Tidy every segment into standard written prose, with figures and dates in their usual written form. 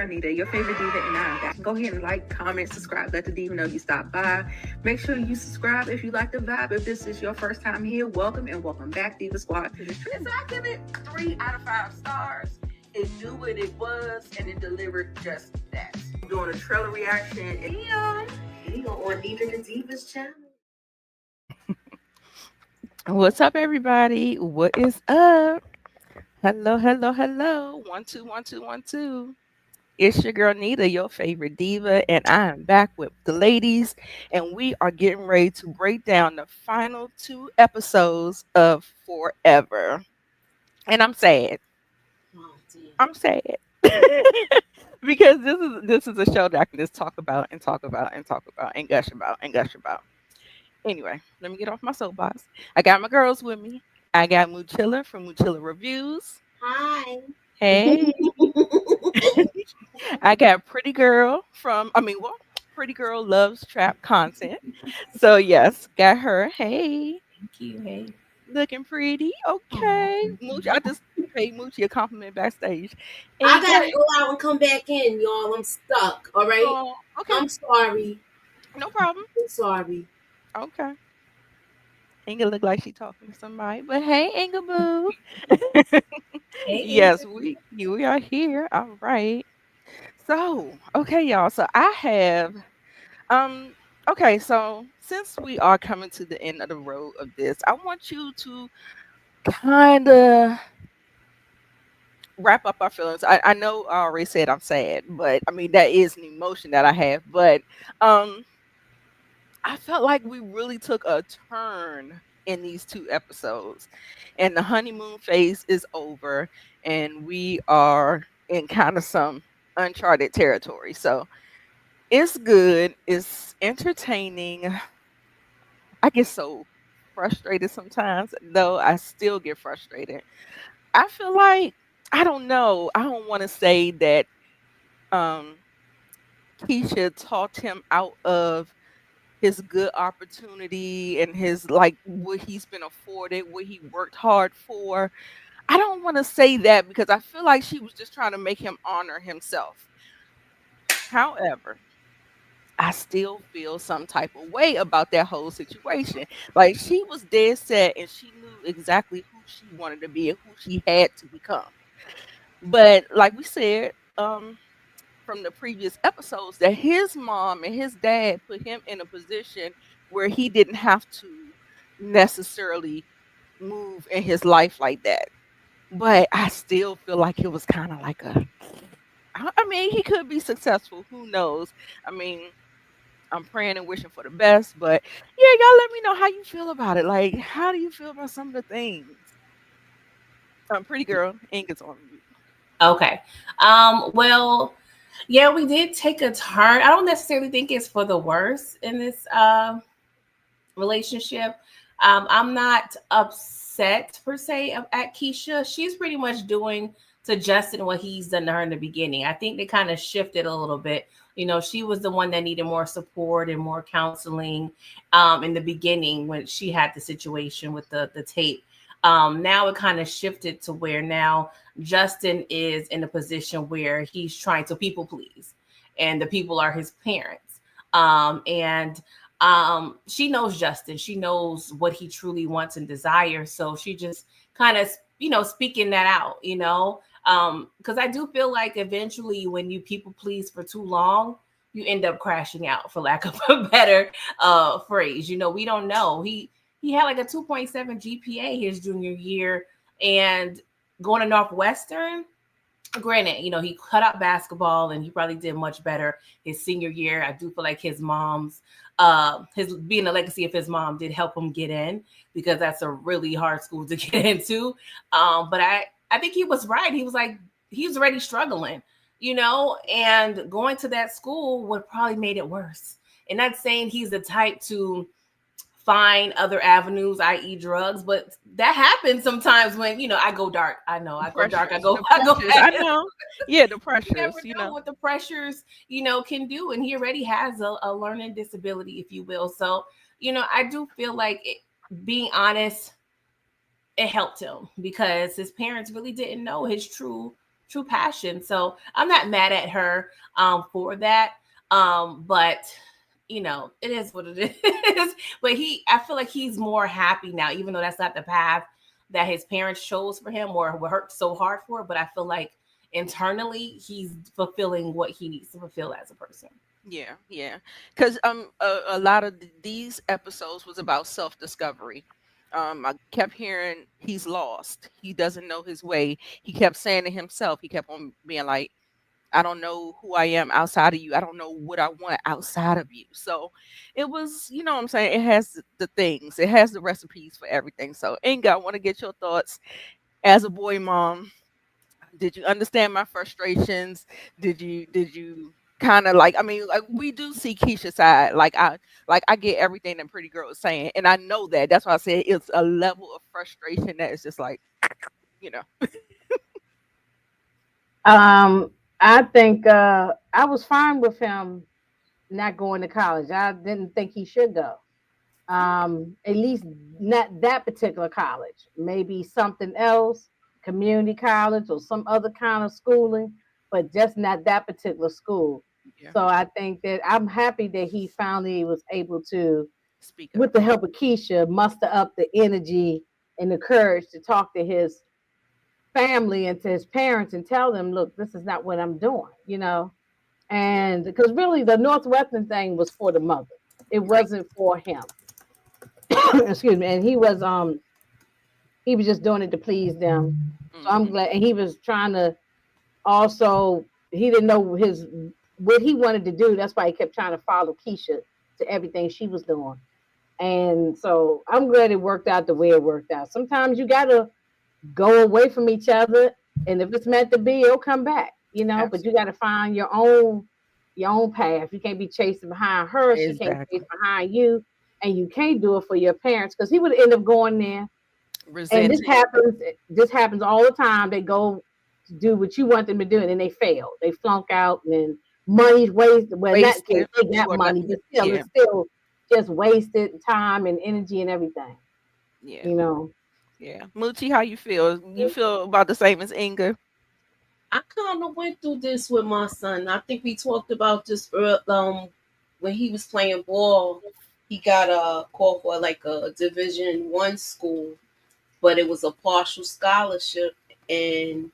Nita, your favorite diva, and I'm back. Go ahead and like, comment, subscribe. Let the diva know you stopped by. Make sure you subscribe if you like the vibe. If this is your first time here, welcome and welcome back, Diva Squad. To the trend. So I give it 3 out of 5 stars. It knew what it was, and it delivered just that. Doing a trailer reaction. And on Diva the Divas channel. What's up, everybody? What is up? Hello, hello, hello. 1 2 1 2 1 2. It's your girl Nita, your favorite diva, and I am back with the ladies, and we are getting ready to break down the final 2 episodes of Forever. And I'm sad. I'm sad because this is a show that I can just talk about and talk about and talk about and gush about and gush about. Anyway, let me get off my soapbox. I got my girls with me. I got Muchilla from Muchilla Reviews. Hi. Hey. I got Pretty Girl Loves Trap Content. So, yes, got her. Hey. Thank you. Hey. Looking pretty. Okay. Mooch, I just paid Moochie a compliment backstage. And I you got, gotta go out and come back in, y'all. I'm stuck. All right. oh, okay. I'm sorry. No problem. I'm sorry. Okay. Inga look like she talking to somebody. But hey, Inga Boo. Hey. Yes, we are here. All right. So, okay, y'all. So I have um okay, so since we are coming to the end of the road of this, I want you to kind of wrap up our feelings. I know I already said I'm sad, but I mean that is an emotion that I have. But um I felt like we really took a turn in these 2 episodes. And the honeymoon phase is over and we are in kind of some uncharted territory. So it's good. It's entertaining. I get so frustrated sometimes, though I still get frustrated. I feel like I don't know. I don't want to say that um Keisha talked him out of his good opportunity and his like what he's been afforded, what he worked hard for. I don't want to say that because I feel like she was just trying to make him honor himself. However, I still feel some type of way about that whole situation. Like she was dead set and she knew exactly who she wanted to be and who she had to become. But like we said, from the previous episodes, that his mom and his dad put him in a position where he didn't have to necessarily move in his life like that. But I still feel like it was kind of like I mean, he could be successful. Who knows? I mean, I'm praying and wishing for the best. But yeah, y'all let me know how you feel about it. Like, how do you feel about some of the things? Pretty girl, ink is on mute. Okay. Well, yeah, we did take a turn. I don't necessarily think it's for the worse in this relationship. I'm not upset per se at Keisha. She's pretty much doing to Justin what he's done to her in the beginning. I think they kind of shifted a little bit. You know, she was the one that needed more support and more counseling in the beginning when she had the situation with the tape. Now it kind of shifted to where now Justin is in a position where he's trying to people please, and the people are his parents. And She knows Justin. She knows what he truly wants and desires. So she just kind of, speaking that out, because I do feel like eventually when you people please for too long, you end up crashing out, for lack of a better phrase. We don't know. He had like a 2.7 GPA his junior year, and going to Northwestern, granted, he cut out basketball and he probably did much better his senior year. I do feel like his being a legacy of his mom did help him get in, because that's a really hard school to get into. But I think he was right. He was like, he was already struggling, and going to that school would probably made it worse. And not saying he's the type to find other avenues, i.e. drugs, but that happens sometimes when, I go dark. I know I go dark. I go I know. Yeah, the you never pressures, know what the pressures, can do. And he already has a learning disability, if you will. So, I do feel like being honest, it helped him, because his parents really didn't know his true true passion. So I'm not mad at her for that. But you know, it is what it is. But I feel like he's more happy now, even though that's not the path that his parents chose for him or worked so hard for. But I feel like internally he's fulfilling what he needs to fulfill as a person. Yeah, yeah. Because a lot of these episodes was about self discovery. I kept hearing he's lost. He doesn't know his way. He kept saying to himself. He kept on being like, "I don't know who I am outside of you. I don't know what I want outside of you." So it was, you know what I'm saying? It has the things. It has the recipes for everything. So Inga, I want to get your thoughts as a boy mom. Did you understand my frustrations? Did you kind of like, I mean, like, we do see Keisha's side. Like I get everything that Pretty Girl is saying, and I know that. That's why I said it's a level of frustration that is just like, you know. Um, I think I was fine with him not going to college. I didn't think he should go. At least not that particular college. Maybe something else, community college or some other kind of schooling, but just not that particular school. Yeah. So I think that I'm happy that he finally was able to, Speak with up. the help of Keisha, muster up the energy and the courage to talk to his family and to his parents and tell them, look, this is not what I'm doing, you know? Yeah. And because really the Northwestern thing was for the mother, it Right. wasn't for him. Excuse me. And he was just doing it to please them. So I'm Hmm. glad, and he was trying to also, he didn't know his what he wanted to do. That's why he kept trying to follow Keisha to everything she was doing. And so I'm glad it worked out the way it worked out. Sometimes you gotta go away from each other, and if it's meant to be, it'll come back, you know. But you got Absolutely. to find your own path. You can't be chasing behind her. She can't chase Exactly. behind you, and you can't do it for your parents because he would end up going there. And this Resenting. happens. This happens all the time. They go to do what you want them to do, and then they fail. They flunk out, and then money's wasted. Well, in that case, Wasted. they got Well, not, money, but still, yeah. it's still just wasted time and energy and everything. Yeah. You know. Yeah. Moochie, how you feel? You feel about the same as Inga? I kind of went through this with my son. I think we talked about this when he was playing ball. He got a call for like a Division 1 school, but it was a partial scholarship, and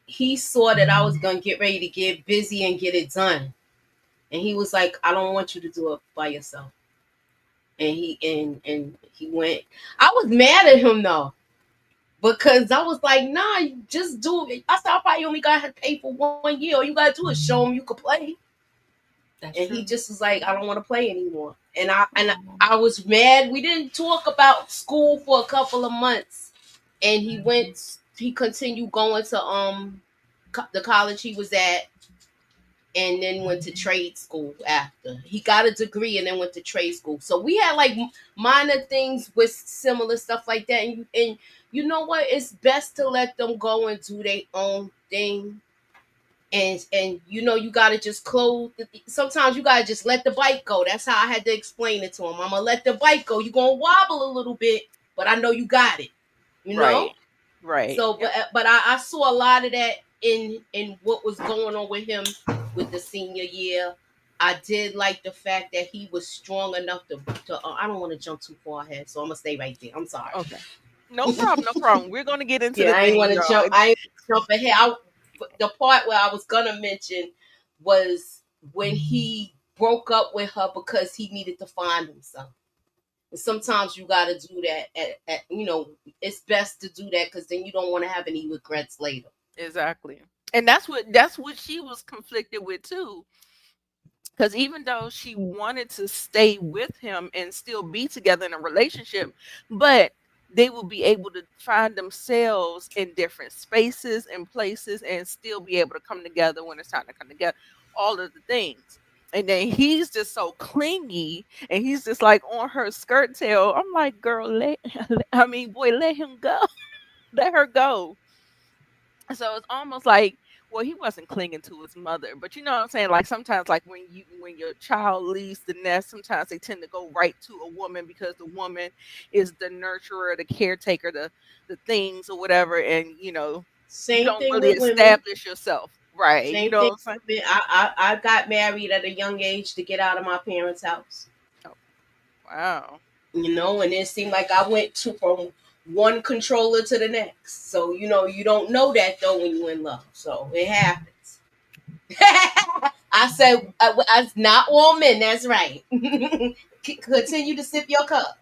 he saw that I was gonna get ready to get busy and get it done, and he was like, "I don't want you to do it by yourself." And he went. I was mad at him though, because I was like, "Nah, you just do it." I said, "I probably only got to pay for 1 year. All you gotta do is show him you could play." That's And he true. just was like, "I don't want to play anymore." And I was mad. We didn't talk about school for a couple of months, and he went. He continued going to the college he was at, and then went to trade school after. He got a degree and then went to trade school. So we had like minor things with similar stuff like that. And you know what? It's best to let them go and do their own thing. And you know, you gotta just close. Sometimes you gotta just let the bike go. That's how I had to explain it to him. I'm gonna let the bike go. You're gonna wobble a little bit, but I know you got it. You know. Right. Right. So, Yep. but I saw a lot of that in what was going on with him with the senior year. I did like the fact that he was strong enough to. I don't want to jump too far ahead, so I'm gonna stay right there. I'm sorry. Okay. No problem. No problem. We're gonna get into Yeah, the I ain't thing, want to y'all. jump. I ain't jump ahead. The part where I was gonna mention was when he broke up with her because he needed to find himself. And sometimes you got to do that. It's best to do that because then you don't want to have any regrets later. Exactly. And that's what she was conflicted with too. Because even though she wanted to stay with him and still be together in a relationship, but they will be able to find themselves in different spaces and places and still be able to come together when it's time to come together. All of the things. And then he's just so clingy and he's just like on her skirt tail. I'm like, girl, I mean, boy, let him go. Let her go. So it's almost like, well, he wasn't clinging to his mother, but you know what I'm saying? Like sometimes, like when your child leaves the nest, sometimes they tend to go right to a woman because the woman is the nurturer, the caretaker, the things or whatever. And You Same don't thing really with women. establish yourself, right? You Same know thing what I'm saying? with men. I got married at a young age to get out of my parents' house. Oh, wow. And it seemed like I went to from one controller to the next. So you don't know that though when you're in love. So it happens. I said, I not all men. That's right. Continue to sip your cup.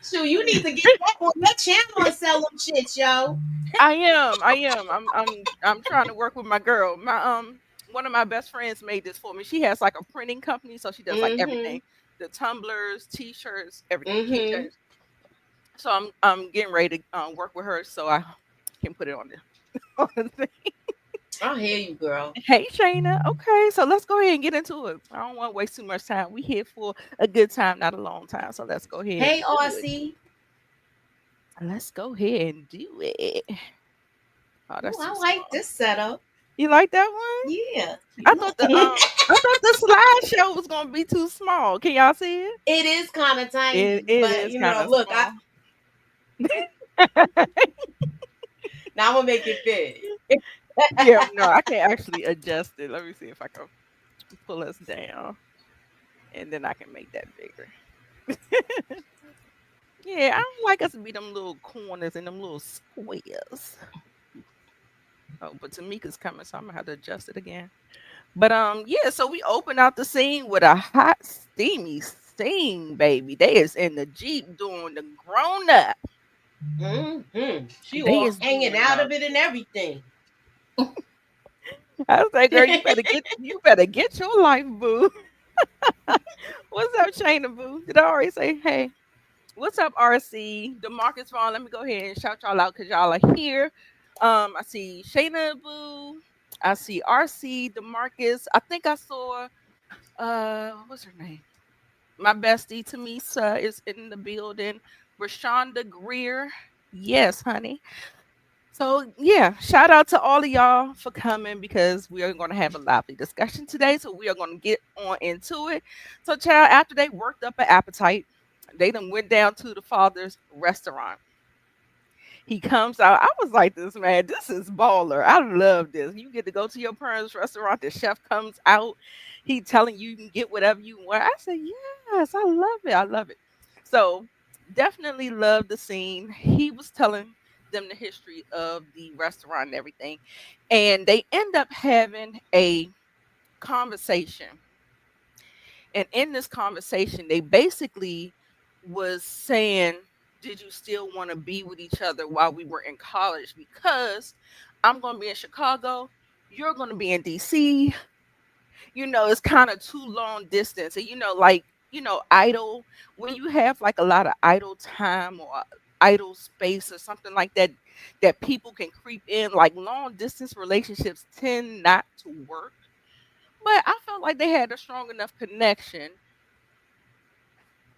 So you need to get back on your channel and sell them shit, yo. I am. I am. I'm trying to work with my girl. My one of my best friends made this for me. She has like a printing company, so she does like Mm-hmm. everything. The tumblers, t-shirts, everything, Mm-hmm. keychains. So I'm getting ready to work with her so I can put it on the on the thing. I hear you, girl. Hey Shayna. Okay, so let's go ahead and get into it. I don't want to waste too much time. We here for a good time, not a long time. So let's go ahead and Hey, do it. RC. Let's go ahead and do it. Oh, Ooh, that's too I small. like this setup. You like that one? Yeah. I thought the slideshow was gonna be too small. Can y'all see it? It is kind of tiny, It but is kind of look, small. now I'm gonna make it fit. Yeah, no, I can actually adjust it. Let me see if I can pull us down, and then I can make that bigger. Yeah, I don't like us to be them little corners and them little squares. Oh, but Tamika's coming, so I'm gonna have to adjust it again. But yeah, so we open out the scene with a hot, steamy scene, baby. They is in the Jeep doing the grown up. She They all is hanging doing out of it and everything. I was like, girl, you better get your life, boo. What's up, Shayna boo? Did I already say hey? What's up, RC? DeMarcus Vaughn. Let me go ahead and shout y'all out because y'all are here. I see Shayna boo. I see RC, DeMarcus. I think I saw what's her name? My bestie Tamisa is in the building. Rashonda Greer. Yes, honey. So yeah, shout out to all of y'all for coming because we are going to have a lively discussion today. So we are going to get on into it. So child, after they worked up an appetite, they then went down to the father's restaurant. He comes out. I was like, this man, this is baller. I love this. You get to go to your parents' restaurant. The chef comes out. He telling you can get whatever you want. I said, yes, I love it. I love it. So definitely love the scene. He was telling them the history of the restaurant and everything. And they end up having a conversation. And in this conversation, they basically was saying, did you still want to be with each other while we were in college? Because I'm going to be in Chicago, you're going to be in DC. It's kind of too long distance. And, idle, when you have like a lot of idle time or idle space or something like that, that people can creep in, like long distance relationships tend not to work. But I felt like they had a strong enough connection.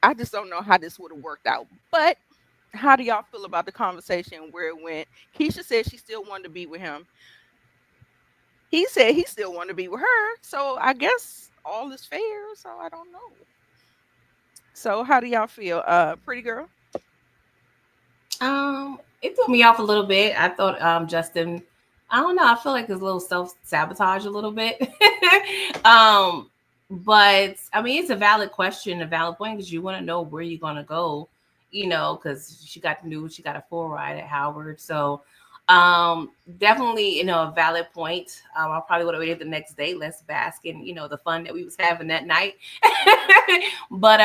I just don't know how this would have worked out. But how do y'all feel about the conversation where it went? Keisha said she still wanted to be with him. He said he still wanted to be with her. So I guess all is fair. So I don't know. So how do y'all feel? Pretty girl? It threw me off a little bit. I thought Justin, I don't know, I feel like his little self-sabotage a little bit. But I mean it's a valid question, a valid point, because you want to know where you're gonna go, because she got a full ride at Howard. So definitely, a valid point. I probably would have waited the next day, let's bask in, the fun that we was having that night. But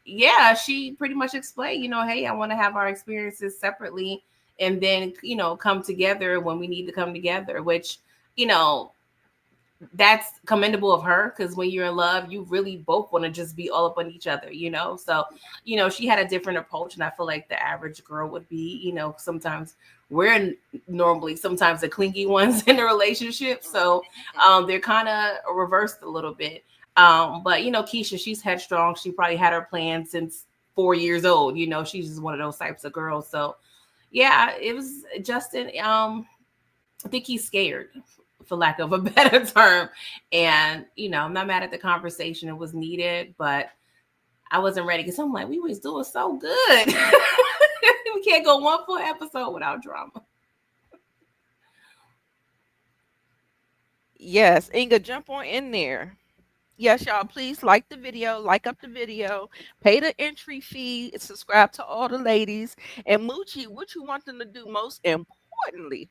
yeah, she pretty much explained, hey, I want to have our experiences separately and then, come together when we need to come together, which, that's commendable of her, because when you're in love, you really both want to just be all up on each other, So, she had a different approach, and I feel like the average girl would be, sometimes we're normally sometimes the clingy ones in the relationship. So they're kind of reversed a little bit. But Keisha, she's headstrong. She probably had her plan since 4 years old. She's just one of those types of girls. So yeah, it was Justin. I think he's scared, for lack of a better term. And, I'm not mad at the conversation. It was needed, but I wasn't ready because I'm like, we was doing so good. We We can't go one full episode without drama. Yes, Inga, jump on in there. Yes, y'all, please like the video, like up the video, pay the entry fee, subscribe to all the ladies. And Moochie, what you want them to do most importantly?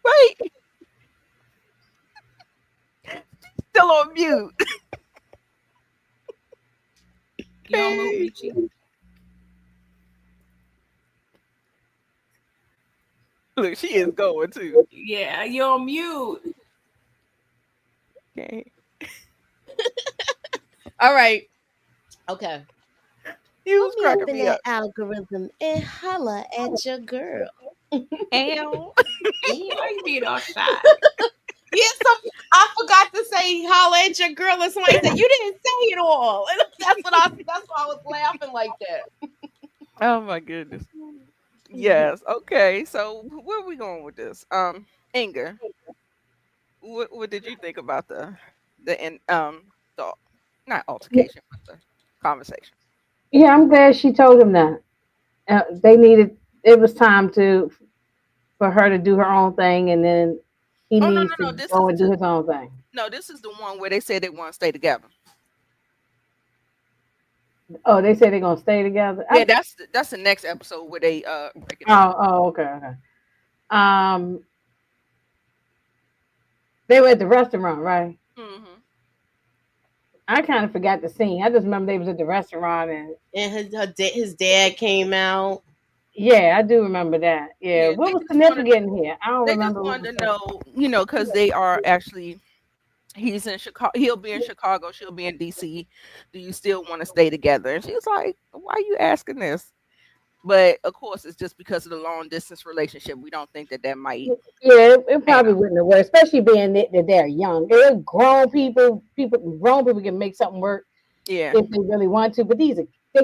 Right? Still on mute. You on mute, Moochie? Look, she is going too. Yeah, you're on mute. Okay. All right. Okay. You Put was me up cracking in me that up. algorithm and holla at your girl. Ow. Why you being all shy? Yeah, I forgot to say holla at your girl, and somebody said you didn't say it all. And that's why I was laughing like that. Oh my goodness. Yes. Okay. So where are we going with this? Inga, what did you think about the not altercation, but the conversation? Yeah, I'm glad she told him that. They needed. It was time for her to do her own thing, and then he Oh, needs to no. This go is and do his own thing. no. This is the one where they said they want to stay together. Oh, they say they're gonna stay together. Yeah, that's the next episode where they break it up. Okay, okay. Um, they were at the restaurant, right? Mm-hmm. I kind of forgot the scene. I just remember they was at the restaurant, and His dad came out. yeah, I do remember that. Yeah, Yeah, what was significant here? I don't they just remember what wanted was to know, because they are actually. He's in Chicago. He'll be in Chicago. She'll be in DC. Do you still want to stay together? And she was like, "Why are you asking this?" But of course, it's just because of the long distance relationship. We don't think that might Yeah, it pan probably out. wouldn't have worked, especially being that they're young. They're grown people. Grown people can make something work Yeah, if they really want to, but they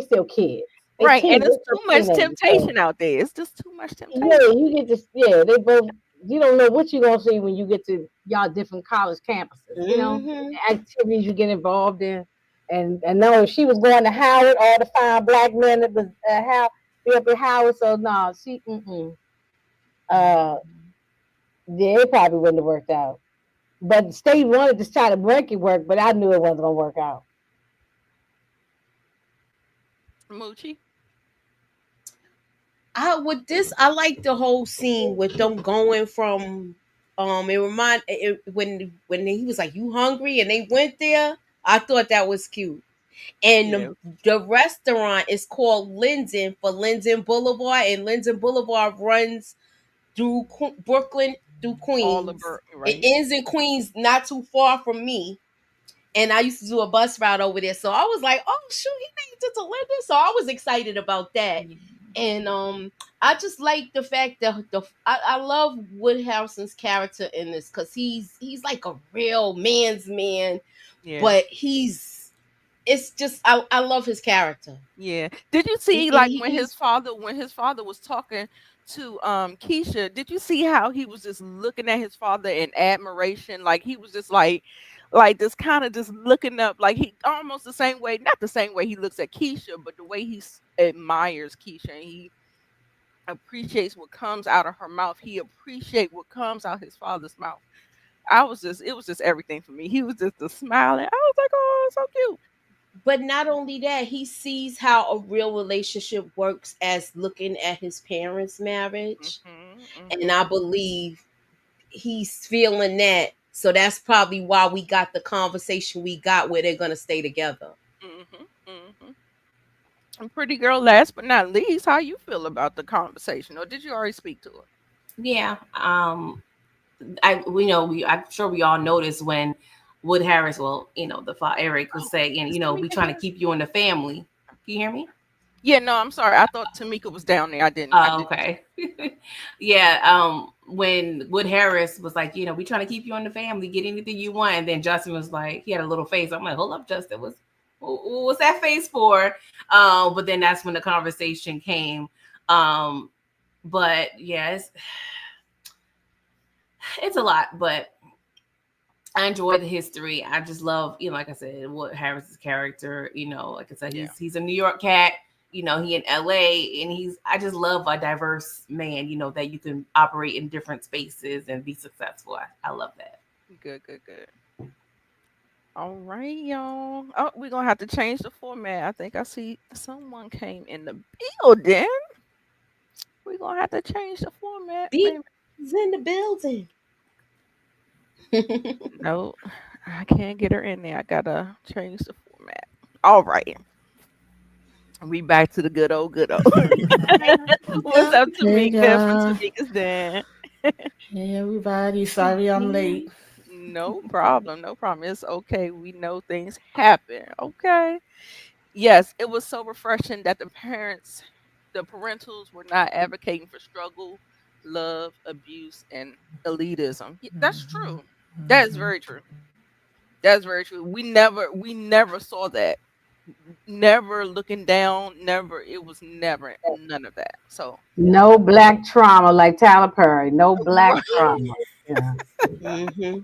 still kids. right. And They're it's still too much teenagers. So temptation out there. It's just too much temptation. yeah, you get to they both. You don't know what you're gonna see when you get to y'all different college campuses. Mm-hmm. The activities you get involved in, and no, she was going to Howard. All the fine black men that was how be up at Howard. So no, she uh yeah, it probably wouldn't have worked out. But the state wanted to try to make it work, but I knew it wasn't gonna work out. Moochie. I like the whole scene with them going from when he was like, "You hungry?" and they went there. I thought that was cute. And Yeah, the restaurant is called Linden for Linden Boulevard, and Linden Boulevard runs through Brooklyn, through all the Queens. It right. ends in Queens, not too far from me. And I used to do a bus route over there, so I was like, "Oh shoot, he made it to Linden!" So I was excited about that. And I just like the fact that I love Wood Harrelson's character in this because he's like a real man's man, Yeah, but it's just I love his character. yeah. Did you see like when He's his father was talking to Keisha? Did you see how he was just looking at his father in admiration? Like he was just like this kind of just looking up, like he almost the same way, not the same way he looks at Keisha, but the way he admires Keisha, and he appreciates what comes out of her mouth. He appreciates what comes out his father's mouth. It was just everything for me. He was just a smiling. I was like, oh, so cute. but not only that, he sees how a real relationship works as looking at his parents' marriage, and I believe he's feeling that. So that's probably why we got the conversation we got where they're gonna stay together. And pretty girl, last but not least, how you feel about the conversation, or did you already speak to it? Yeah. I'm sure we all noticed when Wood Harris, the father Eric was saying, we trying to keep you in the family. Can you hear me? Yeah, no, I'm sorry. I thought Tamika was down there. I didn't. Okay. Yeah. When Wood Harris was like, we trying to keep you in the family, get anything you want, and then Justin was like, he had a little face. I'm like, hold up, Justin, what's that face for? But then that's when the conversation came. But yeah, it's a lot, but I enjoy the history. I just love, like I said, what Harris's character, like I said, Yeah. he's a New York cat. He in LA, and I just love a diverse man, that you can operate in different spaces and be successful. I love that. Good, good, good. All right, y'all. Oh, we're gonna have to change the format. I think I see someone came in the building. We're gonna have to change the format. Deep Maybe. is in the building. No, I can't get her in there. I gotta change the format. All right. We back to the good old good old. What's up, Hey Tamika from y'all. Tamika's Den? Hey everybody. Sorry I'm late. No problem. No problem. It's okay. We know things happen. Okay. Yes, it was so refreshing that the parentals were not advocating for struggle, love, abuse, and elitism. That's true. That is very true. That's very true. We never saw that. Never looking down. Never. It was never none of that. So No black trauma like Tyler Perry. No black right. trauma. Yeah. Mm-hmm.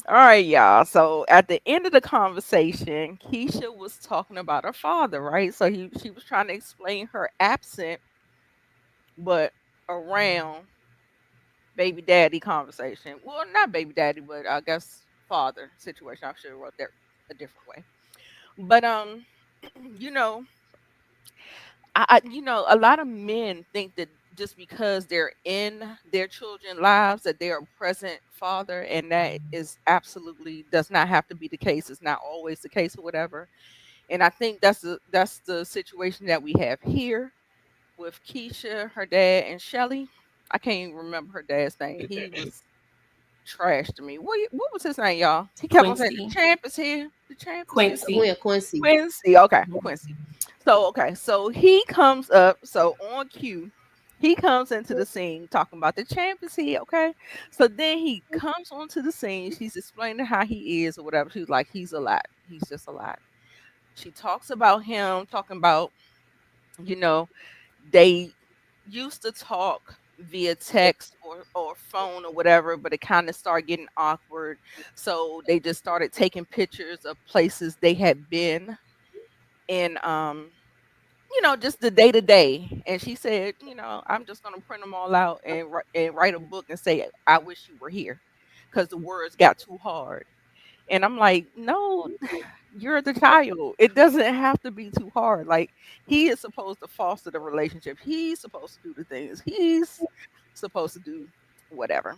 All right, y'all. So at the end of the conversation, Keisha was talking about her father, right? So she was trying to explain her absent but around baby daddy conversation. Well, not baby daddy, but I guess father situation. I should have wrote that a different way. But you know, a lot of men think that just because they're in their children's lives that they are a present father, and that is absolutely does not have to be the case. It's not always the case or whatever. And I think that's the situation that we have here with Keisha, her dad, and Shelly. I can't even remember her dad's name. He was trash to me. What was his name, y'all? He kept on saying the Quincy, champ is here. The champ is here. Quincy. Quincy. Quincy. Okay, Quincy. So okay, so he comes up. So on cue, he comes into the scene talking about the champ is here. Okay, so then he comes onto the scene. She's explaining how he is or whatever. She's like, he's a lot. He's just a lot. She talks about him, talking about you know they used to talk via text or phone or whatever, but it kind of started getting awkward. So they just started taking pictures of places they had been in, just the day to day. And she said, I'm just gonna print them all out and write a book and say, I wish you were here, because the words got too hard. And I'm like, no, you're the child. It doesn't have to be too hard. Like, he is supposed to foster the relationship. He's supposed to do the things. He's supposed to do whatever.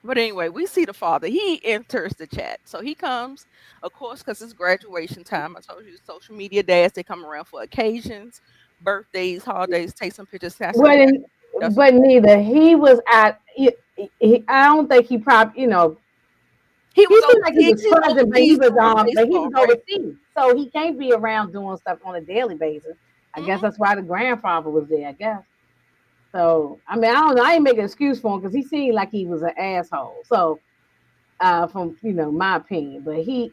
But anyway, we see the father. He enters the chat. So he comes, of course, because it's graduation time. I told you, social media dads, they come around for occasions, birthdays, holidays, take some pictures, snap some But pictures. in, That's but neither he was at. I don't think he probably. he He was seemed like he overseas. was He's present, overseas doing but he baseball, was right? overseas, so he can't be around doing stuff on a daily basis. I guess Hmm. that's why the grandfather was there. I guess. So I mean, I don't know. I ain't making an excuse for him because he seemed like he was an asshole. So from my opinion, but I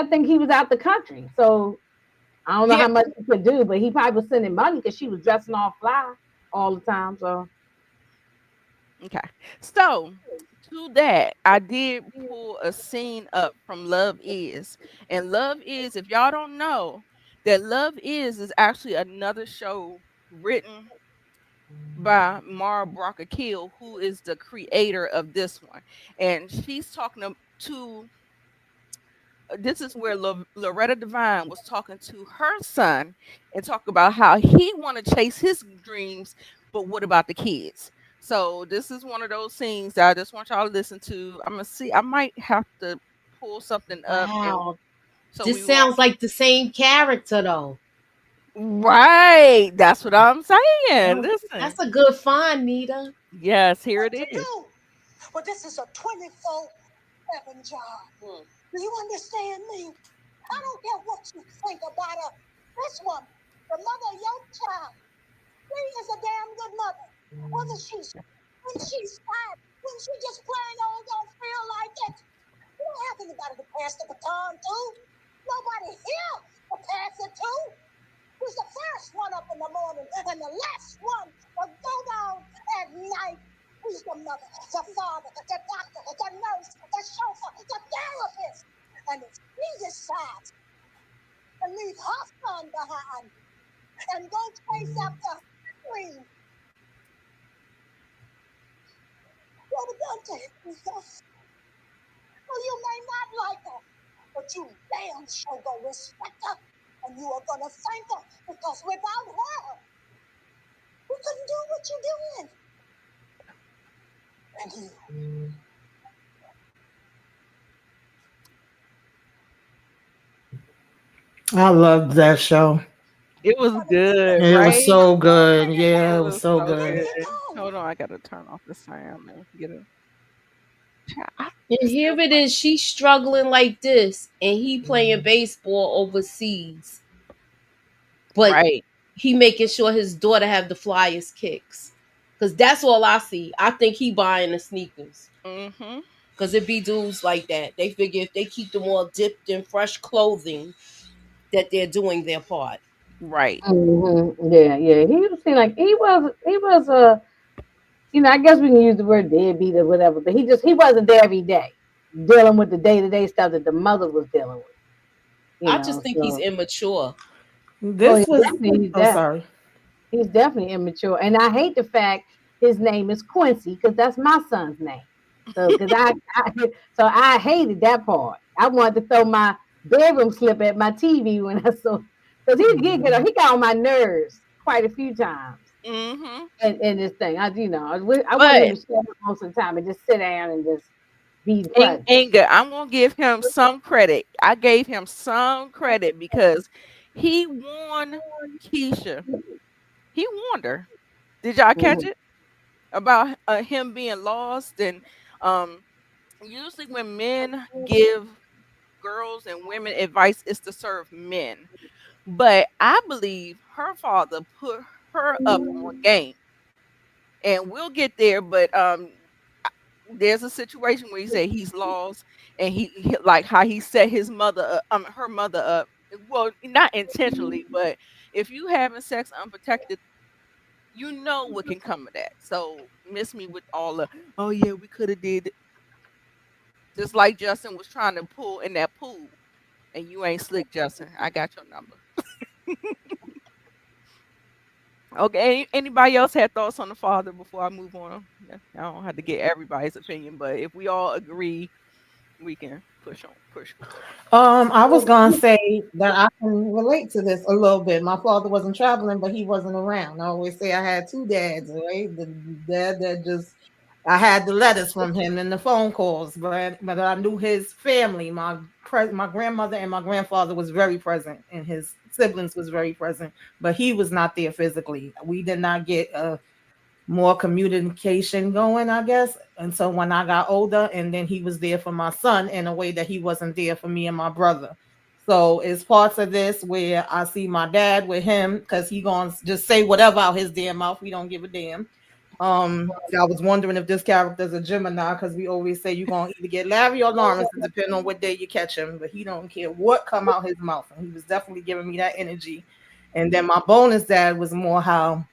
think he was out the country. So I don't know Yeah. how much he could do, but he probably was sending money because she was dressing all fly all the time. So Okay. So to that, I did pull a scene up from Love Is. And Love Is, if y'all don't know, that Love Is actually another show written by Mara Brock Akil, who is the creator of this one. And she's talking to this is where Loretta Devine was talking to her son and talk about how he want to chase his dreams, but what about the kids? So this is one of those scenes that I just want y'all to listen to. I'm gonna see. I might have to pull something up and Wow. so This we won't. sounds like the same character though. Right, that's what I'm saying. Oh, Listen, that's a good find, Nita. yes, here What it to is. do. But this is a 24/7 job. Do you understand me? I don't care what you think about her. This woman, the mother of your child, she is a damn good mother. Whether when she's sad, when she just plain old don't feel like it. You don't have anybody to pass the baton to. Nobody here to pass it to. Who's the first one up in the morning and the last one to go down at night? Who's the mother, the father, the doctor, the a nurse, the chauffeur, the therapist. And if she decides to leave her son behind and go chase after her dream, what about that? Well, you may not like her, but you damn sure gonna respect her, and you are gonna thank her, because without her, we couldn't do what you're doing. And you. I loved that show. It was good, It was right? so good. It Yeah, it was was so so good. good. Hold on, I gotta turn off the sound and get a. I And still, here it is, she's struggling like this, and he playing baseball overseas, but right. he making sure his daughter have the flyest kicks. Cause that's all I see. I think he buying the sneakers. Mm-hmm. Cause it be dudes like that. They figure if they keep them all dipped in fresh clothing, that they're doing their part. Right. Yeah, yeah. He seemed like he was a, I guess we can use the word deadbeat or whatever, but he wasn't there every day dealing with the day to day stuff that the mother was dealing with. I just think he's So immature. oh yeah, This was. definitely Oh, sorry. he's definitely immature, and I hate the fact his name is Quincy because that's my son's name. So because so I hated that part. I wanted to throw my bedroom slip at my TV when I saw, because he got on my nerves quite a few times. Mm-hmm. In this thing, I wanted him But to shut up most of the time and just sit down and just be And, present. and good. I'm gonna give him some credit. I gave him some credit because he warned Keisha. He warned her. Did y'all catch Mhm. it about him being lost? And um, usually when men give girls and women advice, it's to serve men. But I believe her father put her up on game, and we'll get there. But there's a situation where he said he's lost, and like how he set his mother up, her mother up. Well, not intentionally, but if you having sex unprotected, you know what can come of that. So miss me with all the, oh yeah, we could have did, just like Justin was trying to pull in that pool, and you ain't slick, Justin. I got your number. Okay. Anybody else had thoughts on the father before I move on? Yeah, I don't have to get everybody's opinion, but if we all agree, we can push forward. I was gonna say that I can relate to this a little bit. My father wasn't traveling, but he wasn't around. I always say I had two dads, right? The dad that just I had the letters from him and the phone calls, but I knew his family. My grandmother and my grandfather was very present, and his siblings was very present, but he was not there physically. We did not get more communication going, I guess. And so when I got older, and then he was there for my son in a way that he wasn't there for me and my brother. So it's parts of this where I see my dad with him because he gonna just say whatever out his damn mouth. We don't give a damn. I was wondering if this character's a Gemini because we always say you're gonna either get Larry or Lawrence, depending on what day you catch him. But he don't care what come out his mouth, and he was definitely giving me that energy. And then my bonus dad was more how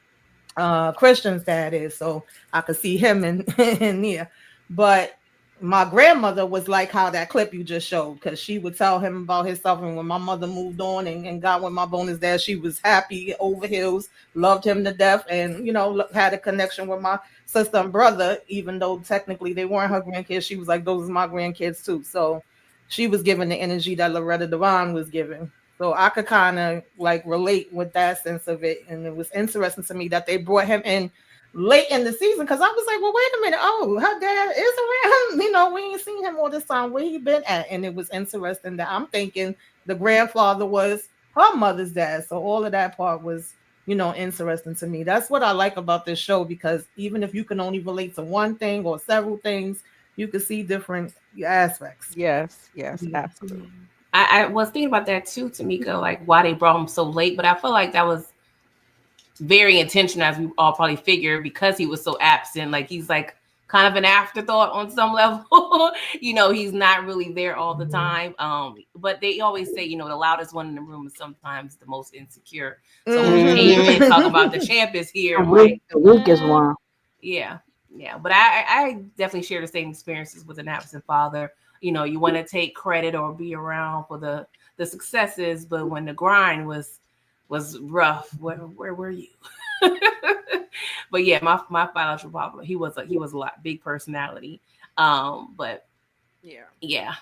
Christian's dad is, so I could see him in there. But my grandmother was like how that clip you just showed, because she would tell him about himself. And when my mother moved on and got with my bonus dad, she was happy over hills, loved him to death, and had a connection with my sister and brother, even though technically they weren't her grandkids. She was like, those are my grandkids too. So she was giving the energy that Loretta Devine was giving. So I could kind of like relate with that sense of it. And it was interesting to me that they brought him in late in the season, because I was like, well, wait a minute. Oh, her dad is around. We ain't seen him all this time. Where he been at? And it was interesting that I'm thinking the grandfather was her mother's dad. So all of that part was, interesting to me. That's what I like about this show, because even if you can only relate to one thing or several things, you can see different aspects. Yes, Yeah. absolutely. I was thinking about that too, Tamika, like why they brought him so late. But I feel like that was very intentional, as we all probably figured, because he was so absent. Like he's like kind of an afterthought on some level. He's not really there all the time. But they always say, the loudest one in the room is sometimes the most insecure. So when he came in talking about the champ is here, I'm like, The weakest one. yeah. Yeah, but I definitely share the same experiences with an absent father. You know, you want to take credit or be around for the successes, but when the grind was rough, where were you? But yeah, my biological father, he was a lot big personality. But Yeah. yeah.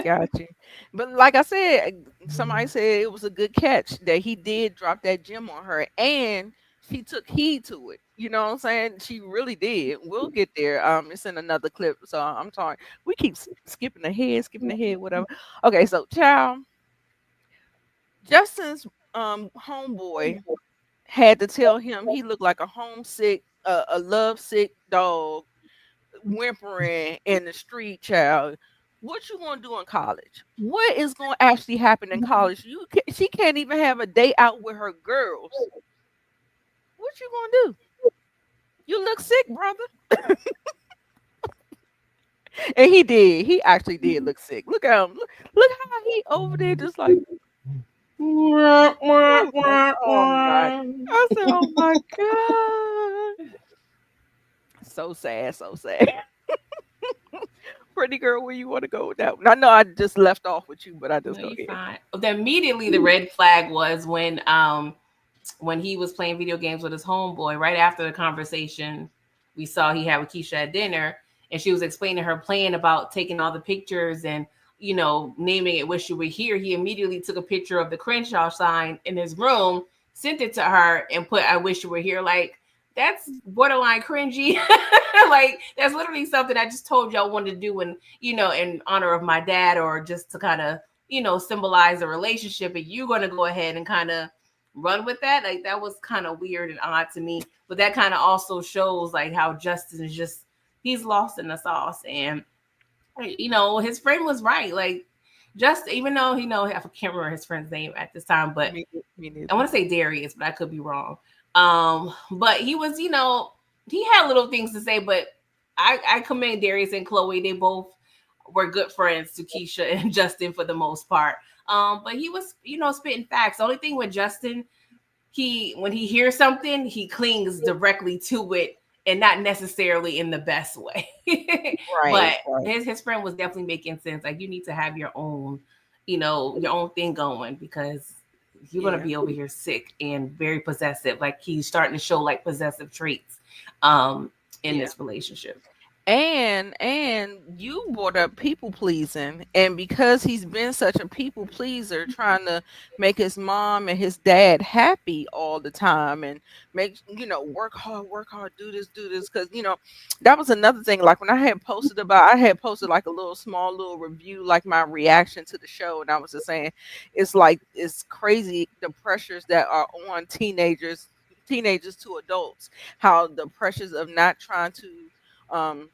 Gotcha. But like I said, somebody said it was a good catch that he did drop that gem on her and she took heed to it. You know what I'm saying? She really did. We'll get there. It's in another clip. So I'm sorry. We keep skipping ahead, whatever. Okay, so child, Justin's homeboy had to tell him he looked like a homesick, a lovesick dog whimpering in the street, child. What you gonna do in college? What is gonna actually happen in college? She can't even have a day out with her girls. What you gonna do? You look sick, brother. And he did. He actually did look sick. Look at him. Look how he over there just like, oh my. I said, oh my God. So sad, so sad. Pretty girl, where you want to go with that one? I know I just left off with you, but I just No, go you ahead. fine. Then immediately the red flag was when he was playing video games with his homeboy. Right after the conversation we saw he had with Keisha at dinner, and she was explaining her plan about taking all the pictures and naming it "Wish You Were Here." He immediately took a picture of the Crenshaw sign in his room, sent it to her, and put "I wish you were here." Like, that's borderline cringy. Like, that's literally something I just told y'all wanted to do in honor of my dad, or just to kind of symbolize a relationship, and you're going to go ahead and kind of run with that. Like, that was kind of weird and odd to me, but that kind of also shows like how Justin is just, he's lost in the sauce. And his friend was right. Like, just even though I can't remember his friend's name at this time, but Me neither. I want to say Darius, but I could be wrong. But he was, he had little things to say, but I commend Darius and Chloe. They both were good friends to Keisha and Justin for the most part. But he was, spitting facts. The only thing with Justin, when he hears something, he clings directly to it, and not necessarily in the best way. Right, But right. his friend was definitely making sense. Like, you need to have your own thing going, because you're gonna Yeah. be over here sick and very possessive. Like, he's starting to show like possessive traits in Yeah. this relationship. And you brought up people pleasing, and because he's been such a people pleaser, trying to make his mom and his dad happy all the time, and make work hard, do this, because that was another thing. Like, when I had posted like a little small little review, like my reaction to the show, and I was just saying, it's like, it's crazy the pressures that are on teenagers to adults, how the pressures of not trying to um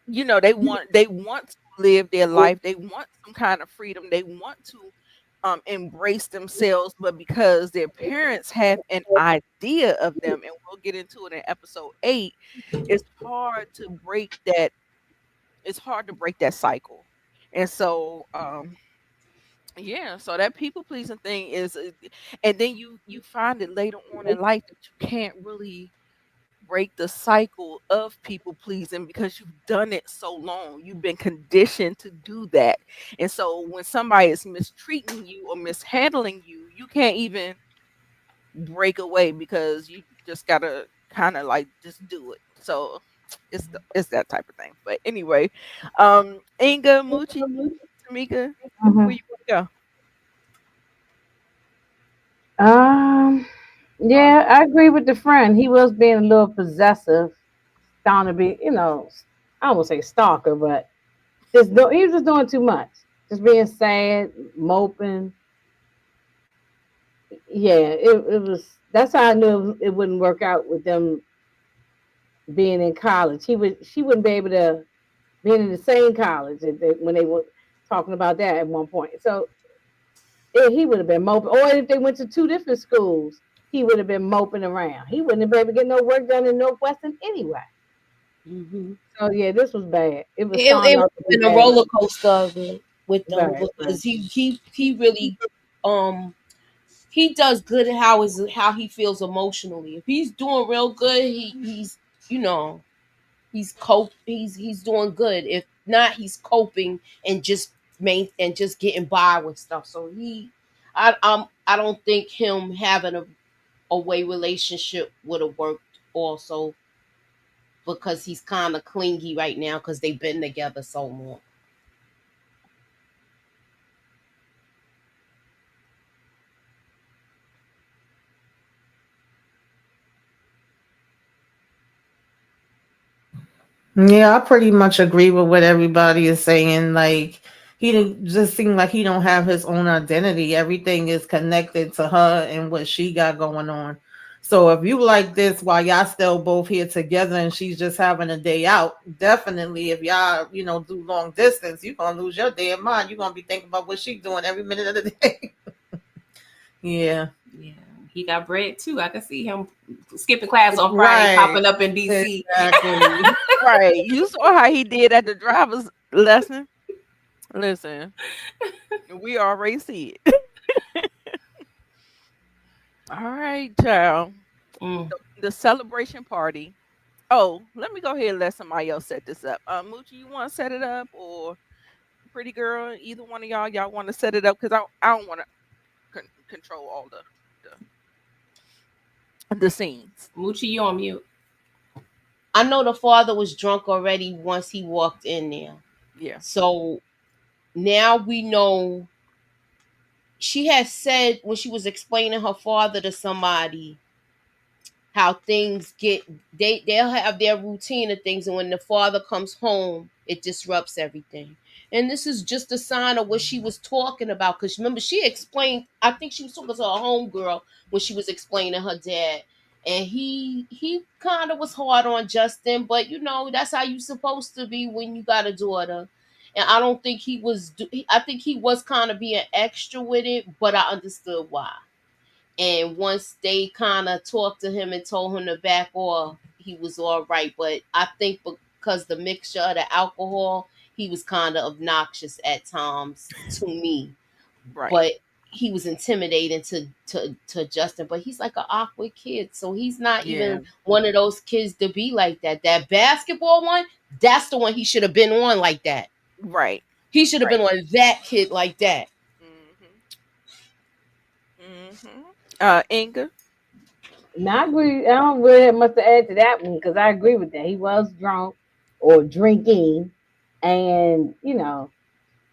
they want to live their life, they want some kind of freedom, they want to embrace themselves, but because their parents have an idea of them, and we'll get into it in episode 8, it's hard to break that cycle. And so yeah, so that people pleasing thing is and then you find it later on in life that you can't really break the cycle of people pleasing because you've done it so long. You've been conditioned to do that. And so when somebody is mistreating you or mishandling you, you can't even break away because you just gotta kind of like just do it. So it's that type of thing. But anyway, Inga, Moochie, Tamika, where Mhm. you want to go? Yeah, I agree with the friend. He was being a little possessive, down to be, I won't say stalker, but he was just doing too much. Just being sad, moping. Yeah, it was. That's how I knew it wouldn't work out with them being in college. She wouldn't be able to be in the same college when they were talking about that at one point. So he would have been moping, or if they went to two different schools, he would have been moping around. He wouldn't have been able to get no work done in Northwestern anyway. Mm-hmm. So yeah, this was bad. It was It starting was out to be been a bad. roller coaster with them, Right, right. because he really he does good how he feels emotionally. If he's doing real good, he's he's doing good. If not, he's coping and just getting by with stuff. So I don't think him having a way relationship would have worked also, because he's kind of clingy right now because they've been together so long. Yeah, I pretty much agree with what everybody is saying. Like just seemed like he don't have his own identity. Everything is connected to her and what she got going on. So if you like this while y'all still both here together and she's just having a day out, definitely if y'all, do long distance, you're gonna lose your day of mind. You're gonna be thinking about what she's doing every minute of the day. Yeah. Yeah, he got bread too. I can see him skipping class on Right. Friday, popping up in DC. Exactly. Right. You saw how he did at the driver's lesson. Listen, we already see it. All right, child. Mm. The celebration party. Oh, let me go ahead and let somebody else set this up. Moochie, you want to set it up, or Pretty Girl? Either one of y'all want to set it up? Because I don't want to control all the scenes. Moochie, you on mute. I know the father was drunk already once he walked in there. Yeah. So now we know. She had said when she was explaining her father to somebody how things they'll have their routine of things, and when the father comes home it disrupts everything. And this is just a sign of what she was talking about, because remember she explained, I think she was talking to her homegirl when she was explaining her dad, and he kind of was hard on Justin, but that's how you supposed to be when you got a daughter. And I don't think I think he was kind of being extra with it, but I understood why. And once they kind of talked to him and told him to back off, he was all right. But I think because the mixture of the alcohol, he was kind of obnoxious at times to me. Right. But he was intimidating to Justin. But he's like an awkward kid, so he's not even one of those kids to be like that. That basketball one, that's the one he should have been on like that. Right. He should have been on that kid like that. Inga? Now I agree. I don't really have much to add to that one because I agree with that. He was drunk or drinking, and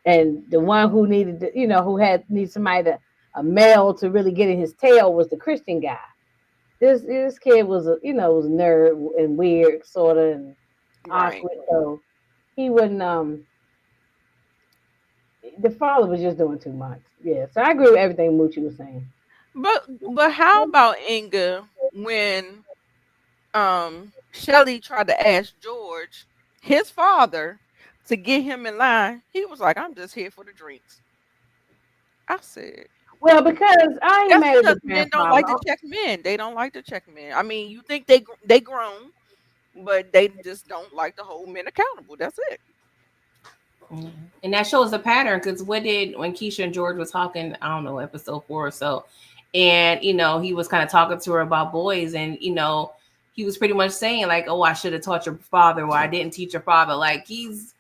and the one who needed to, who need somebody a male to really get in his tail was the Christian guy. This kid was was a nerd and weird sort of and awkward. So he wouldn't. The father was just doing too much. Yeah. So I agree with everything Moochie was saying. But how about Inga when Shelly tried to ask George, his father, to get him in line? He was like, "I'm just here for the drinks." I said, well, because I ain't mad at the men don't like to check men. They don't like to check men. I mean, you think they grown, but they just don't like to hold men accountable. That's it. And that shows a pattern, because when Keisha and George was talking, I don't know, episode 4 or so, and he was kind of talking to her about boys, and he was pretty much saying like, "Oh, I should have taught your father," or "I didn't teach your father." Like he's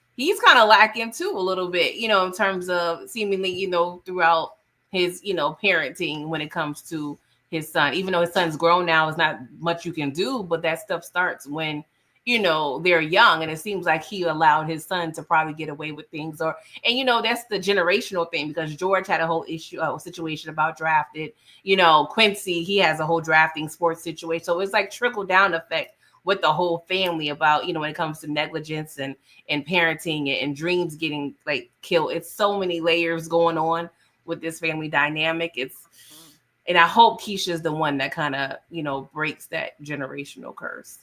kind of lacking too a little bit, in terms of seemingly, throughout his parenting when it comes to his son. Even though his son's grown now, there's not much you can do, but that stuff starts when they're young, and it seems like he allowed his son to probably get away with things, and that's the generational thing, because George had a whole situation about drafted, Quincy, he has a whole drafting sports situation. So it's like trickle down effect with the whole family about, when it comes to negligence and parenting and dreams getting like killed. It's so many layers going on with this family dynamic. And I hope Keisha's the one that kind of, breaks that generational curse.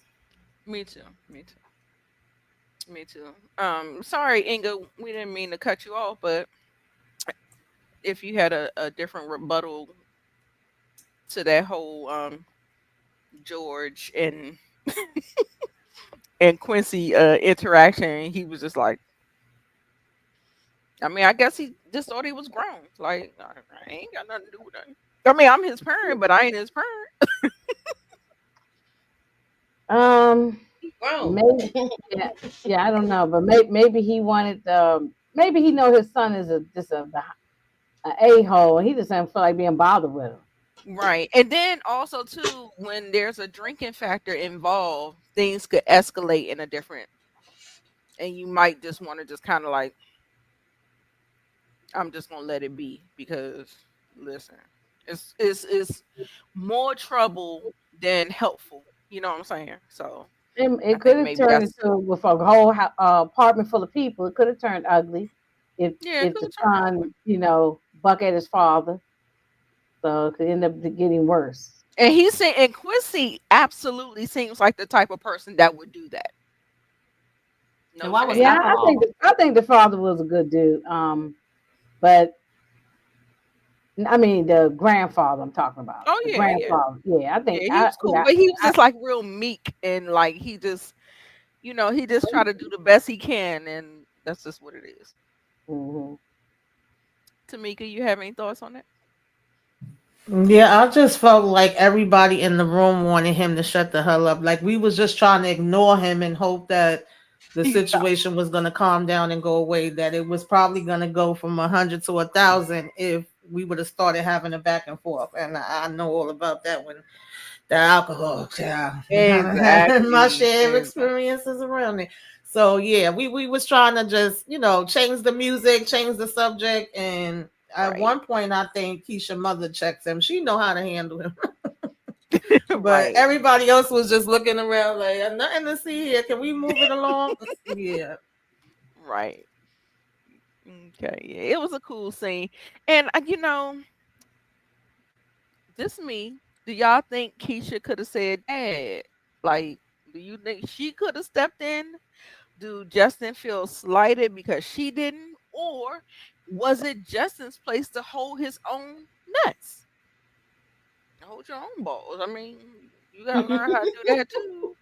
Me too. Sorry, Inga, we didn't mean to cut you off, but if you had a different rebuttal to that whole George and and Quincy interaction, he was just like, I mean, I guess he just thought he was grown. Like, I ain't got nothing to do with that. I mean, I'm his parent, but I ain't his parent. grown. Maybe, yeah, I don't know, but maybe he wanted. Maybe he know his son is just a hole. He just doesn't feel like being bothered with him. Right. And then also too, when there's a drinking factor involved, things could escalate in a different, and you might just want to just kind of like, I'm just gonna let it be because listen, it's more trouble than helpful. You know what I'm saying? So I It could think have maybe turned that's into with a whole apartment full of people. It could have turned ugly if yeah, it could the have turned that way. son, buck at his father. So it could end up getting worse. And he's saying, and Quincy absolutely seems like the type of person that would do that. And No why was shade. Yeah, alcohol? I think the father was a good dude. But I mean the grandfather I'm talking about. Oh The yeah, yeah, grandfather. Yeah, I think yeah. He was cool, but he was I just like real meek and like he just, he just try to do the best he can, and that's just what it is. mhm. Tamika, you have any thoughts on that? Yeah, I just felt like everybody in the room wanted him to shut the hell up. Like we was just trying to ignore him and hope that the Yeah. situation was gonna calm down and go away. That it was probably gonna go from 100 to 1,000 if we would have started having a back and forth. And I know all about that when the alcohol, yeah. Had my Exactly. share of Exactly. experiences around it. So yeah, we was trying to just change the music, change the subject, and at Right. one point I think Keisha's mother checked him. She know how to handle him, but Right. everybody else was just looking around like nothing to see here. Can we move it along? Yeah. Right. Okay. Yeah, it was a cool scene, and this me. Do y'all think Keisha could have said, "Dad"? Like, do you think she could have stepped in? Do Justin feel slighted because she didn't, or was it Justin's place to hold his own nuts? Hold your own balls. I mean, you gotta learn how to do that too.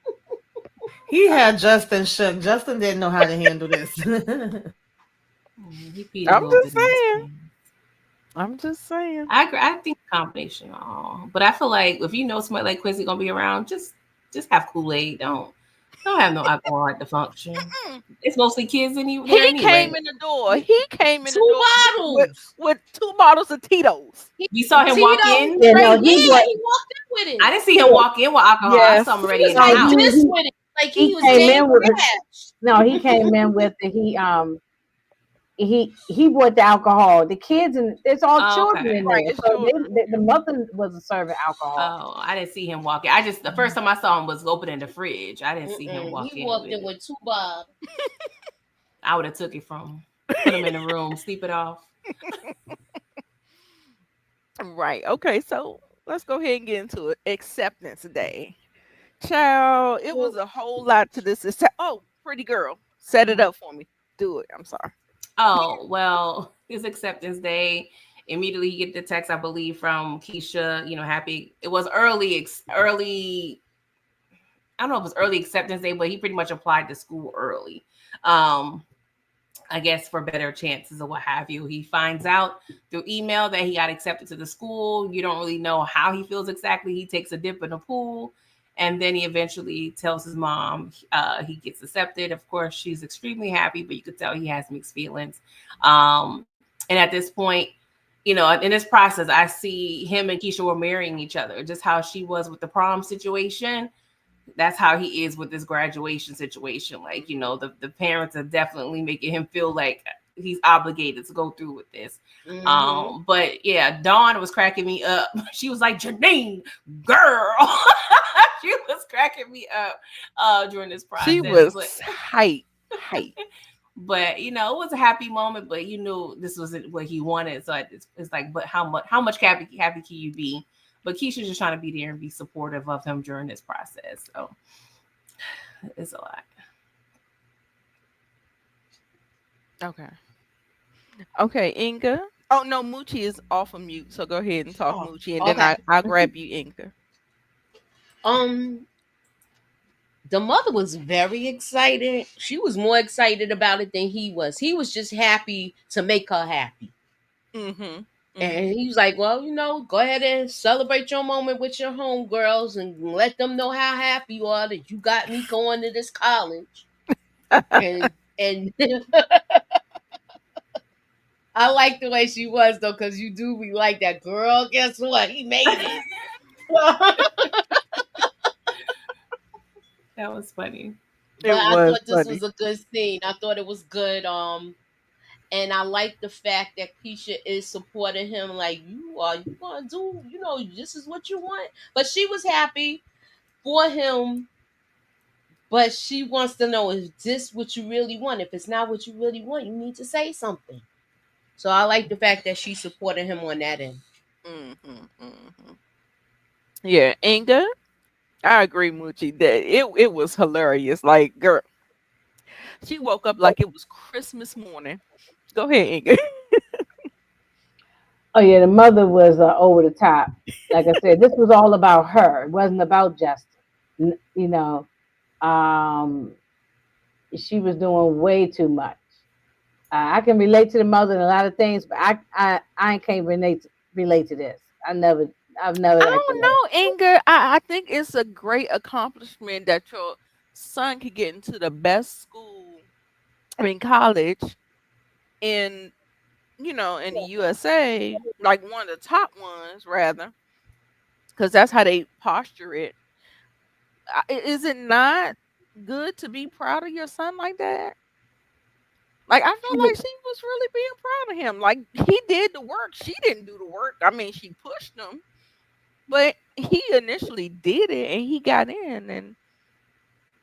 He had Justin shook. Justin didn't know how to handle this. He peed a I'm little just bit in his saying. pants. I'm just saying. I agree. I think combination of all. But I feel like if you know somebody like Quincy gonna be around, just have Kool-Aid. Don't have no alcohol at the function. Mm. It's mostly kids there He anyway. came in the door. He came in the Two door with, bottles. with 2 bottles of Tito's. We saw him walk Tito in. Yeah, no, straight. he Yeah, was. he walked in with it. I didn't see him walk in with alcohol. I saw him Yes. He already was in the like house. this he with it. Like he he was came Dave in with Rash. no, he came in with the he bought the alcohol. The kids and there's all Oh, children okay. in Right, there, it's so children. the mother wasn't serving alcohol. Oh, I didn't see him walk in. The first time I saw him was opening the fridge. I didn't see him walk He in walked with in it. with 2 bottles. I would have took it from him, put him in the room, sleep it off. Right. Okay, so let's go ahead and get into it. Acceptance Day. Child, it was a whole lot to this. Oh, pretty girl. Set it up for me. Do it. I'm sorry. Oh, well, his acceptance day. Immediately he get the text, I believe, from Keisha, happy. It was early. I don't know if it was early acceptance day, but he pretty much applied to school early. I guess for better chances or what have you. He finds out through email that he got accepted to the school. You don't really know how he feels exactly. He takes a dip in the pool, and then he eventually tells his mom he gets accepted. Of course, she's extremely happy, but you could tell he has mixed feelings. And at this point, in this process, I see him and Keisha were marrying each other, just how she was with the prom situation. That's how he is with this graduation situation. Like, the parents are definitely making him feel like he's obligated to go through with this. But yeah, Dawn was cracking me up. She was like, Janine, girl. She was cracking me up during this process. She was hype. But it was a happy moment, but you knew this wasn't what he wanted. So it's like, but how much happy can you be? But Keisha's just trying to be there and be supportive of him during this process. So it's a lot. Okay, Inga. Oh no, Moochie is off of mute, so go ahead and talk, Moochie, and then I'll grab you, Inga. The mother was very excited. She was more excited about it than he was. He was just happy to make her happy. And he was like, well, go ahead and celebrate your moment with your homegirls and let them know how happy you are that you got me going to this college. And I like the way she was, though, because you do be like that. Girl, guess what? He made it. That was funny. But It I was thought this funny. was a good scene. I thought it was good. And I like the fact that Keisha is supporting him. Like, you gonna do, this is what you want. But she was happy for him. But she wants to know, is this what you really want? If it's not what you really want, you need to say something. So I like the fact that she's supporting him on that end. Yeah, Inga, I agree, Moochie, that it was hilarious. Like, girl, she woke up like it was Christmas morning. Go ahead, Inga. Oh yeah, the mother was over the top. Like I said, this was all about her. It wasn't about Justin. You know, um, she was doing way too much. I can relate to the mother in a lot of things, but I can't relate to this. I've never I acted don't like. know, Inga. I think it's a great accomplishment that your son could get into the best school, I mean, college in, in the USA, like one of the top ones, rather, because that's how they posture it. Is it not good to be proud of your son like that? Like, I felt like she was really being proud of him. Like, he did the work. She didn't do the work. I mean, she pushed him, but he initially did it and he got in. And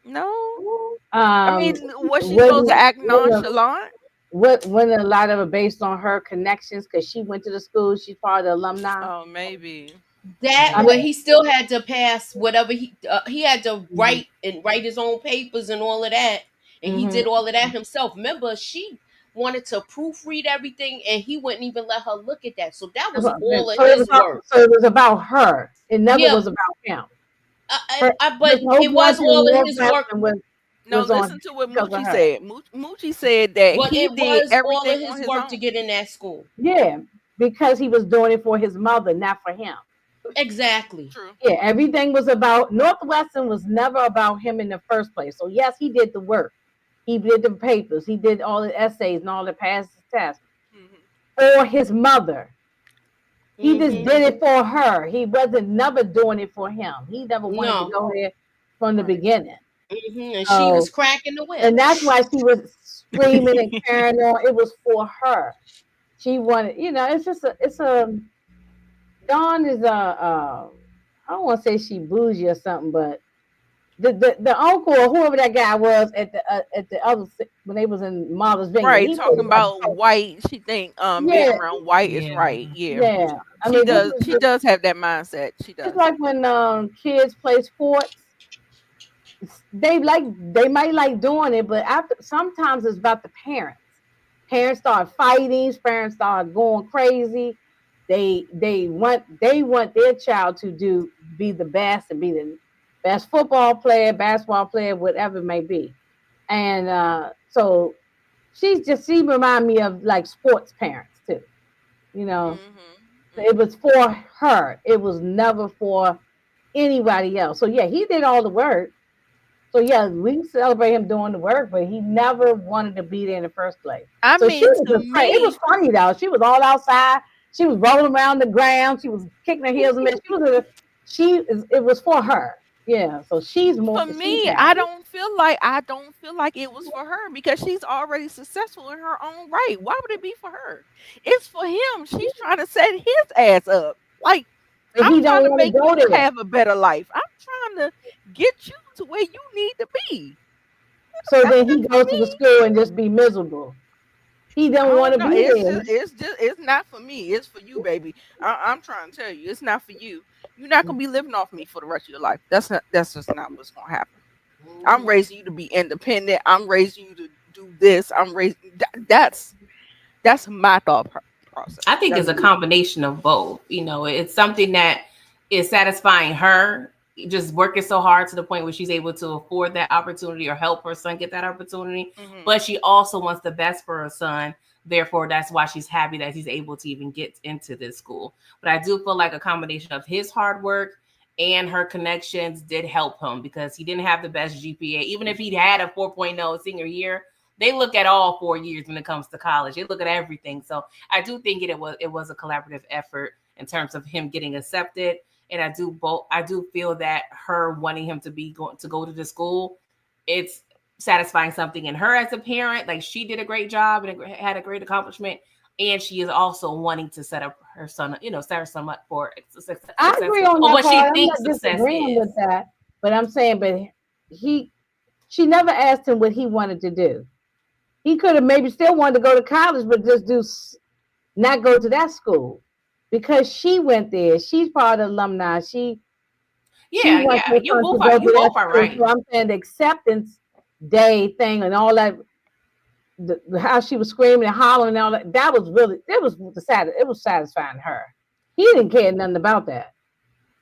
no, I Um, mean, was she supposed to wasn't act wasn't nonchalant? wasn't a lot of it based on her connections because she went to the school. She's part of the alumni. Oh, maybe. That, I but mean, he still had to pass whatever he had to mhm, write his own papers and all of that, and he mhm. did all of that himself. Remember, she wanted to proofread everything, and he wouldn't even let her look at that. So that was all of his work. So it was about her. It never Yeah, was about him. Her, but this whole it going was to the all of his work. Northwestern No, was on listen to what because of Moochie her. said. Moochie said that But he it did was all of everything on his his work own. to get in that school. Yeah, because he was doing it for his mother, not for him. Exactly. True. Yeah, everything was about Northwestern was never about him in the first place. So yes, he did the work. He did the papers. He did all the essays and all the past tests for his mother. He just Mm-hmm. did it for her. He wasn't never doing it for him. He never wanted to No. go there from the Right. beginning. Mm-hmm. And she was So, cracking the whip. and that's why she was screaming and carrying on. It was for her. She wanted, it's a Dawn is I don't want to say she bougie or something, but the uncle or whoever that guy was at the other when they was in Martha's Vineyard, Right, he talking was like, about white. She think being yeah, around white is Yeah. right. Yeah. yeah. I She mean, this does is she does have that mindset. She it's does. like when kids play sports, they might like doing it, but after sometimes it's about the parents. Parents start fighting, parents start going crazy. They want their child to be the best and be the best football player, basketball player, whatever it may be. And so she remind me of like sports parents too. You know, it was for her. It was never for anybody else. So yeah, he did all the work. So yeah, we celebrate him doing the work, but he never wanted to be there in the first place. I So she mean, was to afraid. It me, was funny though. She was all outside. She was rolling around the ground. She was kicking her heels and it was for her. Yeah. So for she's me, happy. I don't feel like it was for her because she's already successful in her own right. Why would it be for her? It's for him. She's trying to set his ass up. Like, But I'm he trying don't to want to make go you there. have a better life. I'm trying to get you to where you need to be. So That's then it he for goes to the me. school and just be miserable. He I don't want don't to know. be there. It's not for me. It's for you, baby. I'm trying to tell you, it's not for you. You're not gonna be living off me for the rest of your life. That's just not what's gonna happen. I'm raising you to be independent. I'm raising you to do this. That's my thought process. I think it's That's a combination of both. It's something that is satisfying her, just working so hard to the point where she's able to afford that opportunity or help her son get that opportunity. Mhm. But she also wants the best for her son. therefore that's why she's happy that he's able to even get into this school. But I do feel like a combination of his hard work and her connections did help him, because he didn't have the best GPA. Even if he'd had a 4.0 senior year, they look at all 4 years when it comes to college. They look at everything. So I do think it was a collaborative effort in terms of him getting accepted. And I do feel that her wanting him to go to the school, it's satisfying something in her as a parent. Like, she did a great job and had a great accomplishment. And she is also wanting to set her son up for success. I agree on that what part. she I'm thinks not success disagreeing is. with that, but I'm saying, she never asked him what he wanted to do. He could have maybe still wanted to go to college, but just not go to that school, because she went there. She's part of the alumni. She wants her You son to both go are to that school. right. So I'm saying the acceptance day thing and all that, how she was screaming and hollering and all that, it was satisfying her. He didn't care nothing about that.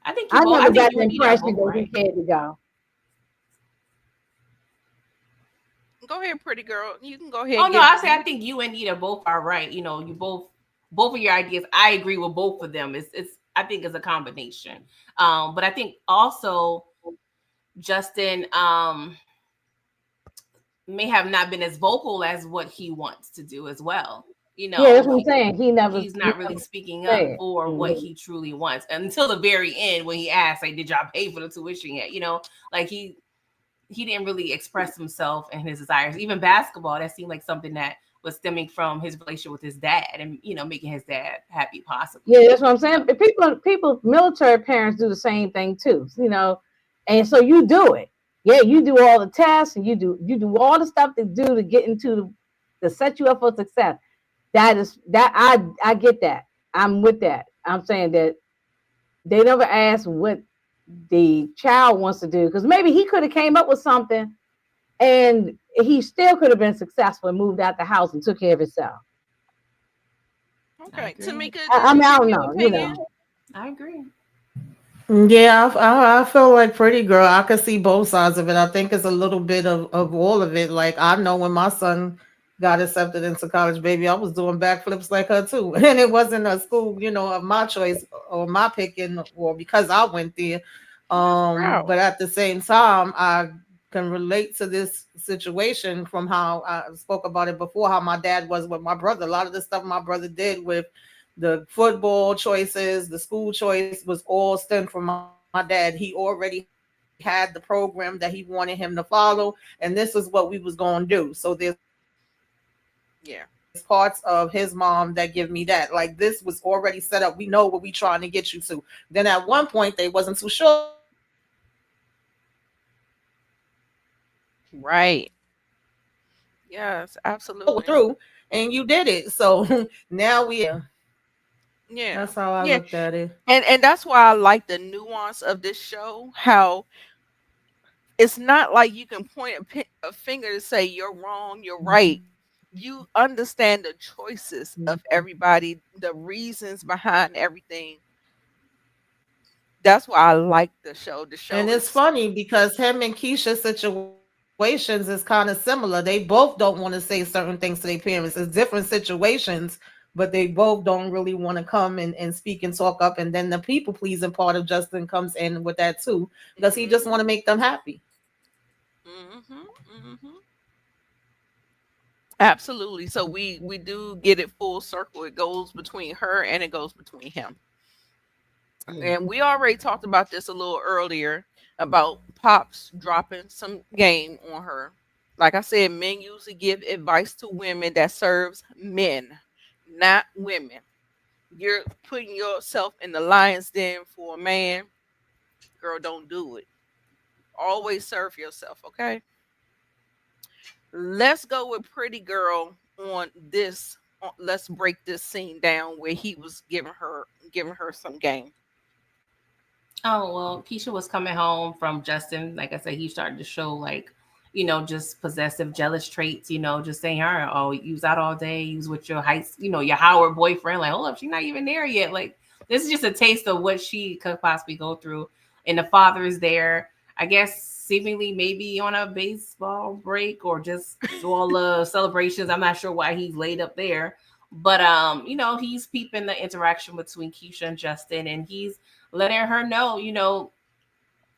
I think I never got you the and Nita are impression both that he right. cared to go. Go ahead, pretty girl. You can go ahead. Oh no, I think you and Nita both are right. You know, you both of your ideas, I agree with both of them. I think it's a combination. But I think also Justin may have not been as vocal as what he wants to do as well. You know, yeah, that's what I'm saying. He's not really speaking up for what he truly wants until the very end, when he asked, like, did y'all pay for the tuition yet? You know, like he didn't really express himself and his desires. Even basketball, that seemed like something that was stemming from his relationship with his dad, and making his dad happy possibly. Yeah, that's what I'm saying. People, military parents do the same thing too, and so you do it. Yeah, you do all the tests and you do all the stuff to do to get into to set you up for success. I get that. I'm with that. I'm saying that they never asked what the child wants to do, because maybe he could have came up with something and he still could have been successful and moved out the house and took care of himself. Okay, Tamika, I don't know. I agree. Yeah, I feel like pretty girl. I could see both sides of it. I think it's a little bit of all of it. Like, I know when my son got accepted into college, baby, I was doing backflips like her too. And it wasn't a school, of my choice or my picking, or because I went there. But at the same time, I can relate to this situation from how I spoke about it before, how my dad was with my brother. A lot of the stuff my brother did with the football choices, the school choice, was all stemmed from my dad. He already had the program that he wanted him to follow, and this is what we was going to do. So there's parts of his mom that give me that. Like, this was already set up. We know what we trying to get you to. Then at one point, they wasn't too sure if he was going to go through. And you did it. So Right. Yes, absolutely. now we Yeah. That's how I Yeah. looked at it. And that's why I like the nuance of this show, how it's not like you can point a finger to say you're wrong, you're right. You understand the choices of everybody, the reasons behind everything. That's why I like the show. The show And it's is funny because him and Keisha's situations is kind of similar. They both don't want to say certain things to their parents. It's different situations, but they both don't really want to come and speak and talk up. And then the people pleasing part of Justin comes in with that too, because he just want to make them happy. absolutely. So we do get it full circle. It goes between her and it goes between him. And we already talked about this a little earlier about Pops dropping some game on her. Like I said, men usually give advice to women that serves men, not women. You're putting yourself in the lion's den for a man. Girl, don't do it. Always serve yourself, okay? Let's go with Pretty Girl on this. Let's break this scene down where he was giving her some game. Oh, well, Keisha was coming home from Justin. Like I said, he started to show, like, just possessive, jealous traits, just saying, her, oh, you was out all day, you was with your your Howard boyfriend. Like, hold up, she's not even there yet. Like, this is just a taste of what she could possibly go through. And the father is there. I guess seemingly maybe on a baseball break or just all the celebrations. I'm not sure why he's laid up there. But he's peeping the interaction between Keisha and Justin, and he's letting her know,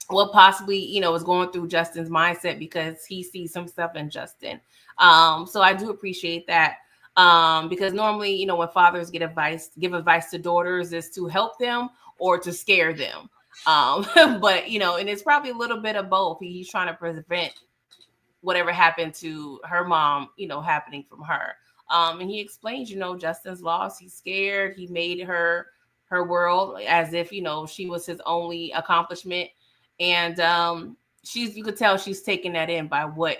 what possibly, is going through Justin's mindset because he sees himself in Justin. So I do appreciate that. Because normally, when fathers give advice to daughters is to help them or to scare them. But and it's probably a little bit of both. He's trying to prevent whatever happened to her mom, happening from her. And he explains, Justin's lost. He's scared. He made her world as if, she was his only accomplishment. And you could tell she's taking that in by what,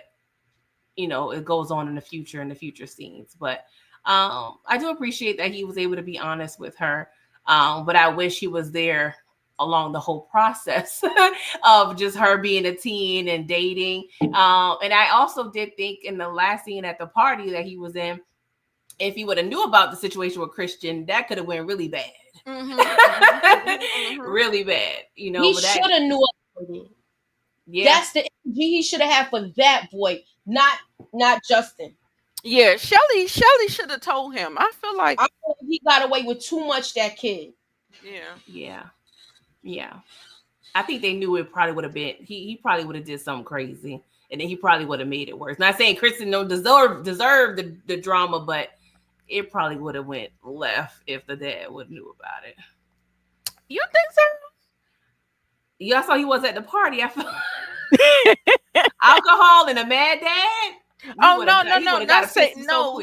it goes on in the future scenes. But I do appreciate that he was able to be honest with her. But I wish he was there along the whole process of just her being a teen and dating. And I also did think in the last scene at the party that he was in, if he would have knew about the situation with Christian, that could have went really bad. Really bad. He should have knew about it. Yeah. That's the energy he should have had for that boy, not Justin. Yeah, Shelly should have told him. I feel like he got away with too much, that kid. Yeah. I think they knew it probably would have been. He probably would have did something crazy, and then he probably would have made it worse. Not saying Kristen don't deserve the drama, but it probably would have went left if the dad would have knew about it. You think so? Y'all saw he was at the party. I feel alcohol and a mad dad. No. Not say no.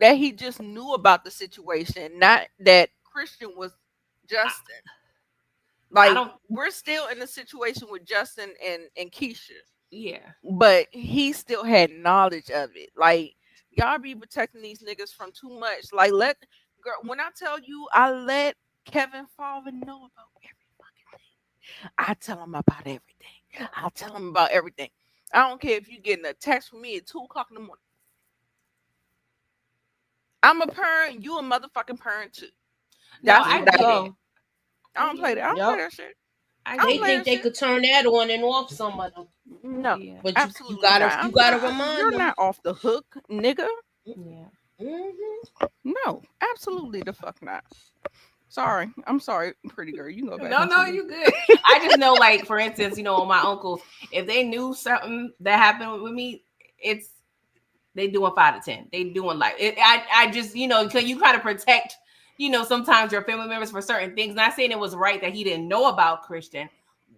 That he just knew about the situation, not that Christian was Justin. We're still in the situation with Justin and Keisha. Yeah, but he still had knowledge of it. Like, y'all be protecting these niggas from too much. Like, when I tell you, I let Kevin Farver know about every fucking thing. I tell him about everything. I'll tell him about everything. I don't care if you're getting a text from me at 2:00 in the morning. I'm a parent. You a motherfucking parent too. That's what I do. I don't play that. I don't play that shit. They think they could turn that on and off some of them. No, but you gotta remind you're them. not off the hook, nigga. Yeah. No, absolutely the fuck not. Sorry, I'm sorry, pretty girl. You go back. No, you good. I just know, like, for instance, my uncles, if they knew something that happened with me, they doing 5 to 10. They doing like it. I just because you try to protect. Sometimes your family members for certain things. Not saying it was right that he didn't know about Christian.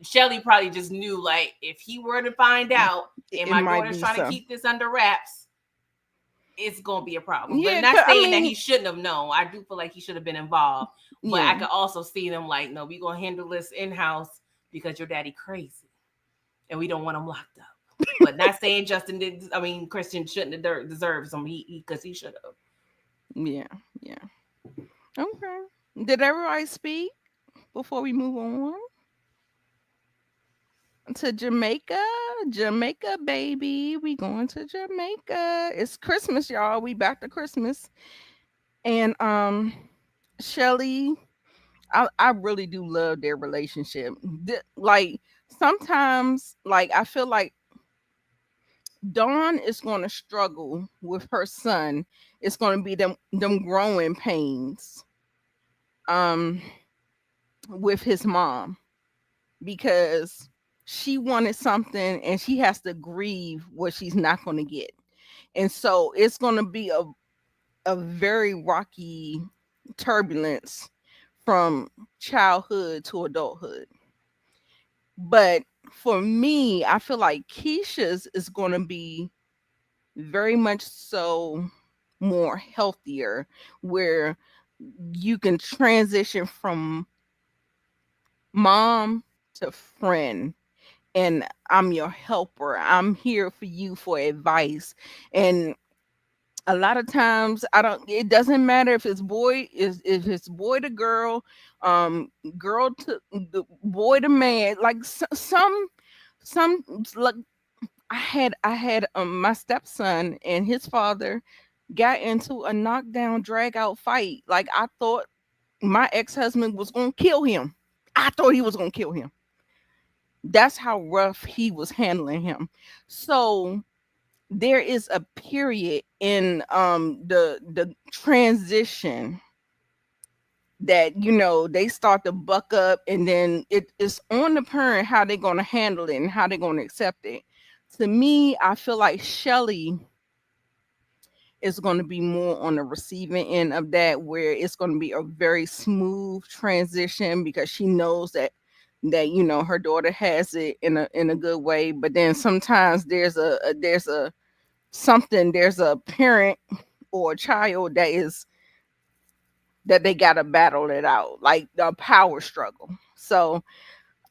Shelly probably just knew, like, if he were to find out and my daughter's trying to keep this under wraps, it's going to be a problem. Yeah, but not saying that he shouldn't have known. I do feel like he should have been involved. But I could also see them like, no, we're going to handle this in-house because your daddy crazy. And we don't want him locked up. But not saying Christian shouldn't have deserved some because he should have. Yeah. Okay. Did everybody speak before we move on to Jamaica? Jamaica, baby. We going to Jamaica. It's Christmas, y'all. We back to Christmas. And Shelly, I really do love their relationship. Like, sometimes, like, I feel like Dawn is going to struggle with her son. It's going to be them growing pains with his mom, because she wanted something and she has to grieve what she's not going to get. And so it's going to be a very rocky turbulence from childhood to adulthood. But for me, I feel like Keisha's is going to be very much so more healthier, where you can transition from mom to friend, and I'm your helper. I'm here for you for advice. And a lot of times it doesn't matter if it's boy to girl, girl to the boy to man. Like some like I had my stepson and his father got into a knockdown drag out fight. Like, I thought my ex-husband was gonna kill him. I thought he was gonna kill him. That's how rough he was handling him. So there is a period in the transition that they start to buck up, and then it is on the parent how they're going to handle it and how they're going to accept it. To me, I feel like Shelly is going to be more on the receiving end of that, where it's going to be a very smooth transition because she knows that her daughter has it in a good way. But then sometimes there's a parent or a child that they gotta battle it out, like the power struggle. So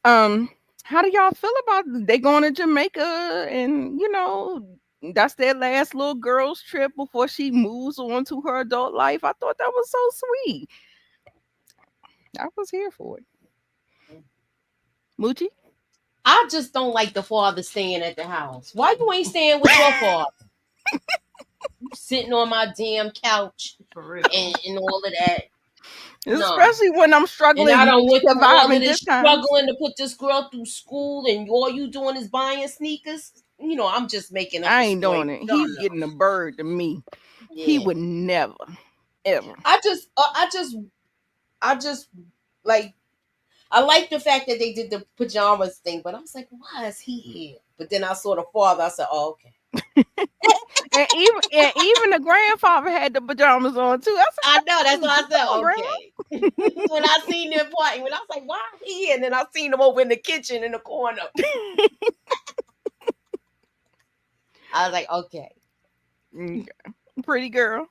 um how do y'all feel about they going to Jamaica, and that's their last little girl's trip before she moves on to her adult life? I thought that was so sweet. I was here for it. Moochie? I just don't like the father staying at the house. Why you ain't staying with your father? You sitting on my damn couch For real. and all of that. No. Especially when I'm And struggling I don't went through all of surviving this this time. struggling to put this girl through school, and all you doing is buying sneakers. I'm just making up. I a ain't story. doing it. No, He's no. getting a bird to me. Yeah. He would never, ever. I just like. I like the fact that they did the pajamas thing, but I was like, why is he here? But then I saw the father. I said, oh, okay. And even the grandfather had the pajamas on too. I know. That's why I said, "Oh, okay. When I seen them party, when I was like, why is he here? And then I seen them over in the kitchen in the corner. I was like, okay. Okay. Pretty girl.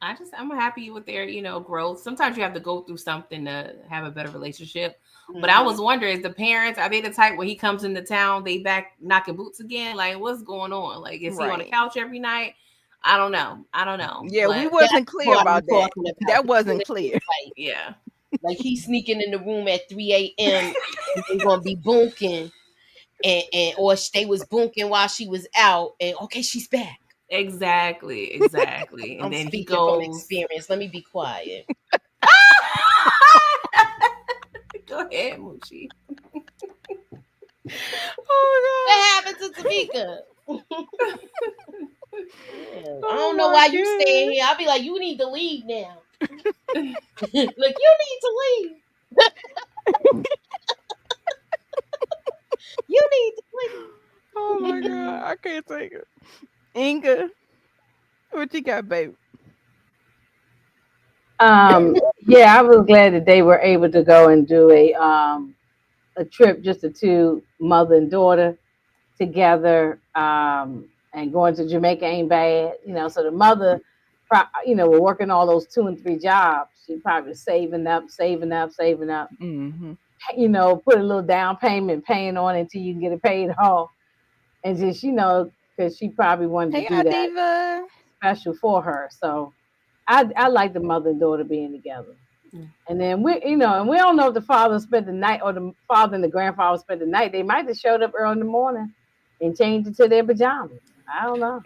I'm happy with their, growth. Sometimes you have to go through something to have a better relationship. But I was wondering, is the parents, are they the type where he comes into town, they back knocking boots again? Like, what's going on? Like, is he on the couch every night? I don't know. Yeah, but we wasn't clear about that. That wasn't Like, clear. yeah. Like he's sneaking in the room at 3 a.m. and they're gonna be bunking, and or they was bunking while she was out, and okay, she's back. Exactly. And I'm then he speaking from goes. experience. Let me be quiet. Go ahead, Moochie. Oh What happened to Tamika? I don't know my why you God. staying here. I'll be like, you need to leave now. Look, you need to leave. You need to leave. Oh my God. I can't take it. Inga, what you got, baby? Yeah, I was glad that they were able to go and do a trip, just the two, mother and daughter, together. And going to Jamaica ain't bad, So the mother, were working all those 2 and 3 jobs. She probably was saving up. Mm-hmm. Put a little down payment, paying on it until you can get it paid off, and just because she probably wanted Hey, to do that Adiva. special for her. So I like the mother and daughter being together. And then and we don't know if the father spent the night or the father and the grandfather spent the night. They might have showed up early in the morning and changed into their pajamas. I don't know.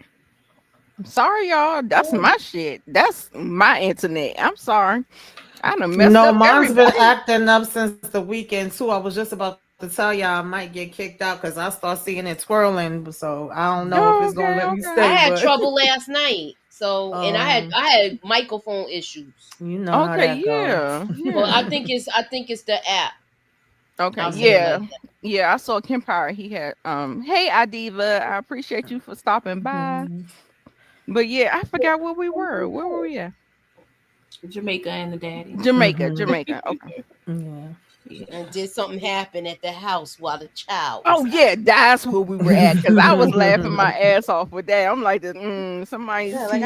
Sorry, y'all. That's my shit. That's my internet. I'm sorry. I done messed No, up mine's everybody. been acting up since the weekend too. I was just about to tell y'all I might get kicked out because I start seeing it twirling. So I don't know if it's gonna let me Okay. I stay. had But trouble last night. So and I had microphone issues. you know how Okay, that goes. yeah. Well, I think it's the app. Okay, I'll say it yeah. like that. Yeah, I saw Kim Power. He had hey Adiva, I appreciate you for stopping by. Mhm. But yeah, I forgot where we were. Where were we at? Jamaica and the daddy. Jamaica. Mhm. Okay. Yeah. And did something happen at the house while the child was Oh out? yeah, that's where we were at. Cause I was laughing my ass off with that. I'm like, somebody Yeah, like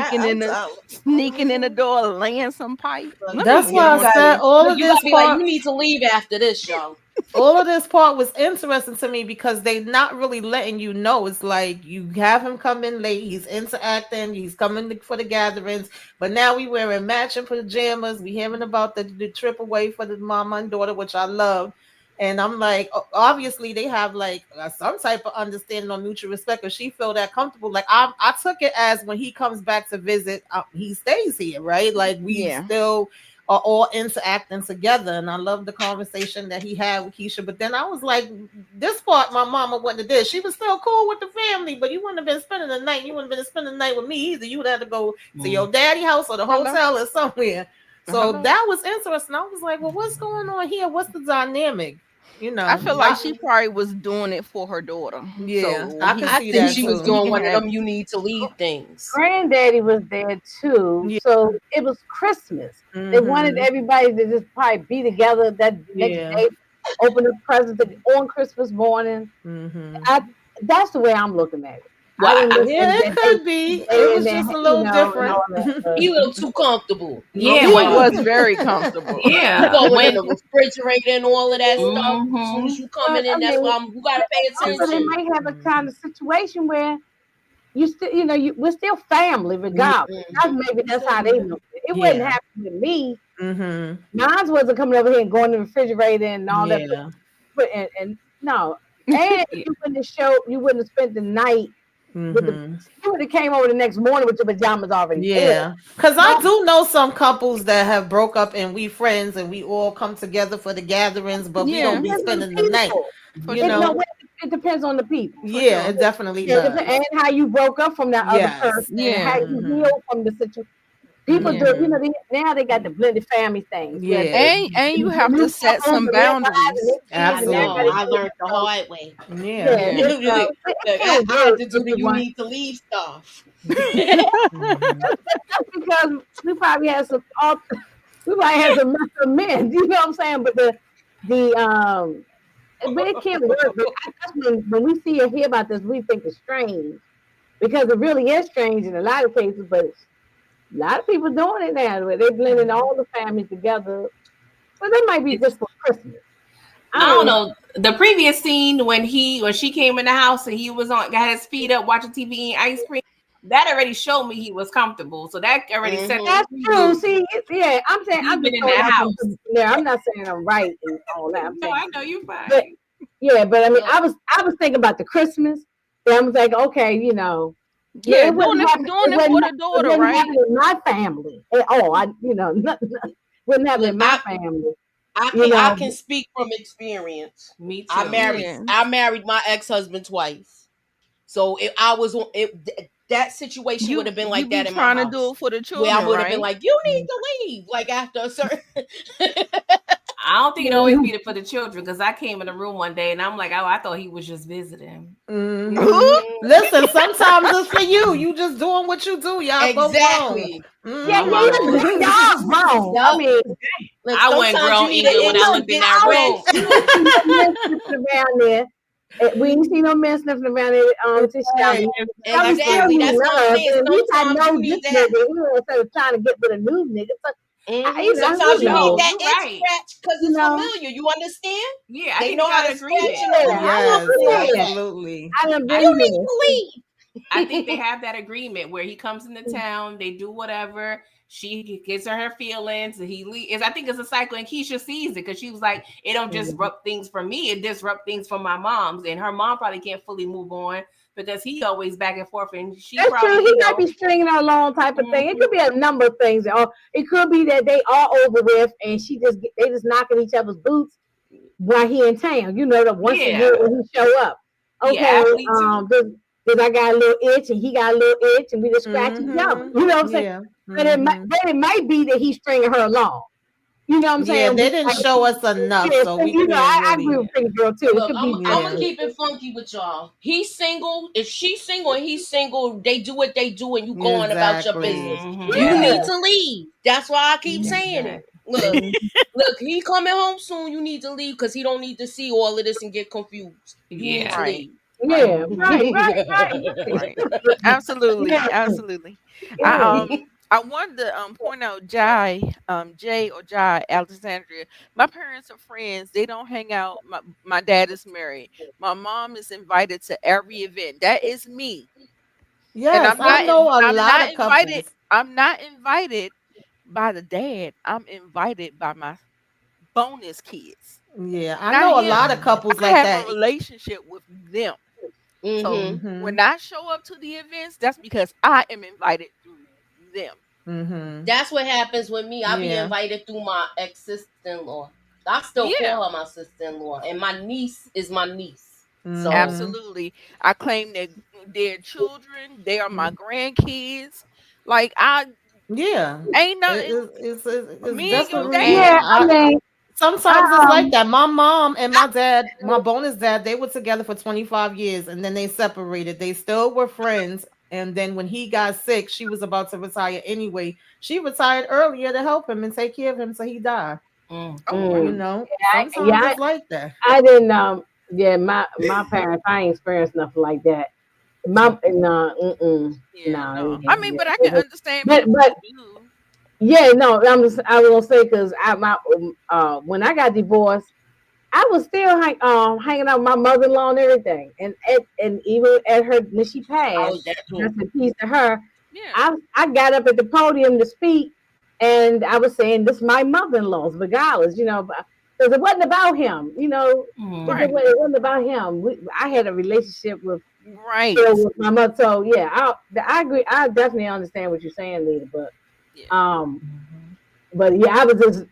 sneaking in the door, laying some pipe. Let That's me get why I on. said all of You this gotta be like, part. you need to leave after this show. All of this part was interesting to me because they not really letting you know. It's like you have him come in late, he's interacting, he's coming for the gatherings, but now we wearing matching pajamas. We hearing about the trip away for the mama and daughter, which I love. And I'm like, obviously they have like some type of understanding on mutual respect. If she feel that comfortable, like I took it as when he comes back to visit, he stays here, right? Like we Yeah. still are all interacting together. And I love the conversation that he had with Keisha. But then I was like, this part my mama wouldn't have did. She was still cool with the family, but you wouldn't have been spending the night. You wouldn't have been spending the night with me either. You would have to go to your daddy house or the hotel or somewhere. So that was interesting. I was like, well, what's going on here? What's the dynamic? You know, I feel like she probably was doing it for her daughter. Yeah, so I can I see think that she was too. doing one of them you need to leave things. Granddaddy was there too, Yeah. so it was Christmas. They wanted everybody to just probably be together that next day, open the presents on Christmas morning. That's the way I'm looking at it. Well, it could be. It was just a little different. He a little too comfortable. Yeah, he was very comfortable. You going in the refrigerator and all of that stuff. As soon as you coming in, that's why you gotta pay attention. So they might have a kind of situation where you still, we're still family regardless. Maybe that's how they look. It wouldn't happen to me. Mine wasn't coming over here and going in the refrigerator and all that. And no, and you wouldn't have spent the night. You would have came over the next morning with your pajamas already. Yeah, because I do know some couples that have broke up and we friends and we all come together for the gatherings, but we don't be spending the night. It depends on the people. Yeah, it definitely does. And how you broke up from that other person. And how you healed from the situation. People do, now they got the blended family thing. Yeah, and you have to set some boundaries. Absolutely, I learned the hard way. Yeah. I had to do the you need to leave stuff. Because we probably had some messed up men. You know what I'm saying? But but it can't work. But when we see or hear about this, we think it's strange because it really is strange in a lot of cases, but. A lot of people doing it now. Where they're blending all the families together. But that might be just for Christmas. I don't know. The previous scene when she came in the house and he was got his feet up watching TV eating ice cream, that already showed me he was comfortable. So that already said that's true. See, yeah, I'm saying I've been in that house. Yeah, I'm not saying I'm right and all that. No, I know you're fine. But I mean, I was thinking about the Christmas. And I was like, okay, Yeah, doing it for the daughter, right? In my family at all. Wouldn't happen in my family. I can speak from experience. Me too. I married my ex-husband twice. So if I was on that situation would have been like that in my house. Trying to do it for the children, where I would have been like, you need to leave. Like after a certain I don't think it always be for the children because I came in the room one day and I'm like, I thought he was just visiting. Listen, sometimes it's for you. You just doing what you do. Y'all exactly. Y'all wrong. I mean, I wasn't grown either when I looked in that room. Around there. We ain't seen no men sniffing around there. Exactly. That's what I'm saying. Sometimes you need that. Instead of trying to get with a new nigga. Sometimes you need that itch scratch because it's familiar. You understand? Yeah, they know how to scratch it. Yes, absolutely. You need to leave. I think they have that agreement where he comes into town, they do whatever. She gets her feelings, and he leaves. I think it's a cycle, and Keisha sees it because she was like, "It don't disrupt things for me; it disrupt things for my mom's." And her mom probably can't fully move on because he always back and forth, and she that's probably true. He might be stringing her along, type of thing. It could be a number of things, or it could be that they are over with, and they just knocking each other's boots while he in town. That once a year when he show up. Okay, because I got a little itch and he got a little itch and we just scratch each other. You know what I'm saying? Yeah. But it might be that he's stringing her along. You know what I'm saying? They didn't show us enough, so we can. I agree with Pretty Girl too. Look, I'm gonna keep it funky with y'all. He's single. If she's single and he's single, they do what they do, and you going about your business. You need to leave. That's why I keep saying it. Look, he coming home soon. You need to leave because he don't need to see all of this and get confused. You need to leave. Yeah, right. Absolutely. Yeah. I wanted to point out Jai Alexandria. My parents are friends. They don't hang out. My dad is married. My mom is invited to every event. That is me. Yes, and I know a lot of invited. I'm not invited by the dad. I'm invited by my bonus kids. Yeah, I know a lot of couples like that. I have a relationship with them. So when I show up to the events, that's because I am invited through them. That's what happens with me. I be Yeah. invited through my ex sister-in-law. I still Yeah, call her my sister-in-law, and my niece is my niece. So absolutely. I claim that they're children. They are my grandkids. Like I Yeah. ain't nothing. It's Me and your definitely. dad. Yeah, I mean, Sometimes it's I like that. My mom and my dad, my bonus dad, they were together for 25 years and then they separated. They still were friends. And then when he got sick, she was about to retire anyway. She retired earlier to help him and take care of him so he died. Oh wow. You mm, know, yeah, sometimes it's like that. I didn't yeah, my parents, I ain't experienced nothing like that. My no, Yeah, no, no. I mean, but I can yeah. understand people But who do. yeah, no, I was gonna say because when I got divorced, I was still hanging out with my mother-in-law and everything, and even at her when she I passed, was that too. rest in peace to her. Yeah. I got up at the podium to speak, and I was saying this is my mother-in-law's regardless, because it wasn't about him, Right. it wasn't about him. I had a relationship Right. with my mother, so yeah, I agree. I definitely understand what you're saying, Lita, Yeah. um, but yeah, I was just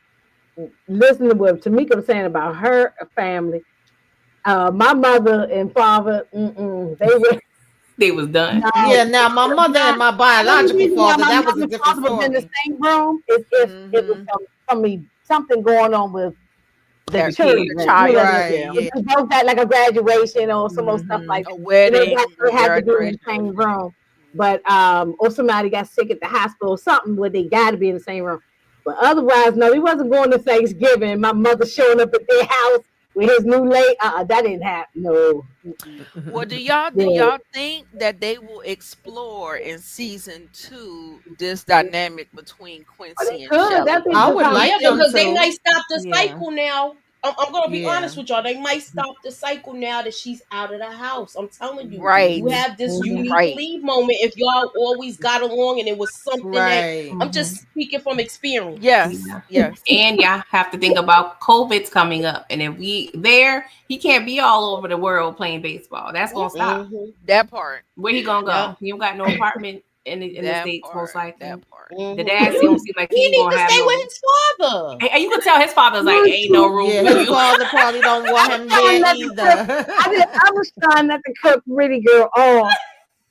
listening to what Tamika was saying about her family. My mother and father, they were They was done. no. Yeah, now my mother and my The only biological reason why father, my that was mother a and different father was in the story. same room is if it was Hmm. something going on with the The children. kid. The child. Right, Yeah. yeah. They both had like a graduation or some more stuff Hmm. like A that. wedding, They a had to be in the graduation, or same something. room. But or somebody got sick at the hospital or something where they got to be in the same room. But otherwise, no, he wasn't going to Thanksgiving. My mother showing up at their house with his new lady. That didn't happen. No. Well, do Yeah. y'all think that they will explore in season 2 this dynamic between But it Quincy and could. That'd Shelly? be a I good would Yeah, like conversation. them because they to. might stop the Yeah, cycle now. I'm gonna be honest yeah. with y'all. They might stop the cycle now that she's out of the house. I'm telling you, you Right. Mhm. have this you Mhm. need to Right. leave moment if y'all always got along and it was something that Right. I'm just Mhm. speaking from experience. Yes. Yeah. Yes. And y'all have to think about COVID's coming up. And if he can't be all over the world playing baseball. That's gonna stop. Mm-hmm. That part. Where he gonna Yep. go? He don't got no apartment in the That States, most part. likely. That part. The Mm-hmm. dad don't seem like He he ain't need gonna to have stay with no. his father. And you could tell his father's like, ain't no room Yeah, for his you. father probably don't want him Trying there not to cut. either. I was trying not to cut Pretty Girl off,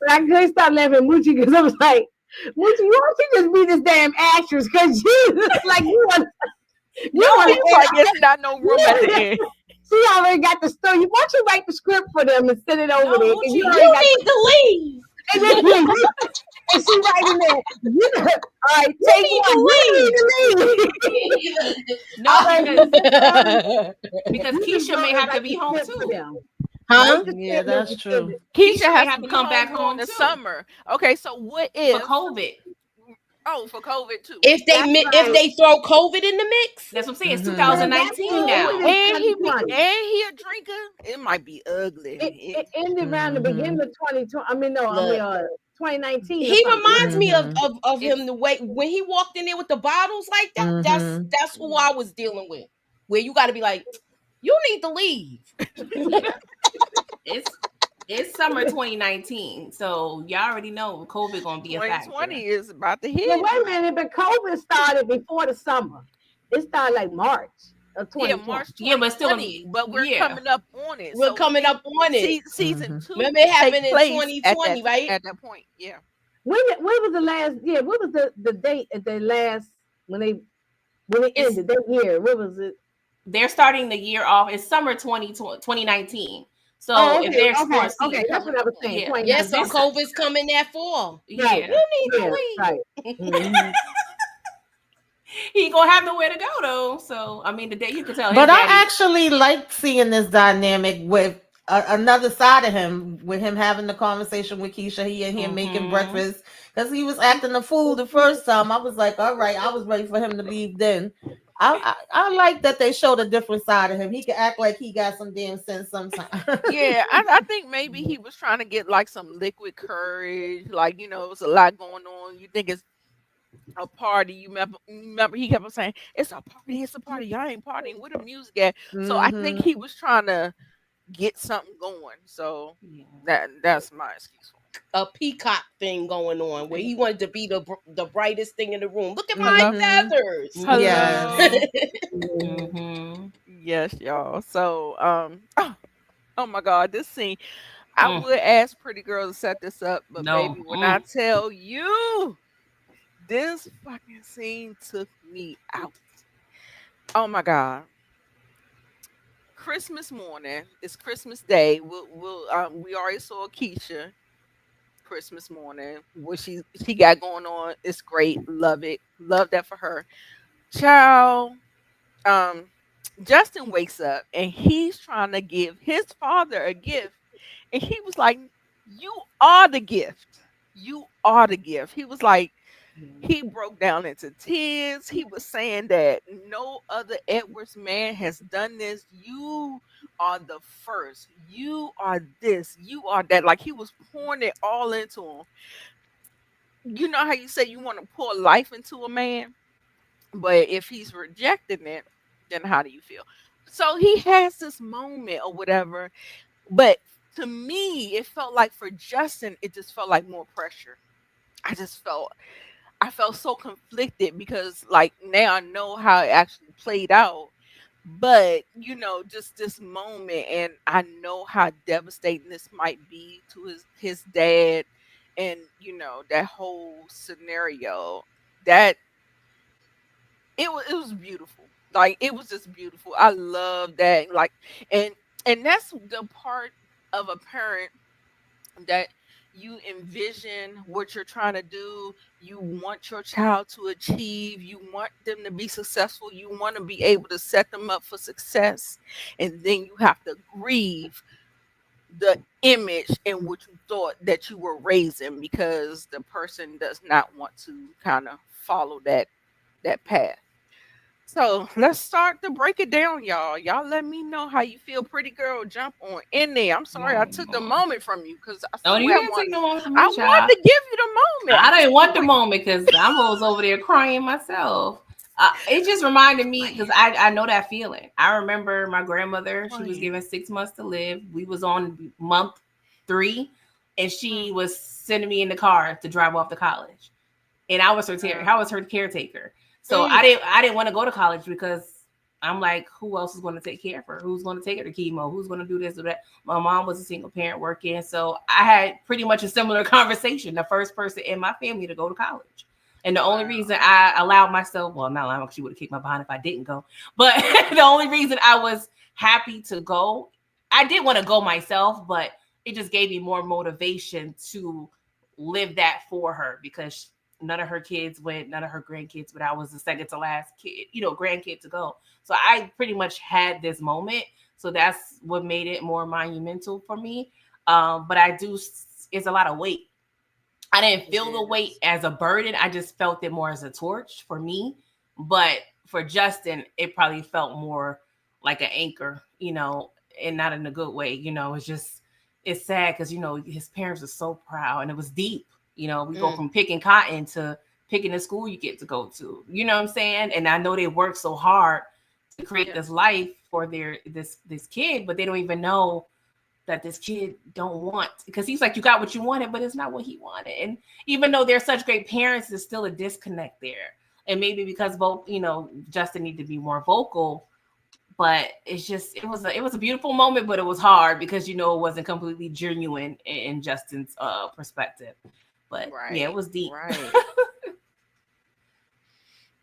but I couldn't stop laughing at Moochie because I was like, Moochie, why don't you just be this damn actress? Because you like No, you want he's to like, it's not no room at the act. end. She already got the story. Why don't you write the script for them and send it over No, there? Because you Moochie. already You got need to leave. and then and she writing there. All right, You take need one. to You leave. need to leave. No, All right, because you just Keisha may have to write the be home script for too. them. Write Huh? the Yeah, script and that's send true. it. Keisha Keisha may has have to to come come home back during home the too summer. Okay, so what for if? COVID. Oh, for COVID too. That's If right. they throw COVID in the mix, That's what I'm saying. It's Hmm. Man, that's 2019 COVID now. is And and 2020. he a drinker. It might be ugly. It ended around the beginning Hmm. of 2020. I mean, no, look, 2019 or he something. reminds me Hmm. of him It's the way when he walked in there with the bottles like that. Hmm. That's who I was dealing with. Where you got to be like, you need to leave. Yeah, it's it's summer 2019, so y'all already know COVID gonna be a factor. 2020 is about to Well, hit. wait a minute, but COVID started before the summer. It started like March of Yeah, 2020. March Yeah, but it's still gonna 2020, be but we're yeah. coming up on it. We're So coming up on it. season Hmm. 2 Remember, will it take happened in place at 2020, right? that point. Yeah. When was the last? Yeah, what was the date at the last when it It's ended that year? What was it? they're starting the year off. It's summer 2019. So Oh, if okay, they're exploring, okay. We're see, That's coming what I up was on saying. it. yeah, Yeah, so 2019. this, COVID's coming that fall. Right, yeah, You need yeah, to right. leave. Hmm. he gonna have nowhere to go though. So I mean, the day you could tell his But I daddy. actually like seeing this dynamic with another side of him, with him having the conversation with Keisha, he and him making Mm-hmm. breakfast because he was acting a fool the first time. I was like, all right, I was ready for him to leave then. I like that they showed a different side of him. He could act like he got some damn sense sometimes. Yeah, I think maybe he was trying to get like some liquid courage. Like, it's a lot going on. You think it's a party. You remember he kept on saying, it's a party, it's a party. Y'all ain't partying with the music at. So I think Hmm. he was trying to get something going. So Yeah. that's my excuse for him. a peacock thing going on where he wanted to be the brightest thing in the room. Look at my Hello. feathers. Yes. Hello. Mm-hmm. Yes, y'all. So, oh my God, this scene. I Mm. would ask Pretty Girl to set this up, but No. baby, when I tell you, this fucking scene took me out. Oh my God. Christmas morning. It's Christmas Day. We already saw Keisha Christmas morning. What she got going on. It's great. Love it. Love that for her. Child. Um, Justin wakes up and he's trying to give his father a gift. And he was like, "You are the gift. You are the gift." He was like, he broke down into tears. He was saying that no other Edwards man has done this. You are the first. You are this. You are that. Like he was pouring it all into him. You know how you say you want to pour life into a man, but if he's rejecting it, then how do you feel? So he has this moment or whatever, but to me, it felt like for Justin, it just felt like more pressure. I just felt I felt so conflicted because like now I know how it actually played out. But just this moment, and I know how devastating this might be to his dad, and that whole scenario. That it was beautiful. Like it was just beautiful. I love that. Like and and that's the part of a parent that you envision what you're trying to do. You want your child to achieve. You want them to be successful. You want to be able to set them up for success. And then you have to grieve the image in which you thought that you were raising because the person does not want to kind of follow that path. So let's start to break it down, y'all. Y'all let me know how you feel. Pretty girl, jump on in there. I'm sorry I took the moment from you because I Oh, you swear didn't take no one from I me, wanted child. to give you the moment. I I'm didn't just want the moment because I was over there crying myself. It just reminded me because I know that feeling. I remember my grandmother. She was given 6 months to live. We was on month 3, and she was sending me in the car to drive off to college. And I was her caretaker. So I didn't want to go to college because I'm like, who else is going to take care of her? Who's going to take her to chemo? Who's going to do this or that? My mom was a single parent working, so I had pretty much a similar conversation. The first person in my family to go to college. And the only reason I allowed myself, well, not allowing because she would have kicked my behind if I didn't go. But the only reason I was happy to go, I did want to go myself, but it just gave me more motivation to live that for her because none of her kids went, none of her grandkids, but I was the second to last kid, grandkid to go. So I pretty much had this moment. So that's what made it more monumental for me. But it's a lot of weight. I didn't feel the weight as a burden. I just felt it more as a torch for me. But for Justin, it probably felt more like an anchor, and not in a good way. It's sad because, his parents are so proud and it was deep. We go from picking cotton to picking the school you get to go to. You know what I'm saying? And I know they work so hard to create this life for this kid, but they don't even know that this kid don't want, because he's like, you got what you wanted, but it's not what he wanted. And even though they're such great parents, there's still a disconnect there. And maybe because both, Justin need to be more vocal, but it was a beautiful moment, but it was hard because it wasn't completely genuine in Justin's perspective. But yeah, it was deep. Right.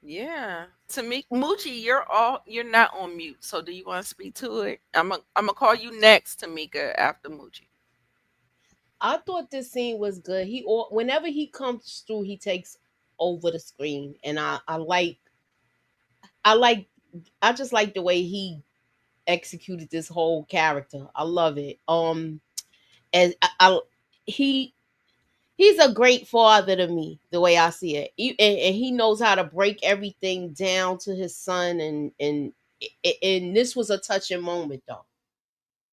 Yeah. To me, Moochie, you're not on mute. So do you want to speak to it? I'm gonna call you next, Tamika, after Moochie. I thought this scene was good. Whenever he comes through, he takes over the screen, and I like I just like the way he executed this whole character. I love it. And he he's a great father to me, the way I see it. And he knows how to break everything down to his son, and this was a touching moment though.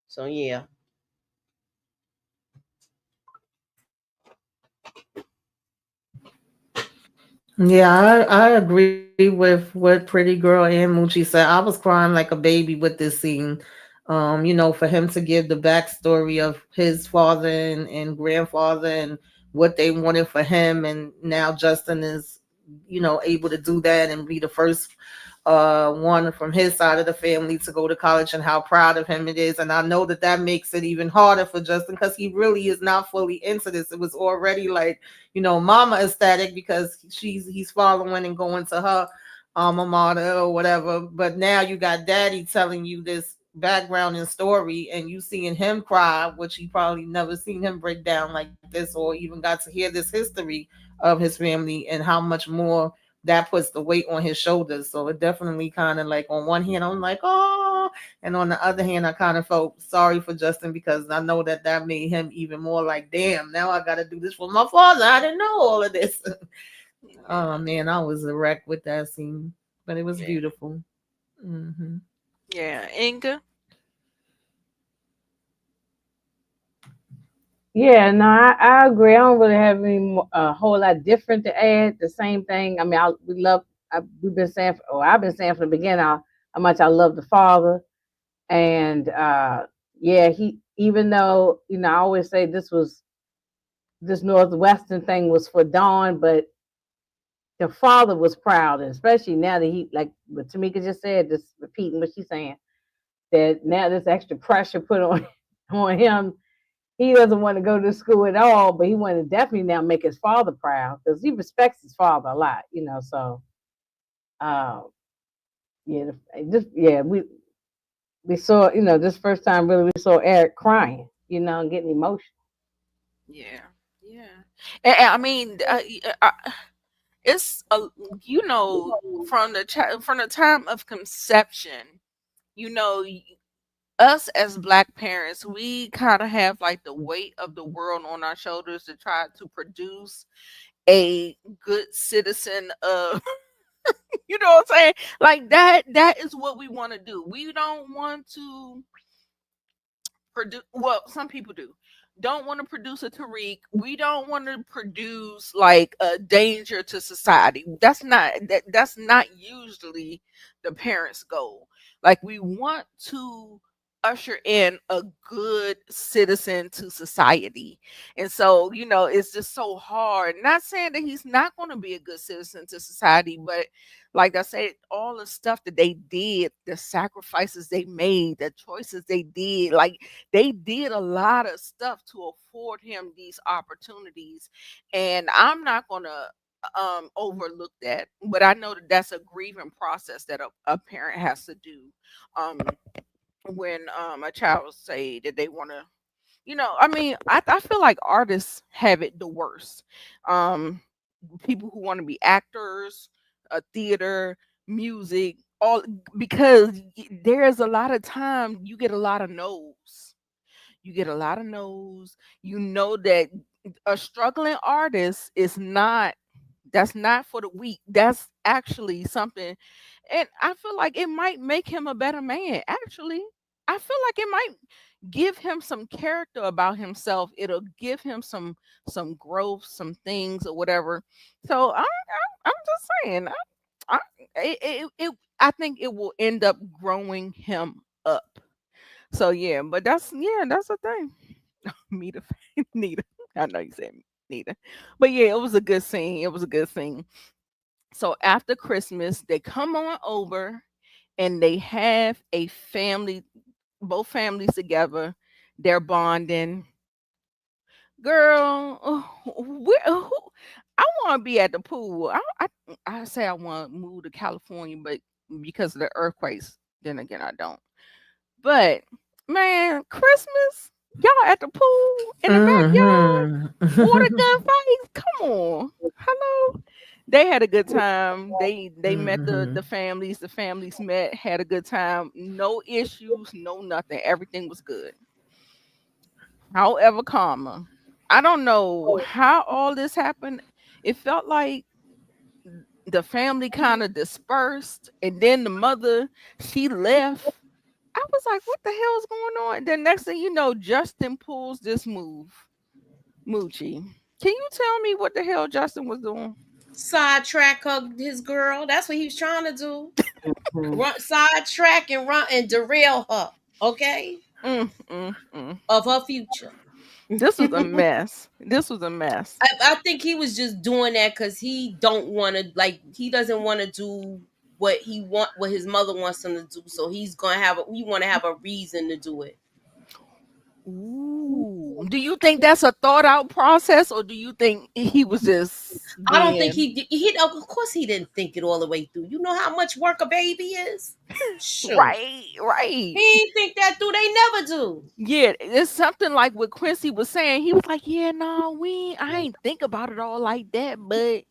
So yeah. Yeah, I agree with what Pretty Girl and Moochie said. I was crying like a baby with this scene. For him to give the backstory of his father and grandfather and what they wanted for him, and now Justin is, able to do that and be the first one from his side of the family to go to college, and how proud of him it is. And I know that that makes it even harder for Justin because he really is not fully into this. It was already like, mama ecstatic because he's following and going to her alma mater or whatever. But now you got daddy telling you this background and story, and you seeing him cry, which he probably never seen him break down like this, or even got to hear this history of his family, and how much more that puts the weight on his shoulders. So it definitely kind of like, on one hand I'm like, oh, and on the other hand I kind of felt sorry for Justin because I know that that made him even more like, damn, now I got to do this for my father. I didn't know all of this. Oh Yeah. man, I was a wreck with that scene, but it was Yeah. beautiful. Hmm. Yeah. Inga. Yeah, no, I agree. I don't really have a whole lot different to add. The same thing. I mean, we've been saying, I've been saying from the beginning how much I love the father, and yeah, he, even though I always say this Northwestern thing was for Dawn, but the father was proud, and especially now that he, like what Tamika just said, just repeating what she's saying, that now this extra pressure put on on him. He doesn't want to go to school at all, but he wanted to definitely now make his father proud because he respects his father a lot. So, uh, yeah, just yeah, we saw, this first time really we saw Eric crying, and getting emotional. Yeah. Yeah. And I mean, it's from from the time of conception, you know, y- us as black parents, we kind of have like the weight of the world on our shoulders to try to produce a good citizen of you know what I'm saying? Like that is what we want to do. We don't want to produce, well, some people don't want to produce a Tariq. We don't want to produce like a danger to society. That's not usually the parents' goal. Like we want to usher in a good citizen to society. And so, it's just so hard. Not saying that he's not going to be a good citizen to society, but like I said, all the stuff that they did, the sacrifices they made, the choices they did, like they did a lot of stuff to afford him these opportunities. And I'm not going to overlook that, but I know that that's a grieving process that a parent has to do um when a child say that they want to, I mean, I feel like artists have it the worst. um People who want to be actors, theater, music, all, because there's a lot of time you get a lot of no's. You get a lot of no's. You know that a struggling artist is not, that's not for the weak. That's actually something, and I feel like it might make him a better man. Actually, I feel like it might give him some character about himself. It'll give him some growth, some things or whatever. So I'm just saying, I, I think it will end up growing him up. So yeah, but that's the thing. Nita, Nita. I know you said Nita, but yeah, it was a good scene. It was a good scene. So after Christmas, they come on over and they have a family, both families together. They're bonding. Girl, who, I want to be at the pool. I say I want to move to California, but because of the earthquakes, then again I don't. But man, Christmas, y'all at the pool in the backyard, Hmm. water gun fights. Come on, hello. They had a good time. They met Hmm. the families. The families met, had a good time. No issues, no nothing. Everything was good. However, comma, I don't know how all this happened. It felt like the family kind of dispersed, and then the mother, she left. I was like, what the hell is going on? And then next thing you know, Justin pulls this move. Moochie. Can you tell me what the hell Justin was doing? Sidetrack his girl. That's what he was trying to do. Mhm. Run, sidetrack and run and derail her. okay, Mm, mm, mm. of her future. This was a mess. This was a mess. I think he was just doing that because he don't want to, like, he doesn't want to do what his mother wants him to do. So we want to have a reason to do it. Ooh. Do you think that's a thought out process, or do you think he was just I don't think being he of course he didn't think it all the way through. You know how much work a baby is? Sure. right? Right. He ain't think that through. They never do. Yeah, it's something like what Quincy was saying. He was like, "Yeah, no, I ain't think about it all like that." But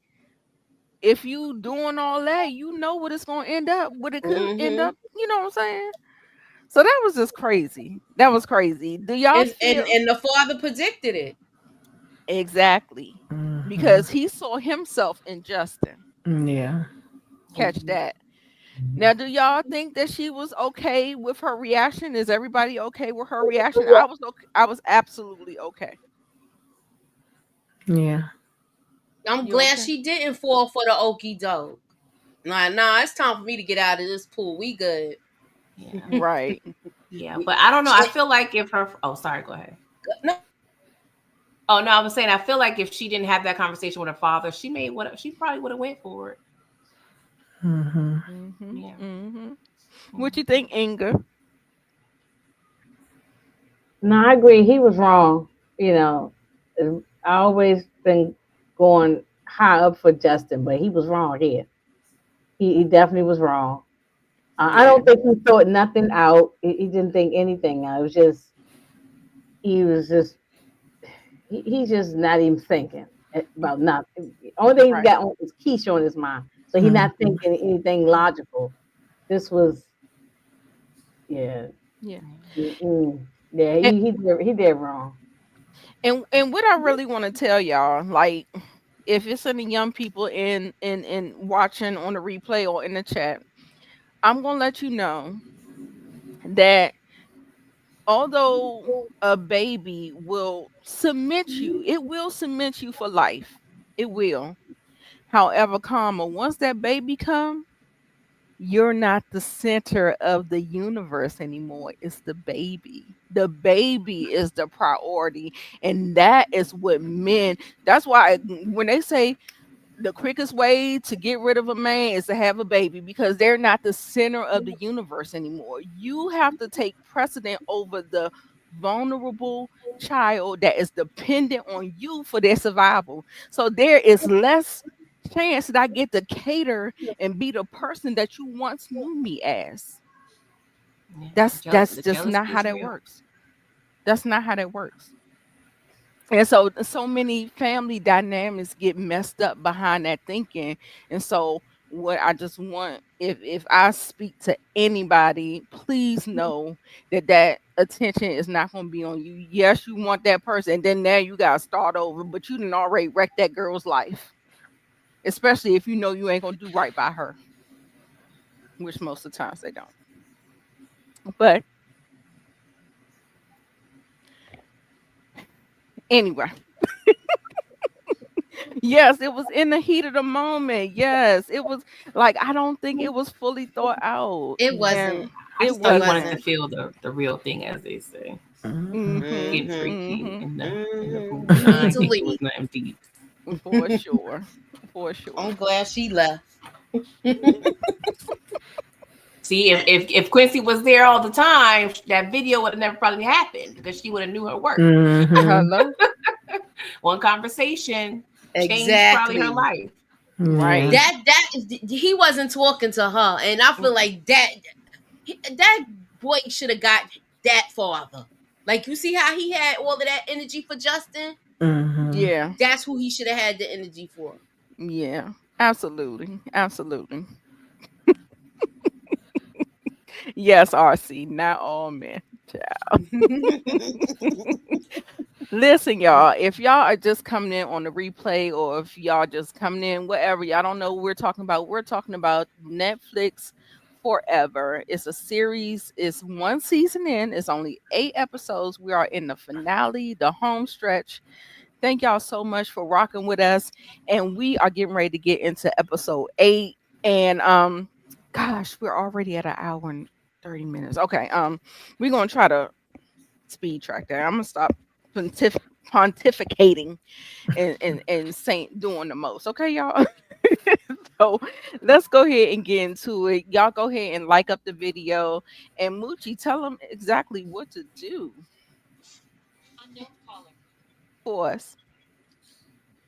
if you doing all that, you know what it's gonna end up. What it could end Mm-hmm. up. You know what I'm saying? So that was just crazy. That was crazy. Do y'all feel And the father predicted it. exactly? Because he saw himself in Justin. Yeah. Catch that. Now, do y'all think that she was okay with her reaction? Is everybody okay with her reaction? I was okay. I was absolutely okay. Yeah. I'm You glad okay? she didn't fall for the okie doke. Nah, it's time for me to get out of this pool. We good. Yeah. Right. Yeah. But I don't know. I feel like if her oh sorry, go ahead. No, Oh no, I was saying I feel like if she didn't have that conversation with her father, she probably would have went for it. Mm-hmm. Mhm. Yeah. Mhm. What you think, Inga? No, I agree. He was wrong. You know, I always been going high up for Justin, but he was wrong here. He definitely was wrong. I Yeah. don't think he thought nothing out. He didn't think anything out. It was just he was just he's just not even thinking about nothing. Only thing he Right. got on is Keisha on his mind, so he's not Mm-hmm. thinking anything logical. This was yeah, Yeah. yeah. And He did wrong. and what I really want to tell y'all, like, if it's any young people in watching on the replay or in the chat, I'm gonna let you know that although a baby will submit you, it will submit you for life. It will. However, comma, once that baby come, you're not the center of the universe anymore. It's the baby. The baby is the priority. And that is what men, that's why when they say the quickest way to get rid of a man is to have a baby, because they're not the center of the universe anymore. You have to take precedent over the vulnerable child that is dependent on you for their survival. So there is less chance that I get to cater and be the person that you once knew me as. Yeah. That's The just jealousy not how is that real. works. That's not how that works. And so many family dynamics get messed up behind that thinking. And so what I just want, if I speak to anybody, please know that that attention is not going to be on you. Yes, you want that person, and then now you got to start over, but you didn't already wreck that girl's life, especially if you know you ain't going to do right by her, which most of the times they don't. But anyway, yes, it was in the heat of the moment. Yes, it was like I don't think it was fully thought out, it Yeah. wasn't. and I it just thought It he wanted to wasn't. wasn't. feel the real thing, as they say. Mm-hmm. Mhm. Getting freaky Mhm. in the pool. He I need didn't to think it was leave. nothing deep. For sure. For sure. I'm glad she left. See, if Quincy was there all the time, that video would have never probably happened because she would have knew her worth. Mm-hmm. Hello. One conversation changed probably her Exactly. life. Yeah. Right. That he wasn't talking to her, and I feel like that boy should have got that father. Like, you see how he had all of that energy for Justin? Mm-hmm. Yeah. That's who he should have had the energy for. Yeah. Absolutely. Absolutely. Yes, RC. Not all men. Child. Listen, y'all, if y'all are just coming in on the replay, or if y'all just coming in, whatever, y'all don't know what we're talking about Netflix Forever. It's a series, it's one season in, it's only 8 episodes. We are in the finale, the home stretch. Thank y'all so much for rocking with us. And we are getting ready to get into episode 8. And gosh, we're already at an hour and 30 minutes. Okay. We're gonna try to speed track that. I'm gonna stop pontificating and saying doing the most. Okay, y'all. So let's go ahead and get into it. Y'all go ahead and like up the video. And Moochie, tell them exactly what to do for us.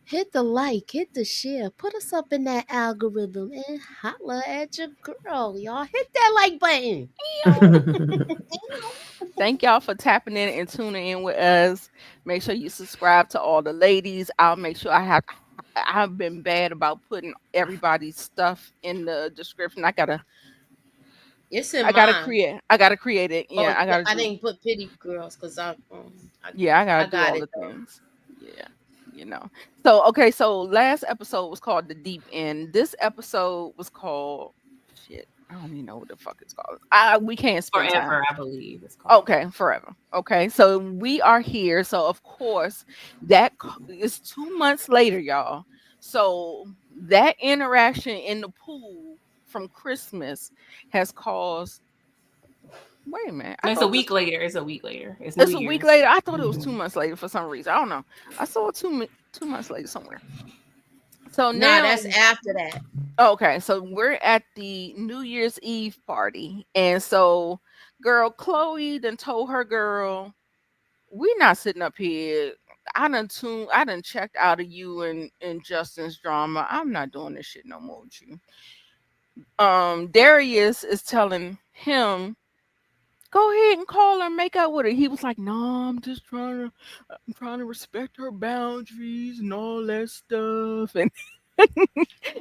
Hit the like, hit the share, put us up in that algorithm, and holla at your girl, y'all. Hit that like button. Thank y'all for tapping in and tuning in with us. Make sure you subscribe to all the ladies. I'll make sure I've been bad about putting everybody's stuff in the description. It's in I gotta mine. create. I gotta create it. Yeah, Oh, I gotta I do. didn't put pity girls because Yeah, I I gotta do got all it the though. things. Yeah, you know. So okay, so last episode was called The Deep End. This episode was called shit. I don't even know what the fuck it's called. We can't spend time. Forever, I believe it's called. Okay, forever. Okay, so we are here. So of course is 2 months later, y'all. So that interaction in the pool from Christmas has caused. Wait a minute. I It's a thought this. week later. It's a week later. It's New It's a week Year's. later. I thought it was 2 months later for some reason. I don't know. I saw it 2 months later somewhere. So Nah, now, that's after that. okay, so we're at the New Year's Eve party, and so girl Chloe then told her girl, "We not sitting up here. I done checked out of you and Justin's drama. I'm not doing this shit no more with you." Darius is telling him, "Go ahead and call her and make out with her." He was like, "No, I'm trying to respect her boundaries and all that stuff." And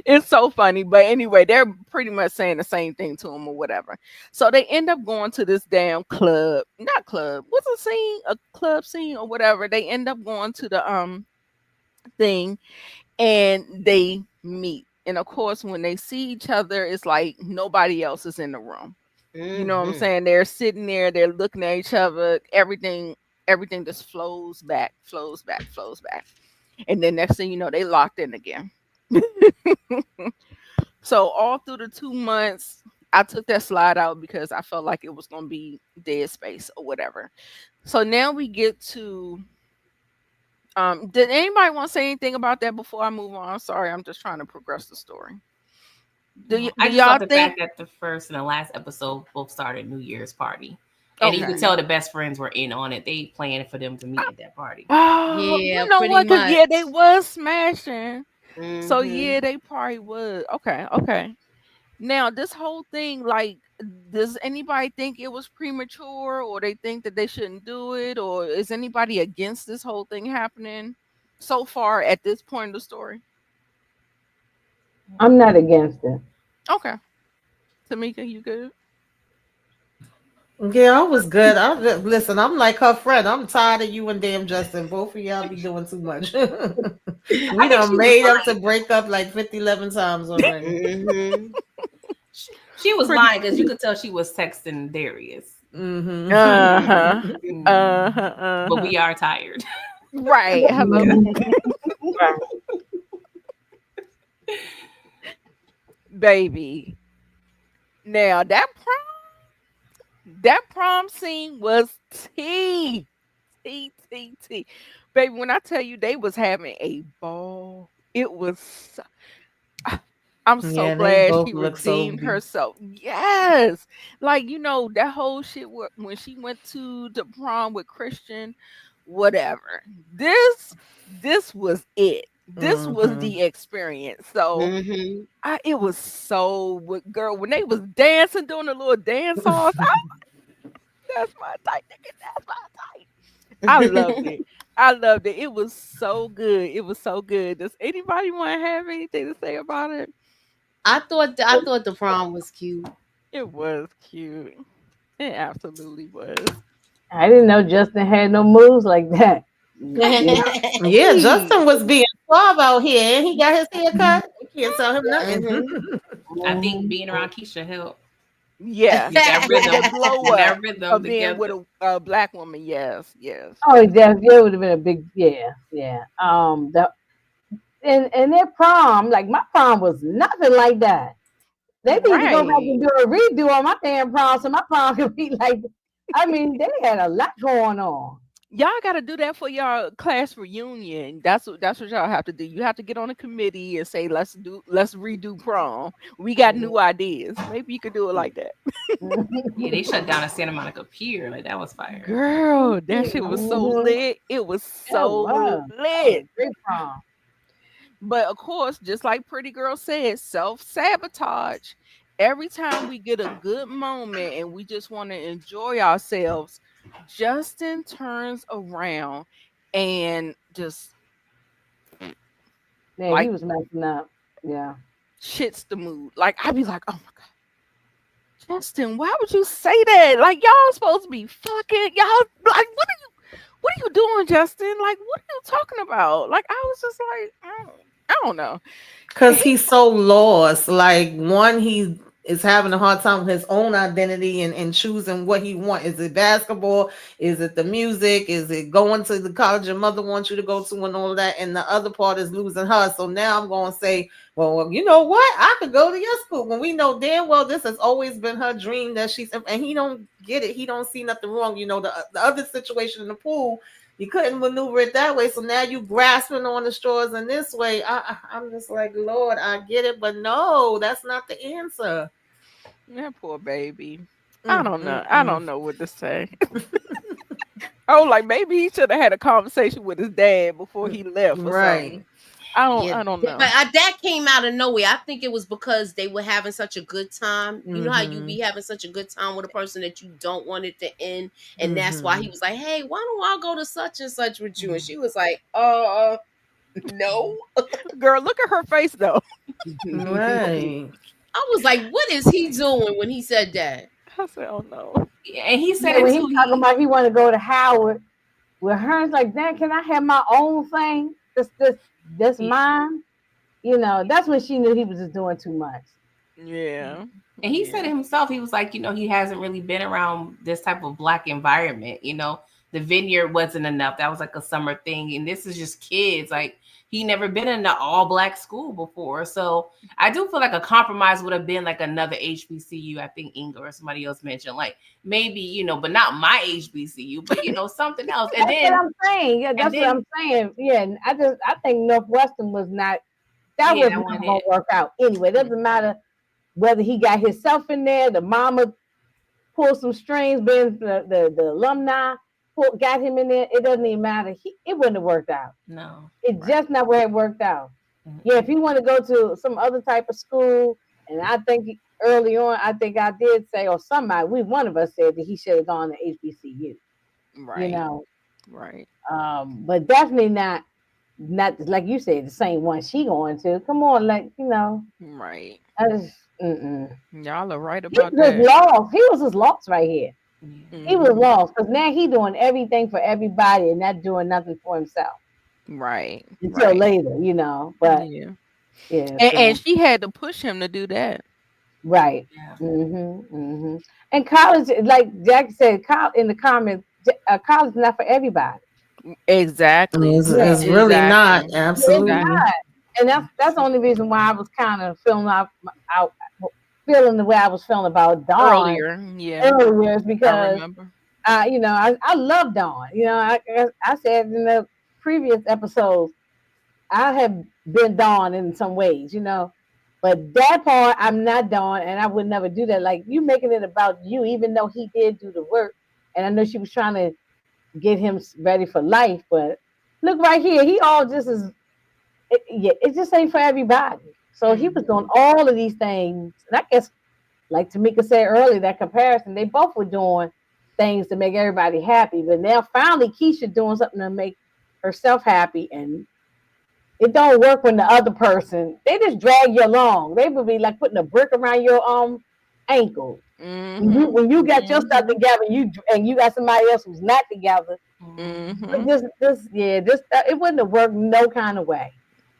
it's so funny. But anyway, they're pretty much saying the same thing to him or whatever. So they end up going to this damn club. Not club. What's a scene? A club scene or whatever. They end up going to the thing and they meet. And of course, when they see each other, it's like nobody else is in the room. You know what I'm saying? They're sitting there, they're looking at each other, everything just flows back, flows back, flows back. And then next thing you know, they locked in again. So all through the 2 months, I took that slide out because I felt like it was gonna be dead space or whatever. So now we get to did anybody want to say anything about that before I move on? I'm sorry, I'm just trying to progress the story. Do I just y'all love the think fact that the first and the last episode both started New Year's party. And you could tell the best friends were in on it. They planned for them to meet at that party. Oh, Yeah, you know pretty what? Because much. yeah, they was smashing. So Mhm. yeah, they probably was. Okay. Now this whole thing, like, does anybody think it was premature, or they think that they shouldn't do it, or is anybody against this whole thing happening so far at this point in the story? I'm not against it. Okay, Tamika, you good? Yeah, I was good. Listen, I'm like her friend. I'm tired of you and damn Justin. Both of y'all be doing too much. We think done she was made up lying. to break up like 11 times already. Mhm. She was Pretty- lying because you could tell she was texting Darius. Mm-hmm. But we are tired. Right. Hello. Right. Baby. Now that prom scene was T. Baby, when I tell you they was having a ball, it was I'm so Yeah, they glad both she look so redeemed herself. Yes. Like, that whole shit when she went to the prom with Christian, whatever. This was it. This was Mhm. the experience. So Mhm. it was so girl when they was dancing doing the little dance offs. That's my type, nigga. That's my type. I loved it. I loved it. It was so good. It was so good. Does anybody want to have anything to say about it? I thought the prom was cute. It was cute. It absolutely was. I didn't know Justin had no moves like that. Yeah, Justin was being suave out here, and he got his hair cut. You can't tell him nothing. Mhm. I think being around Keisha helped. Yes. Get that rhythm. That glow Get that up rhythm of being with together. a black woman. Yes. Oh, that would have been a big, yeah. And their prom, like my prom was nothing like that. They need to go back Right. and do a redo on my damn prom, so my prom could be like. I mean, they had a lot going on. Y'all got to do that for y'all class reunion. That's what y'all have to do. You have to get on a committee and say let's redo prom. We got new ideas. Maybe you could do it like that. Yeah, they shut down a Santa Monica Pier. Like that was fire. Girl, that shit was so lit. It was so lit. Great prom. But of course, just like Pretty Girl said, self-sabotage. Every time we get a good moment and we just want to enjoy ourselves, Justin turns around and just Yeah, like he was messing up. Yeah. shits the mood. Like I'd be like, oh my god, Justin, why would you say that? Like y'all supposed to be fucking. Y'all like what are you doing, Justin? Like what are you talking about? Like I was just like, I don't know. Because he's so lost. Like, one, he is having a hard time with his own identity and choosing what he wants. Is it basketball? Is it the music? Is it going to the college your mother wants you to go to and all that? And the other part is losing her. So now I'm going to say, well, you know what? I could go to your school. When we know damn well this has always been her dream that she's, and he don't get it. He don't see nothing wrong. You know, the other situation in the pool, you couldn't maneuver it that way. So now you grasping on the straws in this way. I'm just like, Lord, I get it. But no, that's not the answer. That poor baby. I don't know. I don't know what to say. I was like, maybe he should have had a conversation with his dad before he left or something. I don't know. But that came out of nowhere. I think it was because they were having such a good time. You know how you be having such a good time with a person that you don't want it to end, and that's why he was like, "Hey, why don't I go to such and such with you?" And she was like, no." Girl, look at her face though. Right. I was like, "What is he doing when he said that?" I said, "Oh no." Yeah, and he said when it he too. talking about he want to go to Howard, with her like, "Dad, can I have my own thing? This mine." You know, that's when she knew he was just doing too much. Yeah. And he said it himself. He was like, you know, he hasn't really been around this type of Black environment. You know, the vineyard wasn't enough. That was like a summer thing. And this is just kids. Like, he never been in an all Black school before. So I do feel like a compromise would have been like another HBCU. I think Inga or somebody else mentioned, like, maybe, you know, but not my HBCU, but, you know, something else. And that's then what I'm saying. Yeah, that's what I'm saying. Yeah, and I think Northwestern was not. That was not going to work out anyway. It doesn't matter whether he got himself in there, the mama pulled some strings, being the alumni got him in there. It doesn't even matter. It wouldn't have worked out. No. It's just not where it worked out. Yeah, if he want to go to some other type of school, and I think early on, I think I did say, or somebody, one of us said that he should have gone to HBCU. Right. You know. Right. But definitely not like you said, the same one she going to. Come on, like, you know. Right. I just, Y'all are right about that. He was just lost right here. Mm-hmm. He was lost because now he doing everything for everybody and not doing nothing for himself. Right. Until later, you know. But yeah. And she had to push him to do that. Right. Yeah. And college, like Jack said, in the comments, college is not for everybody. Exactly. It's really not. Absolutely. It's not. And that's the only reason why I was kind of feeling the way I was feeling about Dawn earlier is because you know, I love Dawn. You know, I said in the previous episodes, I have been Dawn in some ways, you know. But that part, I'm not Dawn, and I would never do that. Like, you making it about you, even though he did do the work. And I know she was trying to get him ready for life, but look right here, he all just is. It just ain't for everybody. So he was doing all of these things, and I guess, like Tamika said earlier, that comparison, they both were doing things to make everybody happy. But now finally, Keisha doing something to make herself happy, and it don't work when the other person, they just drag you along. They would be like putting a brick around your ankle. When you got your stuff together, and you got somebody else who's not together. It wouldn't have worked no kind of way.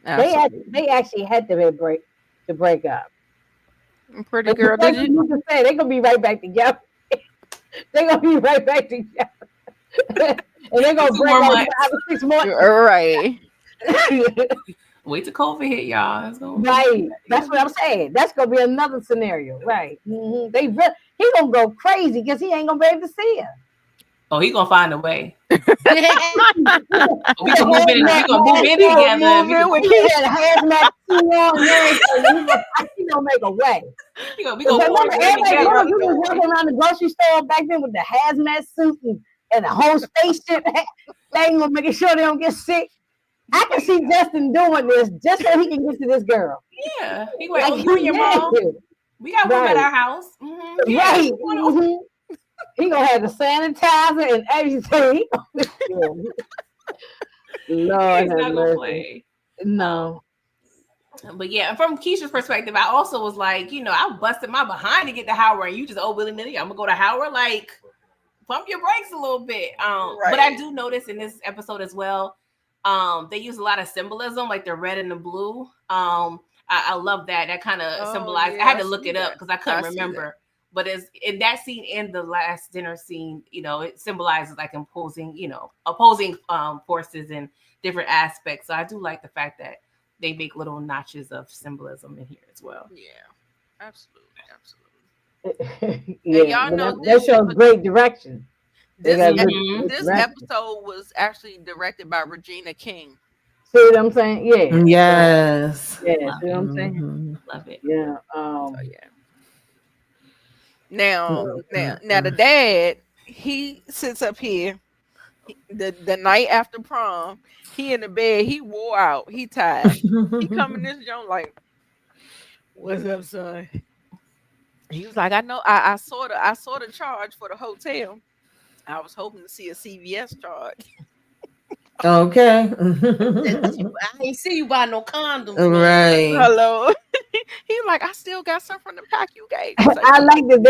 They actually had to break up. Pretty girl, did you say they're gonna be right back together? They're gonna be right back together, and they're gonna break up 5 or 6 months. Right. Wait till COVID hit, y'all. It's gonna Right. That's what I'm saying. That's gonna be another scenario. Right. He gonna go crazy because he ain't gonna be able to see her. Oh, he gonna find a way. We The can move in. We hazmat gonna move in mask on, together. move in with he had a hazmat suit on and everything. He gonna make a way. We gonna But remember, quarantine everybody together. remember we was walking around the grocery store back then with the hazmat suit and the whole spaceship thing, making sure they don't get sick. I can see Justin doing this just so he can get to this girl. Yeah, he went. Like, Oh, you and your mom. yeah. We got room at our house. Yeah, Right. He gonna have the sanitizer and everything. Lord He's have not gonna mercy. play. No. But yeah, from Keisha's perspective, I also was like, I busted my behind to get to Howard, and you just willy-nilly, I'm gonna go to Howard. Like, pump your brakes a little bit. But I do notice in this episode as well, they use a lot of symbolism, like the red and the blue. I love that. That kind of symbolized. yeah, I had to I look see it up that. because I couldn't remember. But it's in that scene and the last dinner scene, it symbolizes like opposing forces and different aspects. So I do like the fact that they make little notches of symbolism in here as well. Yeah, absolutely. Yeah, And y'all know that shows great direction. This direction. episode was actually directed by Regina King. See what I'm saying? Yeah. Yes. Yeah. See what I'm saying? Love it. Yeah. Now the dad, he sits up here. The night after prom, he in the bed, he wore out, he tired. He come in this joint like, "What's up, son?" He was like, "I know, I saw the charge for the hotel. I was hoping to see a CVS charge." Okay. I ain't see you buy no condoms. Right. Hello. He like, "I still got some from the pack you gave." Like, I like that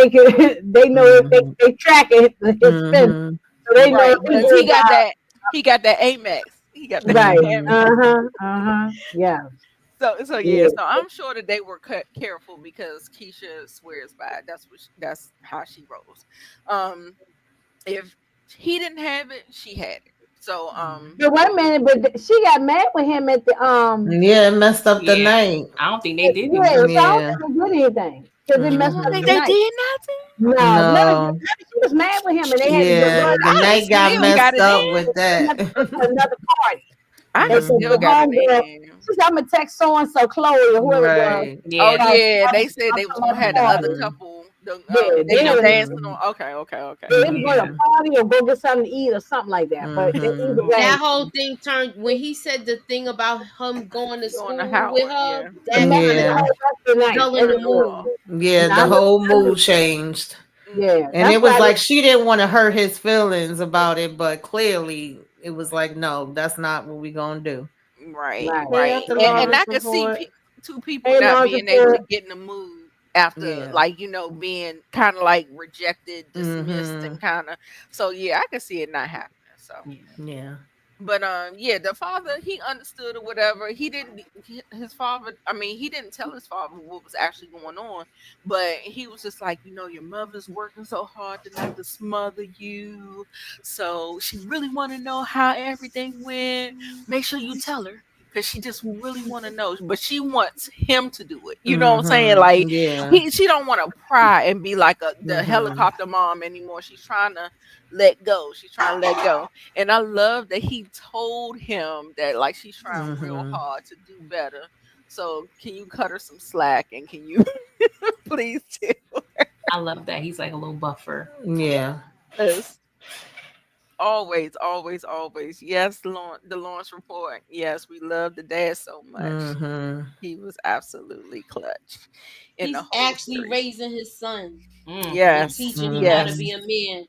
they know if they track it, his spend. So they know because he got that Amex. He got that Amex. Yeah. So yeah, so I'm sure that they were careful because Keisha swears by it. That's how she rolls. If he didn't have it, she had it. So But wait a minute, but she got mad with him at the Yeah, it messed up the night. I don't think they did. Yeah, so I don't think they did anything because it messed up the they night. did nothing. No. She was mad with him, and they had the night got messed up with that. Another party. I still got it. She said, "I'm gonna text so and so Chloe or whoever it was." Yeah. Oh yeah, they said they was gonna have the other couple. They were dancing on. Okay. They was going to party or go get something to eat or something like that. But either way, that whole thing turned when he said the thing about him going to school with her. Yeah, the whole mood changed. Yeah, and it was like she didn't want to hurt his feelings about it, but clearly it was like, no, that's not what we're gonna do. Right. And I could see two people not being able to get in the mood after being kind of like rejected, dismissed, and kind of. So yeah, I could see it not happening. So yeah. But the father, he understood or whatever. He didn't tell his father what was actually going on, but he was just like, your mother's working so hard to not to smother you, so she really want to know how everything went. Make sure you tell her, because she just really want to know, but she wants him to do it. You know what I'm saying? Like, she don't want to pry and be like the helicopter mom anymore. She's trying to let go. And I love that he told him that, like, she's trying real hard to do better. So can you cut her some slack, and can you please tell her? I love that. He's like a little buffer. Yeah. Yes. Always. Yes, the Lawrence report. Yes, we love the dad so much. He was absolutely clutch. He's actually raising his son. Yes. Teaching him how to be a man.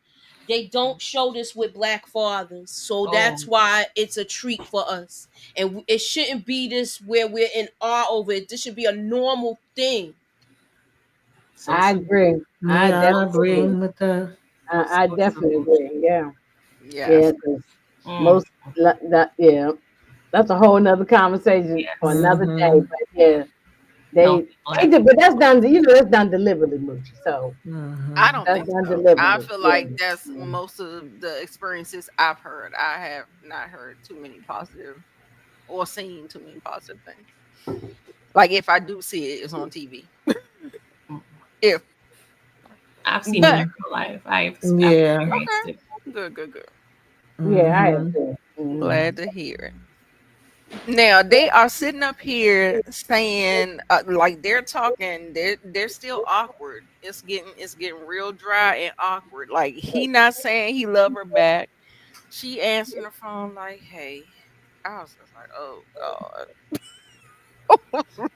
They don't show this with black fathers, so that's why it's a treat for us. And it shouldn't be this where we're in awe over it. This should be a normal thing. I agree. I agree with that. I definitely agree. Yeah. Yeah. That's a whole nother conversation for another day. But yeah, they did, but that's done. That's done deliberately, Moochie. So I don't think so. I feel like that's most of the experiences I've heard. I have not heard too many positive or seen too many positive things. Like if I do see it, it's on TV. If I've seen it but in real life. I've Yeah. experienced okay, it. good. Yeah, I have Mhm. too. Mhm. Glad to hear it. Now they are sitting up here saying, like they're talking, they're still awkward. It's getting real dry and awkward. Like he not saying he love her back. She answering the phone like, "Hey." I was just like, "Oh God."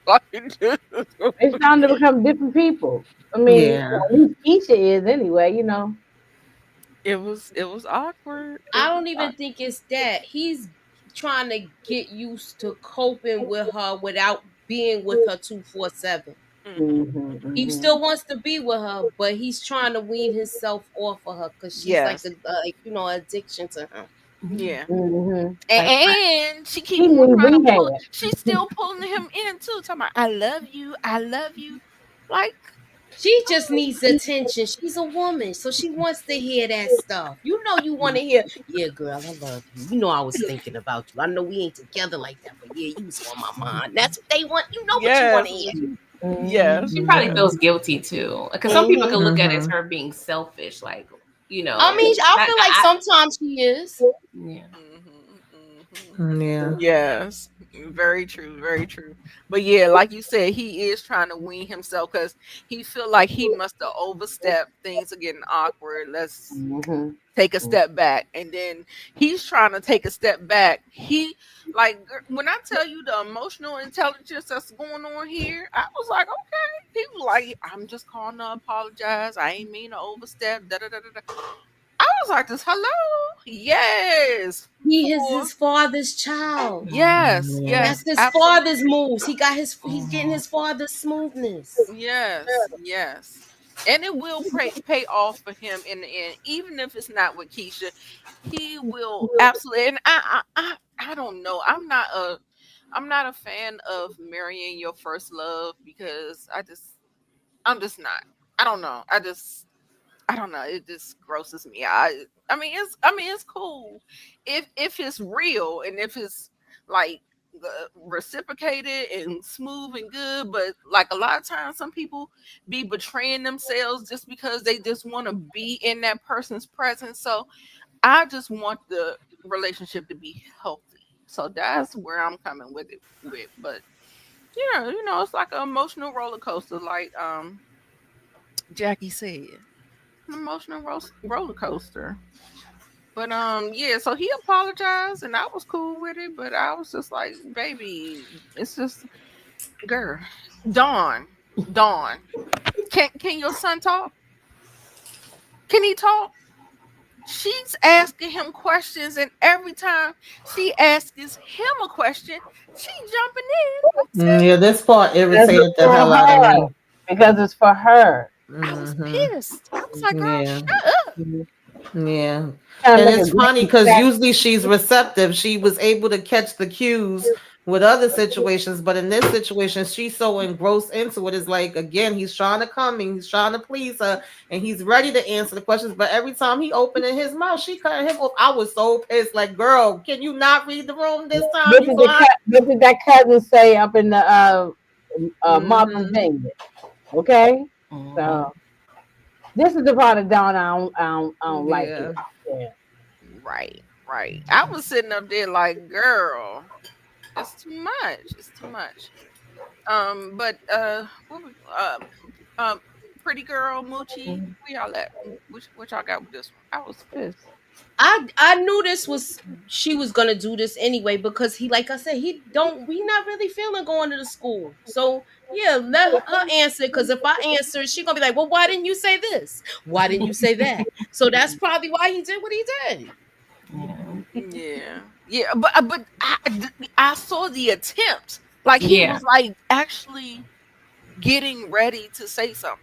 Like, It's time to become different people. I mean, Yeah. at least Keisha is anyway. You know. it was awkward. It I was don't even think it's that. He's trying to get used to coping with her without being with her 247. mm-hmm. Mm-hmm, He mm-hmm. still wants to be with her, but he's trying to wean himself off of her because she's like Yes. addiction to him. Yeah. Mm-hmm. And she He keep on need trying to pull. rehab. She's still pulling him in too. Talking about, I love you. I love you. Like, She just needs attention. She's a woman, so she wants to hear that stuff. You know, you want to hear, yeah, girl, I love you. You know, I was thinking about you. I know we ain't together like that, but yeah, you was on my mind. That's what they want. You know what you want yes, to hear. Mm-hmm. yes. She probably feels guilty too, because some people can look at it as her being selfish, like I mean, I I, feel like I, sometimes she is. yeah. Yeah. Yes, very true, very true. But yeah, like you said, he is trying to wean himself because he feel like he must have overstepped. Things are getting awkward. Let's Mm-hmm. take a step back, and then he's trying to take a step back. He like when I tell you the emotional intelligence that's going on here, I was like, okay. He was like, I'm just calling to apologize. I ain't mean to overstep. Da da da da. Da. I was like, this hello, yes, He is for his father's child. yes, Yeah. That's yes, his absolutely. father's moves. He's getting his father's smoothness. Yes, yes. And it will pay off for him in the end, even if it's not with Keisha. He will absolutely. And I don't know. I'm not a fan of marrying your first love because I'm just not. I don't know. I don't know. It just grosses me out. I mean it's cool if it's real and if it's like reciprocated and smooth and good. But like a lot of times, some people be betraying themselves just because they just want to be in that person's presence. So I just want the relationship to be healthy. So that's where I'm coming with it with. But it's like an emotional roller coaster, like Jackie said, an emotional roller coaster. But yeah, so he apologized and I was cool with it, but I was just like, baby, it's just girl. Dawn. Dawn. Can your son talk? Can he talk? She's asking him questions, and every time she asks him a question, she jumping in. Yeah, this part Because irritated it's the for hell out of her. me. Because it's for her. I was Hmm. pissed. I was like, girl, Yeah. shut up. Yeah. Trying to And make a it's funny grand because stack. usually she's receptive. She was able to catch the cues with other situations, but in this situation, she's so engrossed into it. It's like, again, he's trying to come and he's trying to please her and he's ready to answer the questions. But every time he opened his mouth, she cut him off. I was so pissed. Like, girl, can you not read the room this time? You lying? What did that cousin say up in the Martha's Mm-hmm. Vineyard? Okay, Mhm. so this is the part of Dawn I don't like Yeah. it. Yeah. Right, right. I was sitting up there like, girl, it's too much. It's too much. But um, pretty girl Moochie, where y'all at? Which y'all got with this one? I was pissed. I knew she was gonna do this anyway because he, like I said, we not really feeling going to the school. So yeah, let her answer, because if I answer, she gonna be like, well, why didn't you say this? Why didn't you say that? So that's probably why he did what he did. Yeah, yeah, but I saw the attempt. Like he Yeah, was like actually getting ready to say something.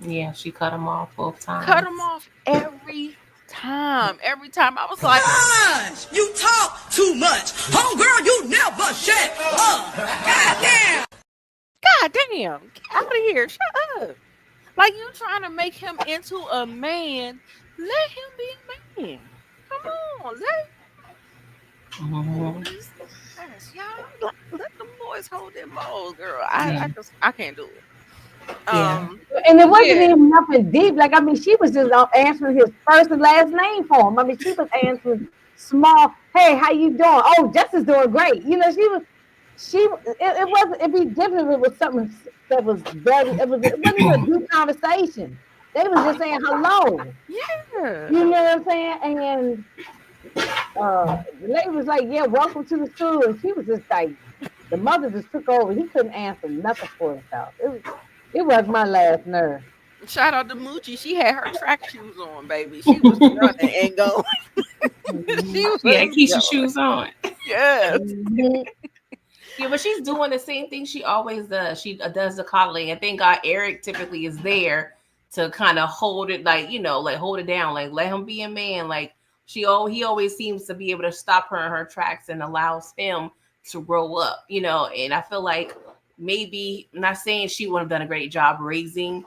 yeah. She cut him off both Cut times. him off every time. Every time I was like, Gosh, you talk too much. Homegirl, you never shut up. Goddamn. God damn, get out of here. Shut up. Like you trying to make him into a man. Let him be a man. Come on. Mhm. Boys, yes, y'all let them boys hold their balls, girl. Yeah. I can't do it. Yeah. And it wasn't Yeah, even nothing deep. Like, I mean, she was just answering his first and last name for him. I mean, she was answering small, hey, how you doing? Oh, Jess is doing great. You know, it wasn't, it'd be different if it was something that was very, it wasn't even a deep conversation. They was just saying hello. yeah. You know what I'm saying? And the lady was like, yeah, welcome to the school. And she was just like, the mother just took over. He couldn't answer nothing for himself. It was my last nerve. Shout out to Moochie. She had her track shoes on, baby. She was running and going. She Mhm. She had was Keisha going. shoes on. Yes. Mhm. Yeah, but she's doing the same thing she always does. She does the coddling. And thank God Eric typically is there to kind of hold it, like, like hold it down, like let him be a man. Like he always seems to be able to stop her in her tracks and allows him to grow up, And I feel like maybe, I'm not saying she would have done a great job raising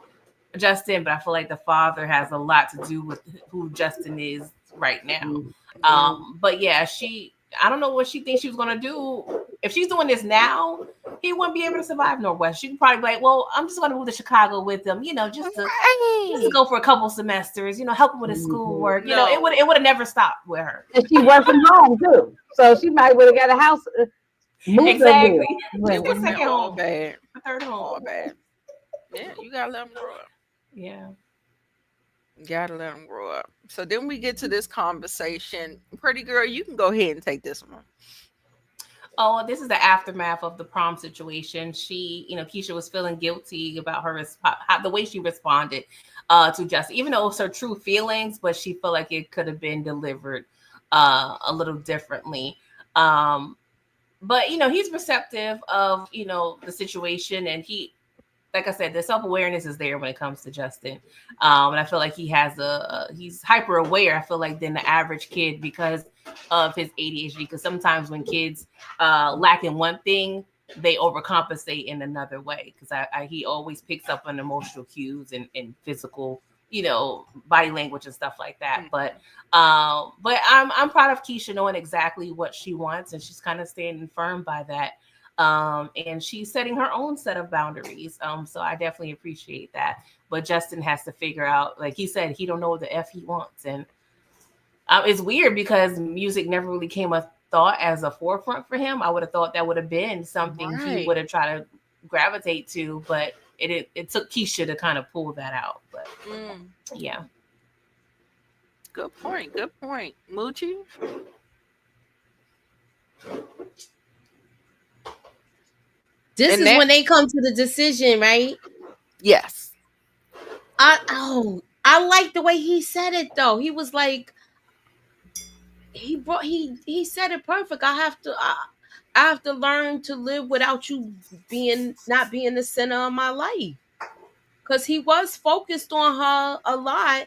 Justin, but I feel like the father has a lot to do with who Justin is right now. But yeah, I don't know what she thinks she was gonna do. If she's doing this now, he wouldn't be able to survive Northwest. She could probably be like, well, I'm just gonna move to Chicago with them, just to Right. go for a couple semesters, help him with his Mhm. schoolwork. No. It would have never stopped with her. And she worked from home too, so she might would have got a house, moved her there. Exactly. It Just a would have been second all home. bad. A third home. All bad. Yeah, you gotta let them grow up. Yeah. You gotta let them grow up. So then we get to this conversation. Pretty girl, you can go ahead and take this one. Oh, this is the aftermath of the prom situation. Keisha was feeling guilty about the way she responded to Justin, even though it was her true feelings, but she felt like it could have been delivered a little differently. But he's receptive of the situation, and like I said, the self awareness is there when it comes to Justin, and I feel like he's hyper aware. I feel like than the average kid because of his ADHD. Because sometimes when kids lack in one thing, they overcompensate in another way. Because he always picks up on emotional cues and physical, body language and stuff like that. But I'm proud of Keisha knowing exactly what she wants, and she's kind of standing firm by that. And she's setting her own set of boundaries. So I definitely appreciate that. But Justin has to figure out, like he said, he don't know what the F he wants. And it's weird because music never really came a thought as a forefront for him. I would have thought that would have been something he Right. would have tried to gravitate to, but it took Keisha to kind of pull that out. But yeah. Good point. Good point. Moochie? This And is that, when they come to the decision, right? yes. I like the way he said it though. He was like he said it perfect. I have to learn to live without you not being the center of my life. Cause he was focused on her a lot,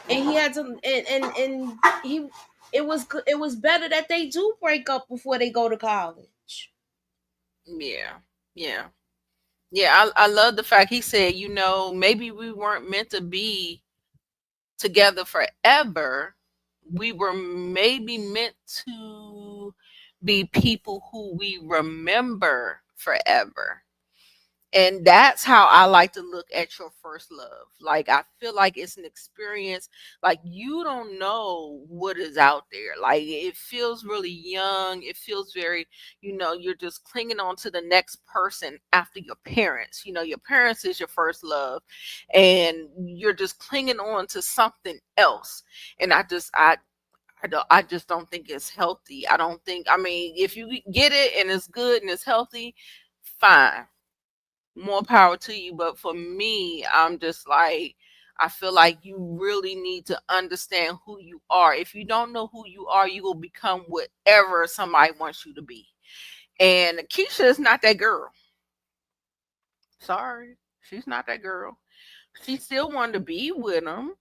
and he had to and he it was better that they do break up before they go to college. Yeah. Yeah. Yeah. I love the fact he said, maybe we weren't meant to be together forever. We were maybe meant to be people who we remember forever. And that's how I like to look at your first love. Like, I feel like it's an experience. Like, you don't know what is out there. Like, it feels really young. It feels very, you're just clinging on to the next person after your parents. Your parents is your first love, and you're just clinging on to something else. And I just don't think it's healthy. I mean, if you get it and it's good and it's healthy, fine, more power to you. But for me, I'm just like, I feel like you really need to understand who you are. If you don't know who you are, you will become whatever somebody wants you to be. And Keisha is not that girl. Sorry, she's not that girl. She still wanted to be with him.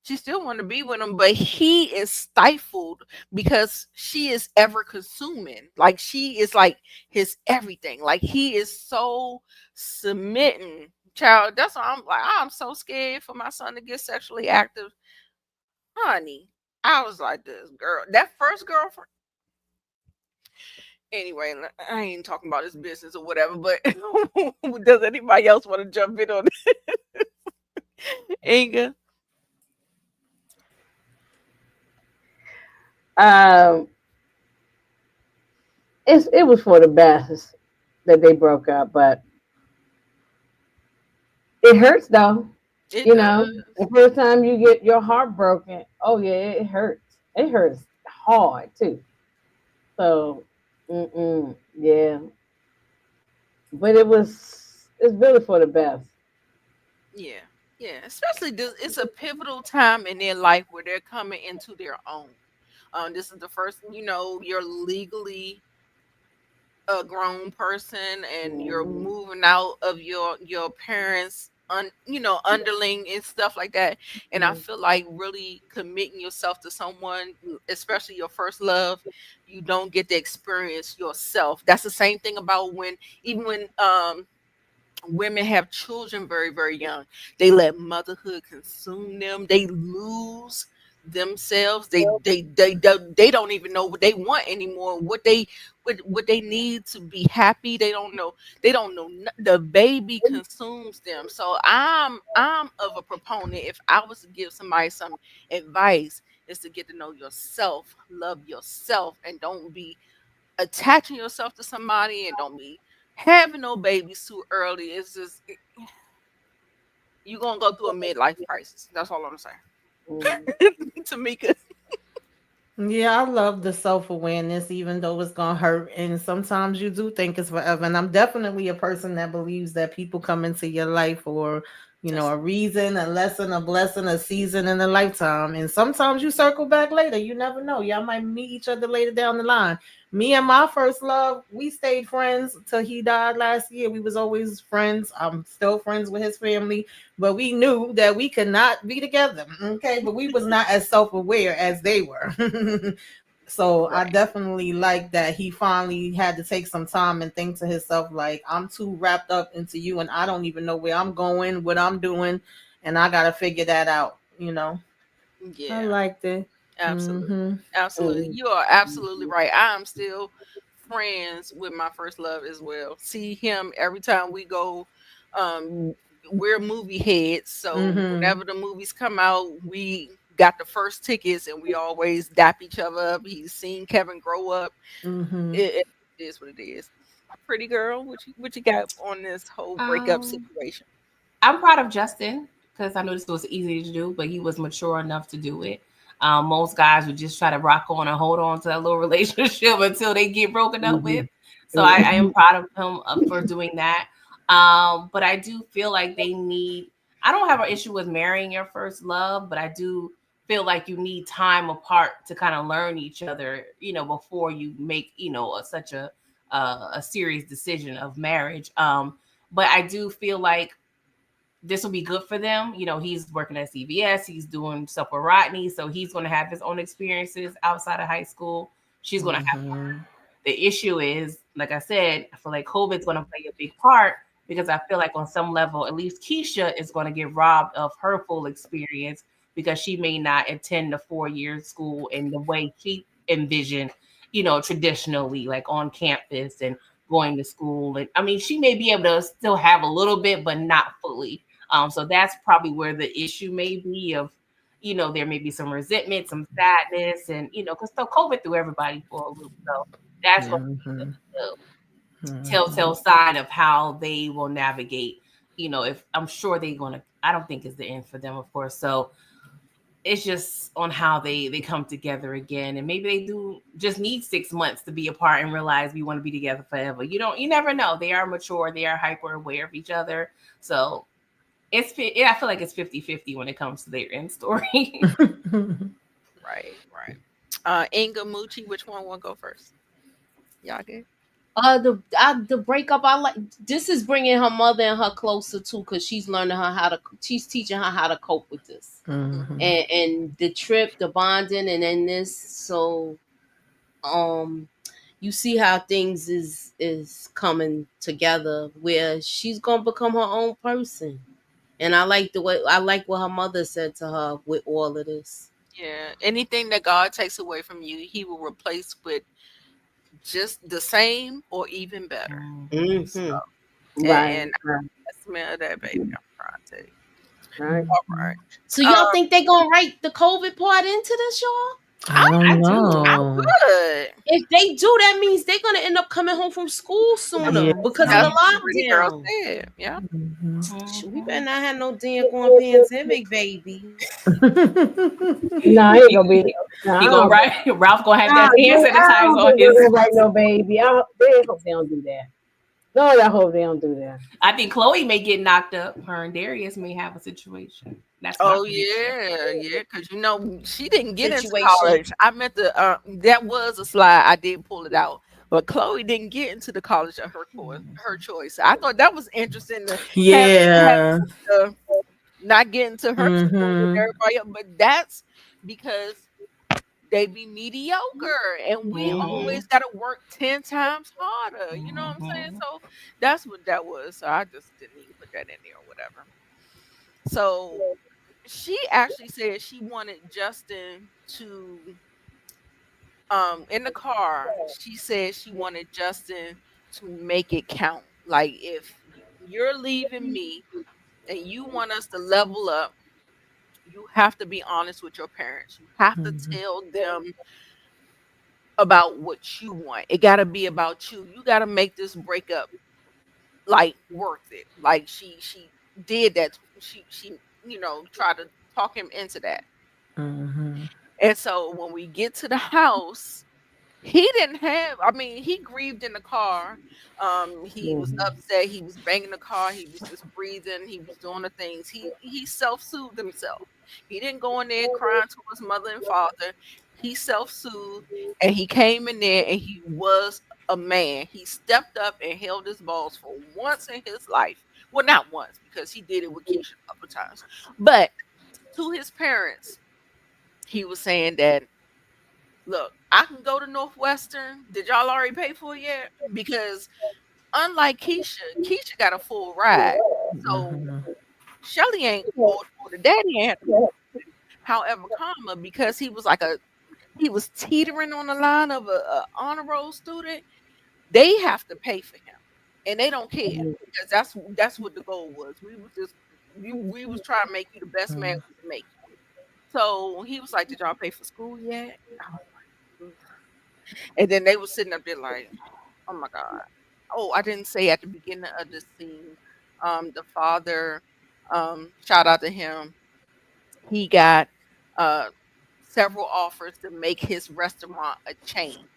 She still wanted to be with him, but he is stifled because she is ever consuming. Like, she is like his everything. Like, he is so submitting. Child, that's why I'm like, I'm so scared for my son to get sexually active. Honey, I was like, this girl, that first girlfriend. Anyway, I ain't talking about his business or whatever, but does anybody else want to jump in on Inga? Um, it was for the best that they broke up, but it hurts though. It You does. know, the first time you get your heart broken, oh yeah, it hurts. It hurts hard too. So, yeah, but it's really for the best. Yeah. Yeah. Especially this, it's a pivotal time in their life where they're coming into their own. This is the first, you're legally a grown person and you're Hmm. moving out of your parents underling and stuff like that, and I feel like really committing yourself to someone, especially your first love, you don't get to experience yourself. That's the same thing about when, even when women have children very very young, they let motherhood consume them, they lose themselves, they don't even know what they want anymore, what they need to be happy, they don't know the baby consumes them. So I'm of a proponent, if I was to give somebody some advice, is to get to know yourself, love yourself, and don't be attaching yourself to somebody, and don't be having no babies too early. It's just you're gonna go through a midlife crisis. That's all I'm saying. Hmm. Tamika. Yeah, I love the self-awareness, even though it's gonna hurt. And sometimes you do think it's forever. And I'm definitely a person that believes that people come into your life for, That's a reason, a lesson, a blessing, a season, and a lifetime. And sometimes you circle back later. You never know. Y'all might meet each other later down the line. Me and my first love, we stayed friends till he died last year. We was always friends. I'm still friends with his family, but we knew that we could not be together. Okay, but we was not as self-aware as they were. So I right. definitely like that he finally had to take some time and think to himself, like, I'm too wrapped up into you and I don't even know where I'm going, what I'm doing, and I gotta figure that out. I Yeah. liked it. Absolutely. Hmm. Absolutely. You are absolutely right. I am still friends with my first love as well. See him every time we go. Um, we're movie heads, so Hmm. whenever the movies come out, we got the first tickets, and we always dap each other up. He's seen Kevin grow up. Hmm. It is what it is. Pretty girl, what you got on this whole breakup Um, situation? I'm proud of Justin because I know this was easy to do, but he was mature enough to do it. Most guys would just try to rock on and hold on to that little relationship until they get broken up with. So I am proud of him for doing that. But I do feel like they need, I don't have an issue with marrying your first love, but I do feel like you need time apart to kind of learn each other, before you make, such a serious decision of marriage. But I do feel like this will be good for them. He's working at CVS, he's doing stuff with Rodney, so he's going to have his own experiences outside of high school. She's going to have. Hmm. The issue is, like I said, I feel like COVID's going to play a big part because I feel like on some level, at least Keisha is going to get robbed of her full experience because she may not attend the 4 year school in the way she envisioned, traditionally, like on campus and going to school. And I mean, she may be able to still have a little bit, but not fully. So that's probably where the issue may be of, there may be some resentment, some sadness, and, because so COVID threw everybody for a loop. So that's going to be Hmm. the Hmm. telltale sign of how they will navigate. If I'm sure they're going to, I don't think it's the end for them, of course. So it's just on how they come together again, and maybe they do just need 6 months to be apart and realize we want to be together forever. You never know. They are mature, they are hyper aware of each other. So I feel like it's 50-50 when it comes to their end story. Right, right. Inga Moochie, which one will go first? Y'all good? The breakup, I like this is bringing her mother and her closer too, because she's teaching her how to cope with this, Hmm. and the trip, the bonding, and then this. So um you see how things is coming together, where she's gonna become her own person. And I like what her mother said to her with all of this. Yeah. Anything that God takes away from you, He will replace with just the same or even better. Mhm. So, Right. and I smell that baby. I'm trying to tell you. Right. All right. So y'all think they gonna write the COVID part into this, y'all? I don't I know. would. If they do, that means they're gonna end up coming home from school sooner Yeah. because of That's the what the pretty girl lockdown. said. Yeah. Mhm. We better not have no daggone pandemic, baby. No, he ain't gonna be. No, He I gonna don't, write. Ralph gonna have I that hand don't sanitizer on think they're his. gonna write no baby. They hope they don't do that. Lord, I hope they don't do that. I think Chloe may get knocked up. Her and Darius may have a situation. That's my Oh prediction. yeah. Because she didn't get into Situation. college. I meant to. That was a slide. I did pull it out, but Chloe didn't get into the college of her choice. I thought that was interesting to have Yeah. not get into her school with Mhm. everybody else. But that's because they be mediocre, and we always got to work 10 times harder. You know what I'm saying? So that's what that was. So I just didn't even put that in there or whatever. So she actually said she wanted Justin to in the car. She said she wanted Justin to make it count. Like if you're leaving me and you want us to level up, you have to be honest with your parents. You have to Mhm. tell them about what you want. It got to be about you. You got to make this breakup like worth it. Like she did that. She tried to talk him into that. Mhm. And so when we get to the house, he didn't have, I mean, he grieved in the car. He was Mhm. upset. He was banging the car. He was just breathing. He was doing the things. He self-soothed himself. He didn't go in there crying to his mother and father. He self-soothed, and he came in there and he was a man. He stepped up and held his balls for once in his life. Well, not once, because he did it with Keisha a couple times. But to his parents, he was saying that, look, I can go to Northwestern. Did y'all already pay for it yet? Because unlike Keisha got a full ride. So Mhm. Shelly ain't, or the daddy ain't. However, because he was teetering on the line of a honor roll student, they have to pay for him, and they don't care because that's what the goal was. We was trying to make you the best man we can make you. So he was like, "Did y'all pay for school yet?" I was like, "Mm." And then they were sitting up there like, "Oh my god." Oh, I didn't say at the beginning of the scene, the father, shout out to him. He got uh several offers to make his restaurant a chain.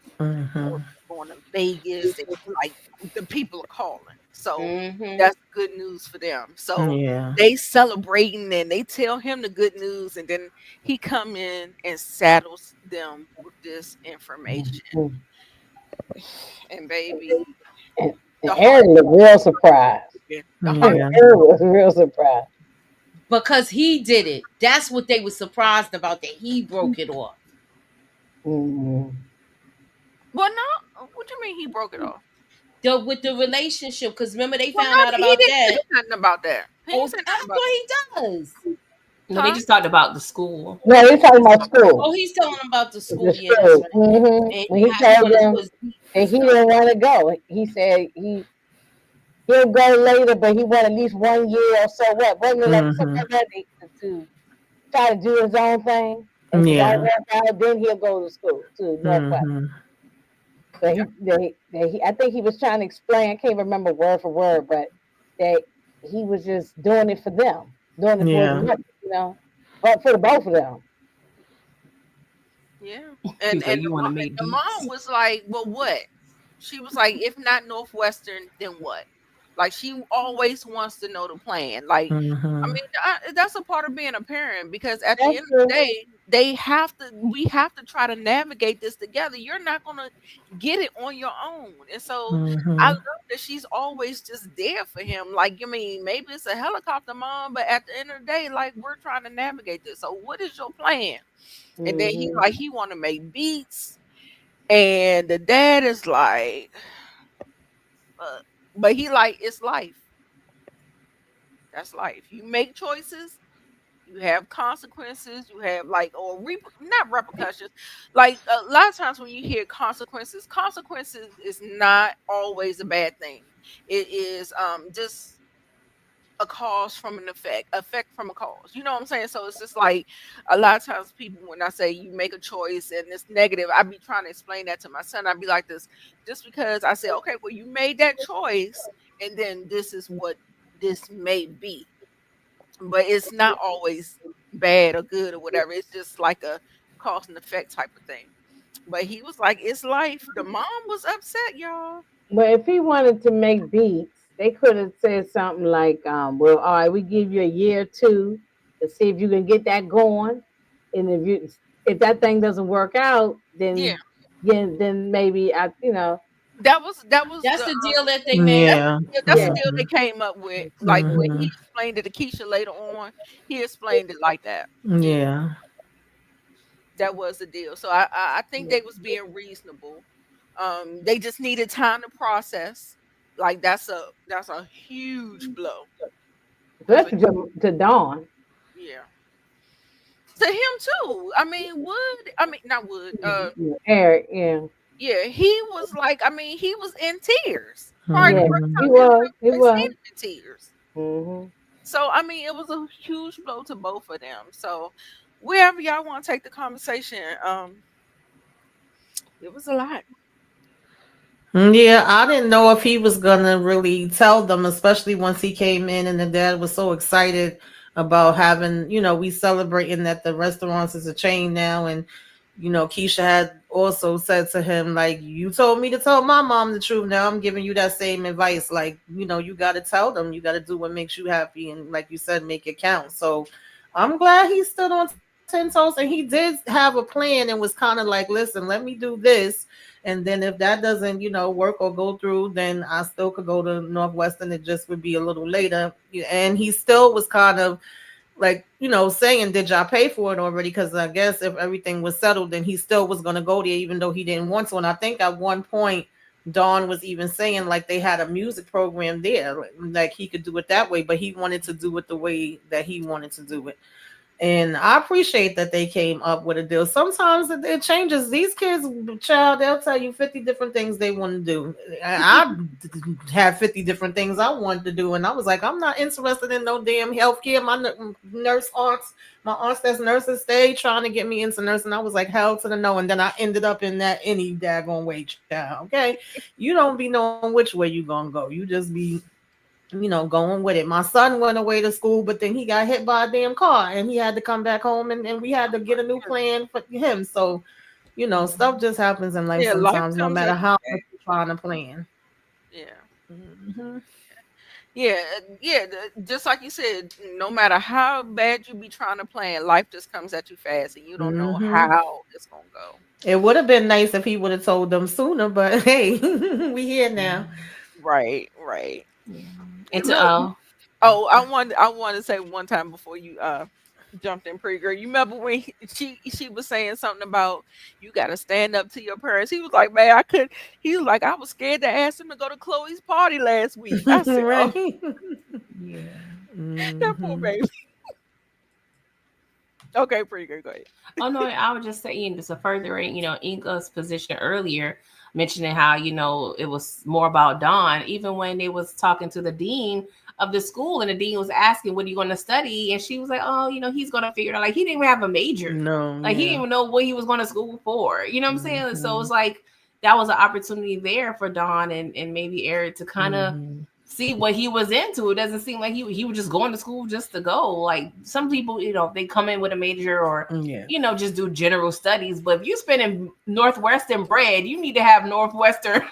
So Mhm. he's going to Vegas. Like the people are calling. So Mhm. that's good news for them. So Yeah. they celebrating and they tell him the good news, and then he come in and saddles them with this information. Mhm. And baby, And the heart Aaron was real surprised. the heart Yeah. Aaron was real surprised. Because he did it. That's what they were surprised about, that he broke it off. Mhm. well no, what do you mean he broke it off? With the relationship, because remember they Well found no, out he about didn't say that. nothing about that. He Oh, didn't say I nothing about thought he does. No, they huh? just talked about the school. No, they talking about Oh, school. he's telling them about the The school. Yeah, that's school. right. Hmm. And When he how he told wanted to them do his beats that and he stuff. didn't want to go, he said he'll go later, but he want at least 1 year or so. What? Wasn't it like something Mhm. like that to try to do his own thing? And if it don't Yeah. work out, then he'll go to school to Northwest. Mhm. But I think he was trying to explain. I can't remember word for word, but that he was just doing it for them, doing it for his Yeah. mother, but for the both of them. Yeah. He And was like, the "You want mom to make the mom beats?" was like, "Well, what?" She was like, "If not Northwestern, then what?" Like she always wants to know the plan. Like, I Mhm. mean, that's a part of being a parent because at the That's end of the true. day, we have to try to navigate this together. You're not gonna get it on your own. And so I love Mhm. that she's always just there for him. Like, I mean, maybe it's a helicopter mom, but at the end of the day, like we're trying to navigate this. So what is your plan? And then Hmm. he want to make beats, and the dad is like, uh, but he like it's life. That's life. You make choices, You have consequences. You have like not repercussions. Like a lot of times when you hear consequences, consequences is not always a bad thing. It is just a cause from an effect from a cause. You know what I'm saying? So it's just like a lot of times people, when I say you make a choice and it's negative, I be trying to explain that to my son. I'd be like this, just because I say, okay, well, you made that choice and then this is what this may be. But it's not always bad or good or whatever. It's just like a cause and effect type of thing. But he was like, it's life. The mom was upset, y'all. But if he wanted to make beats, they could have said something like, well, all right, we give you a year or two to see if you can get that going. And if that thing doesn't work out, Yeah. then maybe That was That's the the deal that they made. That's Yeah. that's yeah. the deal Hmm. they came up with. Like when he Hmm. explained it to Keisha later on, he explained it like that. Yeah, Yeah. that was the deal. So I think Yeah. they was being reasonable. They just needed time to process. Like that's a huge blow. That's a Especially to Dawn. yeah. To him too. I mean, Wood. I mean, not Wood. Eric, yeah. Yeah, he was like. I mean, he was in tears. Probably the Yeah. first Hmm. He time his was. He they seen was. him in tears. Hmm. So I mean, it was a huge blow to both of them. So wherever y'all want to take the conversation, it was a lot. Yeah, I didn't know if he was gonna really tell them, especially once he came in and the dad was so excited about having, we celebrating that the restaurants is a chain now. And Keisha had also said to him, like, you told me to tell my mom the truth. Now I'm giving you that same advice. Like, you got to tell them, you got to do what makes you happy. And like you said, make it count. So I'm glad he stood on 10 toes, and he did have a plan and was kind of like, listen, let me do this. And then if that doesn't, work or go through, then I still could go to Northwestern. It just would be a little later. And he still was kind of like, saying, did y'all pay for it already? Because I guess if everything was settled, then he still was going to go there, even though he didn't want to. And I think at one point, Dawn was even saying like they had a music program there, like he could do it that way, but he wanted to do it the way that he wanted to do it. And I appreciate that they came up with a deal. Sometimes it changes. These kids, child, they'll tell you 50 different things they want to do. I had 50 different things I wanted to do. And I was like, I'm not interested in no damn healthcare. My nurse aunts, my aunts that's nurses, stay trying to get me into nursing. I was like, hell to the no. And then I ended up in that any daggone way, child. Okay. You don't be knowing which way you going to go. You just be going with it. My son went away to school, but then he got hit by a damn car and he had to come back home, and we had to get a new plan for him. So, stuff just happens in life Yeah, life sometimes, no comes matter at you how much back. you're trying to plan. Yeah. Hmm. Yeah, yeah. Just like you said, no matter how bad you be trying to plan, life just comes at you fast, and you don't know Hmm. how it's gonna go. It would have been nice if he would have told them sooner, but hey, we here now. Right, right. Yeah. You And to remember? oh, Oh, I want to say one time before you jumped in, pretty girl. You remember when she was saying something about you got to stand up to your parents? He was like, man, I could. He was like, I was scared to ask him to go to Chloe's party last week. I said, oh, Right. yeah. that poor Hmm. baby. Okay, pretty girl, go ahead. Oh no, I was just saying just a furthering, Inga's position earlier, mentioning how, it was more about Dawn, even when they was talking to the dean of the school and the dean was asking, what are you going to study? And she was like, oh, he's going to figure it out. Like he didn't even have a major. No, Like he didn't yeah. even know what he was going to school for. You know what I'm saying? So Hmm. it's like that was an opportunity there for Dawn and maybe Eric to kind of Hmm. see what he was into. It doesn't seem like he was just going to school just to go. Like some people, they come in with a major or Yeah. just do general studies. But if you're spending Northwestern bread, you need to have Northwestern,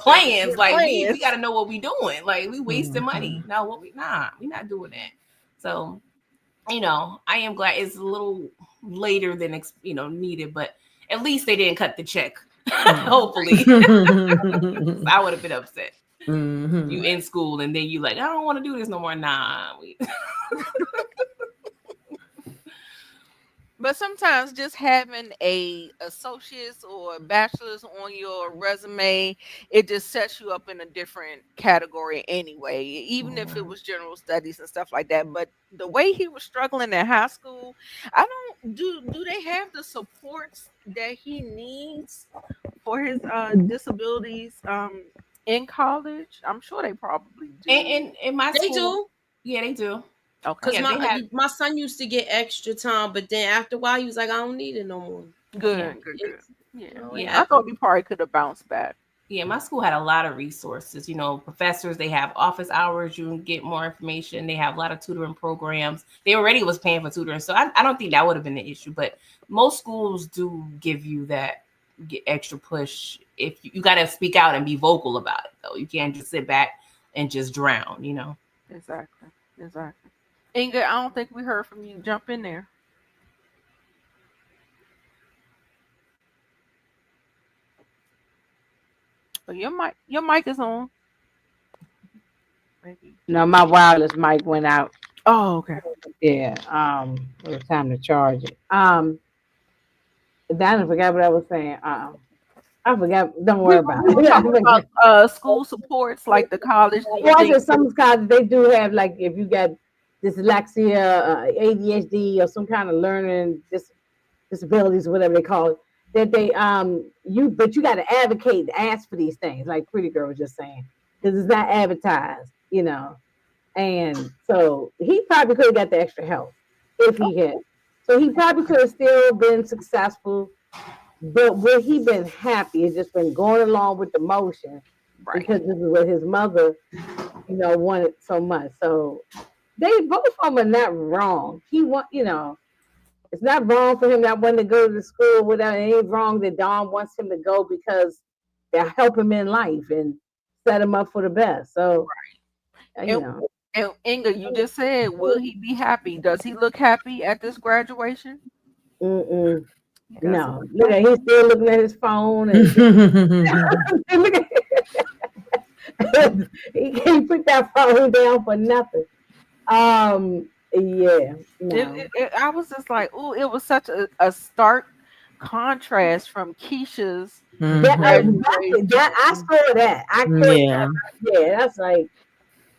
plans. Yeah, Like we got plans. to know what we doing. Like we wasting Hmm. money. No, we not doing that. So I am glad it's a little later than needed, but at least they didn't cut the check. Yeah. Hopefully, I would have been upset. Hmm. You in school and then you like, I don't want to do this no more. Nah, But sometimes just having a associate's or a bachelor's on your resume, it just sets you up in a different category anyway, even if it was general studies and stuff like that. But the way he was struggling in high school, I don't do they have the supports that he needs for his disabilities in college? I'm sure they probably do. In my They school, do. yeah, they do. Okay. Cause Yeah, they have. my son used to get extra time, but then after a while he was like, I don't need it no more. Yeah, Good. It's, Yeah. you know, yeah. I thought he probably could have bounced back. Yeah, my school had a lot of resources. Professors, they have office hours. You can get more information. They have a lot of tutoring programs. They already was paying for tutoring. So I don't think that would have been the issue. But most schools do give you that extra push. If you got to speak out and be vocal about it, though. You can't just sit back and just drown. Exactly. Inga, I don't think we heard from you. Jump in there. Oh, your mic is on. Maybe. No, my wireless mic went out. Oh, okay. Yeah. It was time to charge it. Then I forgot what I was saying. I forgot. Don't worry about We were it. talking about school supports like the college. Do you Well, I think said some colleges they do have, like, if you got dyslexia, ADHD, or some kind of learning disabilities, whatever they call it, that they but you got to advocate, ask for these things, like Pretty Girl was just saying, because it's not advertised. And so he probably could have got the extra help if he had. So he probably could have still been successful, but would he been happy? It's just been going along with the motion right? because this is what his mother, wanted so much. So they both of them are not wrong. It's not wrong for him not wanting to go to the school without. It ain't wrong that Dawn wants him to go because they'll help him in life and set him up for the best. So, And Inga, you just said, will he be happy? Does he look happy at this graduation? no. Doesn't. Look at he's still looking at his phone and look at he can't put that phone down for nothing. Yeah, no. I was just like, oh, it was such a stark contrast from Keisha's graduation. That I saw that. I caught Yeah. that. Yeah, that's like,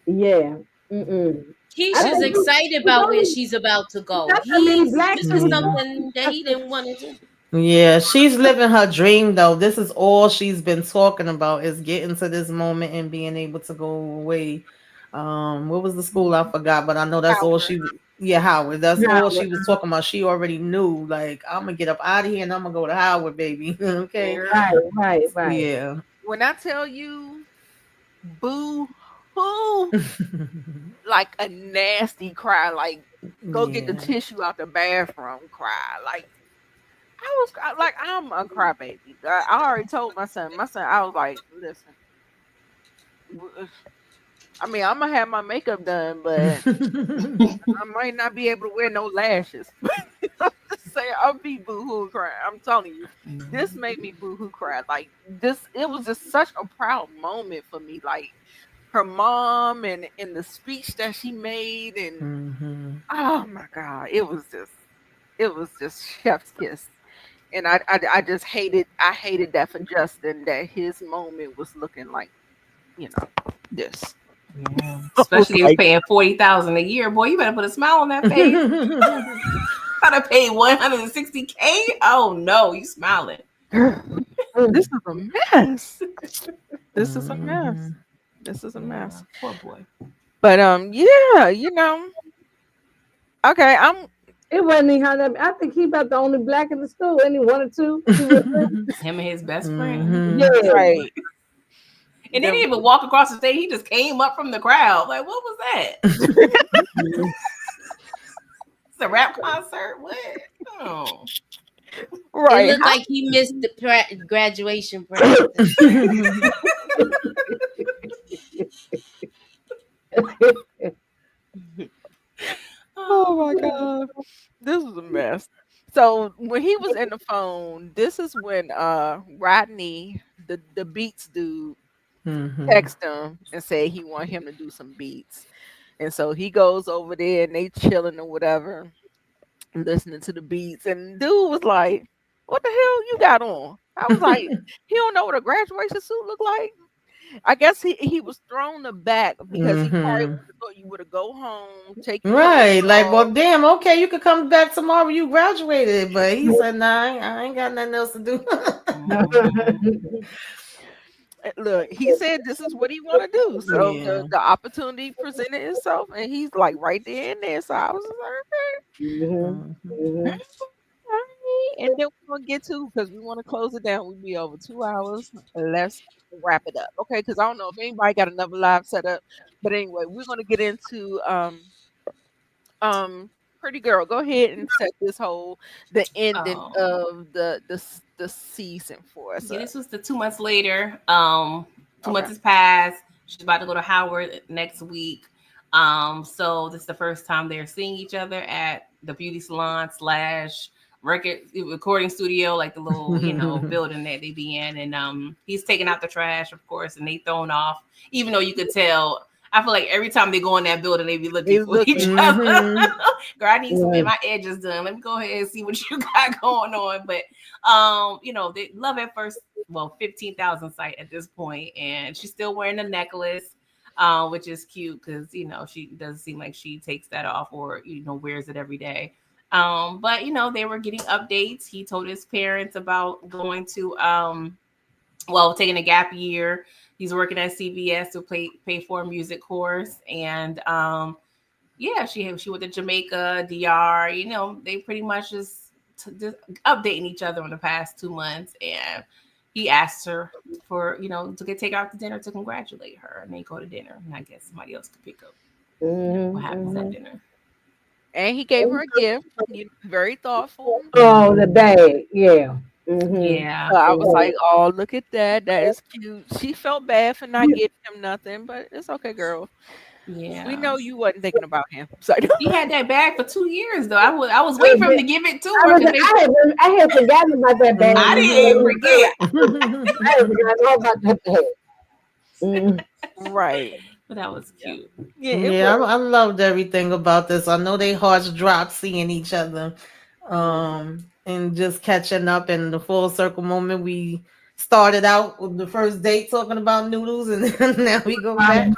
yeah. Keisha's excited about where she's about to go. That's how many black This is people- something that he didn't want to do. Yeah, she's living her dream though. This is all she's been talking about, is getting to this moment and being able to go away. What was the school? I forgot, but I know that's all she. Yeah, Howard. That's all she was talking about. She already knew, like, I'm gonna get up out of here and I'm gonna go to Howard, baby. Okay. Right. Yeah. When I tell you, boo hoo, like a nasty cry, like go get the tissue out the bathroom cry. Like I'm a crybaby. I already told my son, I was like, listen, I mean, I'm gonna have my makeup done, but I might not be able to wear no lashes. I'm just saying, I'll be boo-hoo crying. I'm telling you, this made me boo-hoo cry. Like this, it was just such a proud moment for me. Like her mom and the speech that she made, and oh my god, it was just chef's kiss. And I just hated that for Justin, that his moment was looking like, this. Yeah. Especially if you're paying $40,000 a year, boy, you better put a smile on that face. Gotta pay $160K. Oh no, you smiling. This is a mess. This is a mess. This is a mess. Poor boy. But yeah, okay, It wasn't even how that. I think he about the only black in the school. Any one or two. Him and his best friend. Yeah, right. And they didn't even walk across the stage. He just came up from the crowd. Like, what was that? It's a rap concert? What? Oh. Right. It looked like he missed the graduation practice. Oh my god. This was a mess. So when he was in the phone, this is when Rodney, the beats dude, text him and say he want him to do some beats. And so he goes over there and they chilling or whatever. listening to the beats, and dude was like, "What the hell you got on?" I was like, "He don't know what a graduation suit look like." I guess he was thrown aback because he probably Mm-hmm. would've thought you would have go home, take your clothes Right. Like, well, off. damn, okay, you could come back tomorrow. You graduated. But he said, nah, I ain't got nothing else to do. Mhm. Look, he said this is what he want to do, so Yeah. the opportunity presented itself, and he's like right there and there. So I was just Mhm. Mhm. like, okay, all right. And then we're gonna get to because we want to close it down. We'll be over 2 hours. Let's wrap it up, okay? Because I don't know if anybody got another live set up, but anyway, we're gonna get into pretty girl. Go ahead and set the ending Oh. of the season for us Yeah, up. this was the 2 months later. 2 months Okay. has passed. She's about to go to Howard next week. So this is the first time they're seeing each other at the beauty salon slash record recording studio, like the little, building that they be in. And he's taking out the trash, of course, and they thrown off, even though you could tell. I feel like every time they go in that building, they be looking They for each looking. other. Mhm. Girl, I need some Yeah. my edges done. Let me go ahead and see what you got going on. But they love at first, 15,000 sight at this point, and she's still wearing a necklace, which is cute because she doesn't seem like she takes that off or wears it every day. But they were getting updates. He told his parents about going to taking a gap year. He's working at CVS to pay for a music course, and yeah, she went to Jamaica, DR. They pretty much just updating each other in the past 2 months, and he asked her for to take her out to dinner to congratulate her, and they go to dinner, and I guess somebody else could pick up what happens at dinner. And he gave her a gift, very thoughtful. Oh, the bag. Yeah. Yeah, So I was like, "Oh, look at that. That is cute." She felt bad for not getting him nothing, but it's okay, girl. We yeah. know you wasn't thinking about him. So He had that bag for 2 years though. I was waiting for him to give it to her because I had forgotten about that bag. I didn't forget. I had forgotten all about that bag. Mm. right. But that was cute. Yeah, it Yeah, was. I loved everything about this. I know they hearts dropped seeing each other, and just catching up in the full circle moment. We started out with the first date talking about noodles, and then now we go back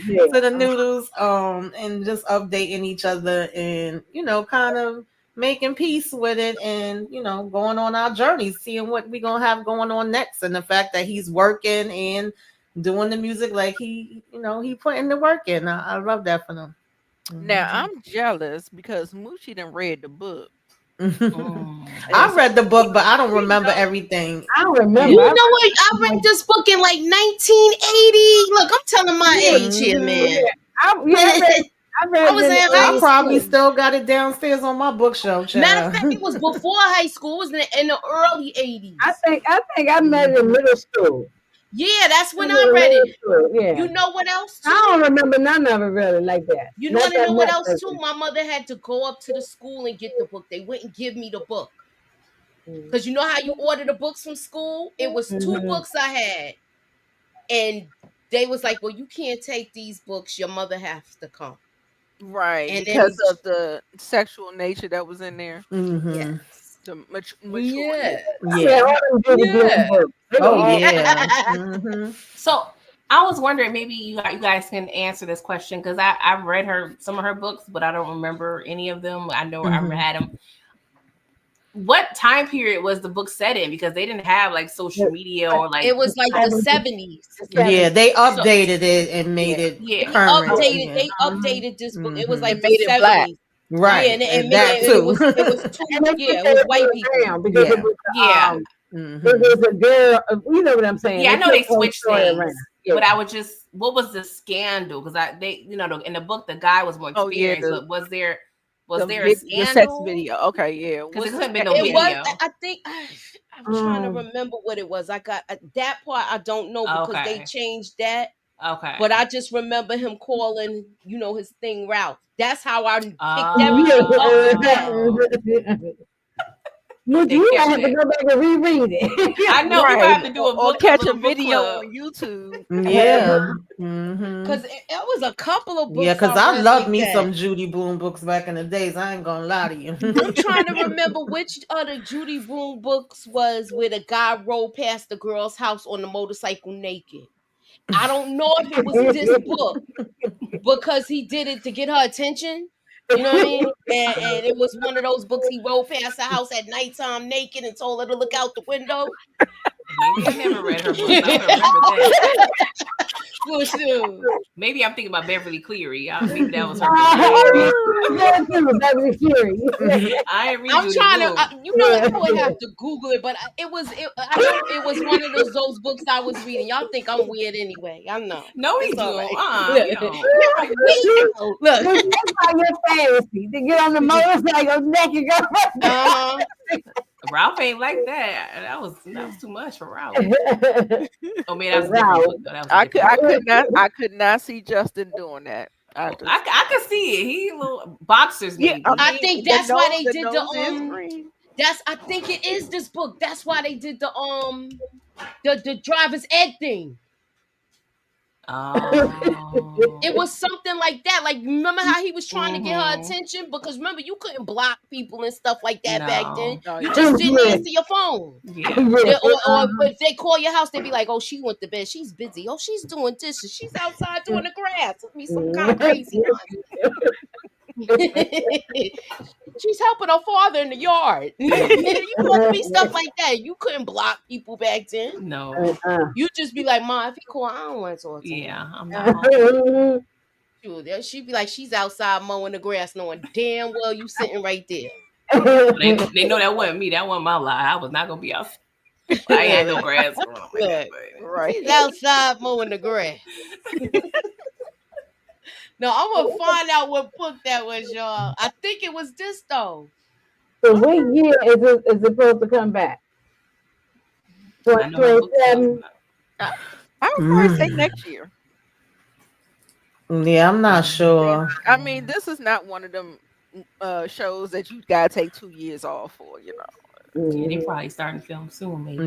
Yeah. to the noodles, and just updating each other, and kind of making peace with it, and going on our journeys, seeing what we gonna have going on next, and the fact that he's working and doing the music like he putting the work in. I love that for them. Now I'm jealous because Moochie done read the book. And I so read the book, but I don't we remember know everything. I don't You remember. know what? I read this book in like 1980. Look, I'm telling my age here, man. I read I was it in in I high probably school. still got it downstairs on my bookshelf, Matter of child. fact, it was before high school. It was in the early 80s. I think I met it in middle school. Yeah, that's I when met I it in read middle it. school, yeah. You know what else I too? don't remember none of it really like that. You Not want to that know what much. else too? My mother had to go up to the school and get the book. They wouldn't give me the book. Because you know how you order the books from school? It was two books I had. And they was like, well, you can't take these books. Your mother has to come. right, And because then, of the sexual nature that was in there, yes. the maturity. Yeah. I read Yeah. all them Judy Blume Yeah. books. They were Oh all yeah. So I was wondering, maybe you guys can answer this question because I've read some of her books, but I don't remember any of them. I know I had them. What time period was the book set in? Because they didn't have like social media or like It was like the 70s. Yeah, they updated it and made it yeah. current. They updated this book. It was like And the made it black. 70s. Right, Yeah, and and that it too. was two, and they yeah, it was white people. down because Yeah. it was Yeah. it was a girl. You know what I'm saying? Yeah, I know they put the whole switched story things, around. Yeah. but I would just, what was the scandal? Because in the book, the guy was more Oh, yeah, experienced, but was there a the sex scandal? video. Okay, yeah. Because it What's couldn't the have been no It was. video. I think I'm trying to remember what it was. I got that part. I don't know because they changed that. Okay. But I just remember him calling, his thing Ralph. That's how I picked everything up with that. Look, They you kept have to that. go back and reread it. I know we're gonna have to do a or book, catch a little book video club. on YouTube. Yeah. Mm-hmm. Because it was a couple of books. Yeah, because I read love like me that. some Judy Boom books back in the days. I ain't gonna lie to you. I'm trying to remember which other Judy Boom books was where the guy rode past the girl's house on the motorcycle naked. I don't know if it was this book because he did it to get her attention. You know what I mean? And it was one of those books he rode past the house at nighttime naked and told her to look out the window. Maybe I never read her books. I don't remember that. Well, shoot. Maybe I'm thinking about Beverly Cleary. Maybe that was her book. Beverly Fury. I ain't read I'm Judy trying Blume. to, you know, I would have to Google it, but I know it was one of those books I was reading. Y'all think I'm weird anyway. I know. No, we It's do. all right. You don't. Look. That's like your fantasy. To get on the motorcycle naked, go. Uh-huh. Ralph ain't like that. That was too much for Ralph. Oh man, that was a different Ralph. book, though. That was a different I could not see Justin doing that. I could see it. He little boxers, maybe. I think that's why they did nose is the green. I think it is this book. That's why they did the driver's ed thing. Oh. It was something like that. Like, remember how he was trying to get her attention? Because remember, you couldn't block people and stuff like that back then. No, You just didn't answer your phone. Yeah. Or if they call your house, they'd be like, "Oh, she went to bed. She's busy. Oh, she's doing dishes. She's outside doing the grass." It'd be some kind of crazy. She's helping her father in the yard. You want to be stuff like that. You couldn't block people back then. No. You just be like, "Ma, if he call, I don't want to talk to him." Yeah, I'm not. Shoot, she'd be like, she's outside mowing the grass, knowing damn well you sitting right there. They know that wasn't me. That wasn't my lie. I was not gonna be out. I ain't had no grass growing up like that, but- Right. She's outside mowing the grass. No, I'm gonna find out what book that was, y'all. I think it was this though. So what year is it supposed to come back? I know my book's 27. I would probably say next year. Yeah, I'm not sure. I mean, this is not one of them shows that you gotta take 2 years off for, you know. Yeah, they probably starting to film soon, maybe.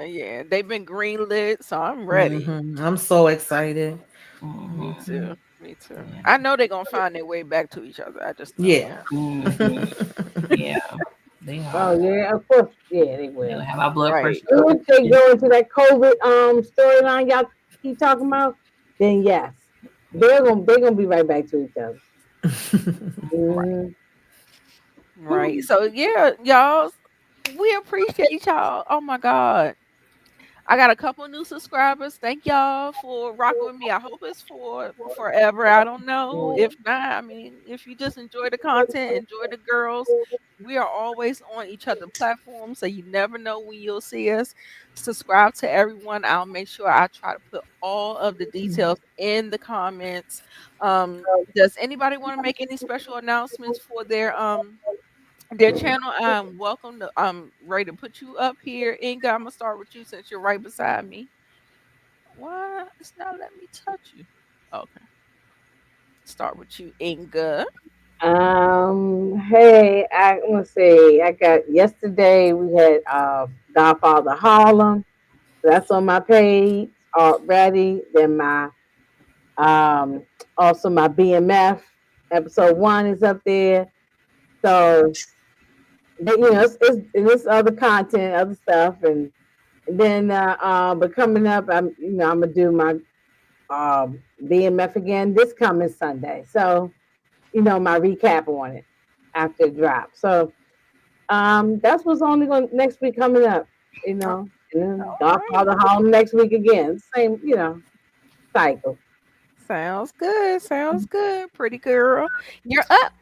Yeah. They've been greenlit, so I'm ready. I'm so excited. Me too. Yeah. I know they're gonna find their way back to each other. I just know. Yeah. Yeah. They are. Oh yeah, of course. Yeah, they They'll will. have our blood Right. pressure. If they go into that COVID storyline y'all keep talking about, then yes, they're gonna be right back to each other. Right. So yeah, y'all, we appreciate y'all. Oh my God. I got a couple new subscribers. Thank y'all for rocking with me. I hope it's for forever. I don't know. If not, I mean, if you just enjoy the content, enjoy the girls. We are always on each other's platforms, so you never know when you'll see us. Subscribe to everyone. I'll make sure I try to put all of the details in the comments. Does anybody want to make any special announcements for their channel? I'm welcome to ready to put you up here. Inga, I'm gonna start with you since you're right beside me. Why it's not letting me touch you? Okay. Start with you, Inga. Hey, let's see. I got yesterday. We had Godfather Harlem. That's on my page already. Then my also my BMF episode 1 is up there. So it's other content, other stuff, and then but coming up, I'm gonna do my BMF again this coming Sunday. So my recap on it after it drops. So that's what's only going next week coming up. And then Godfather Home next week again. Same cycle. Sounds good. Pretty girl, you're up.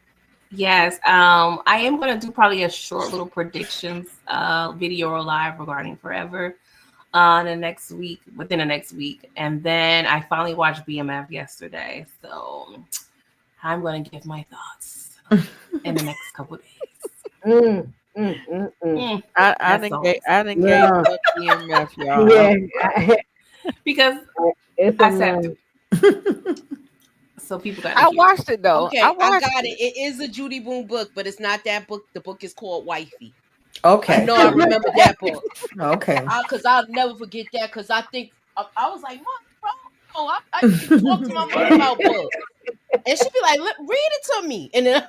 Yes, I am going to do probably a short little predictions video or live regarding Forever within the next week. And then I finally watched BMF yesterday. So I'm going to give my thoughts in the next couple of days. I didn't get up BMF, y'all. Yeah. Because It's I said so people got I watched it though. Okay, I got it. It is a Judy Boom book, but it's not that book. The book is called Wifey. I Okay. know I remember that part. Okay. Cause I'll never forget that. Cause I think I was like, Mom, bro, I used to talk to my mother about books, and she'd be like, read it to me, and then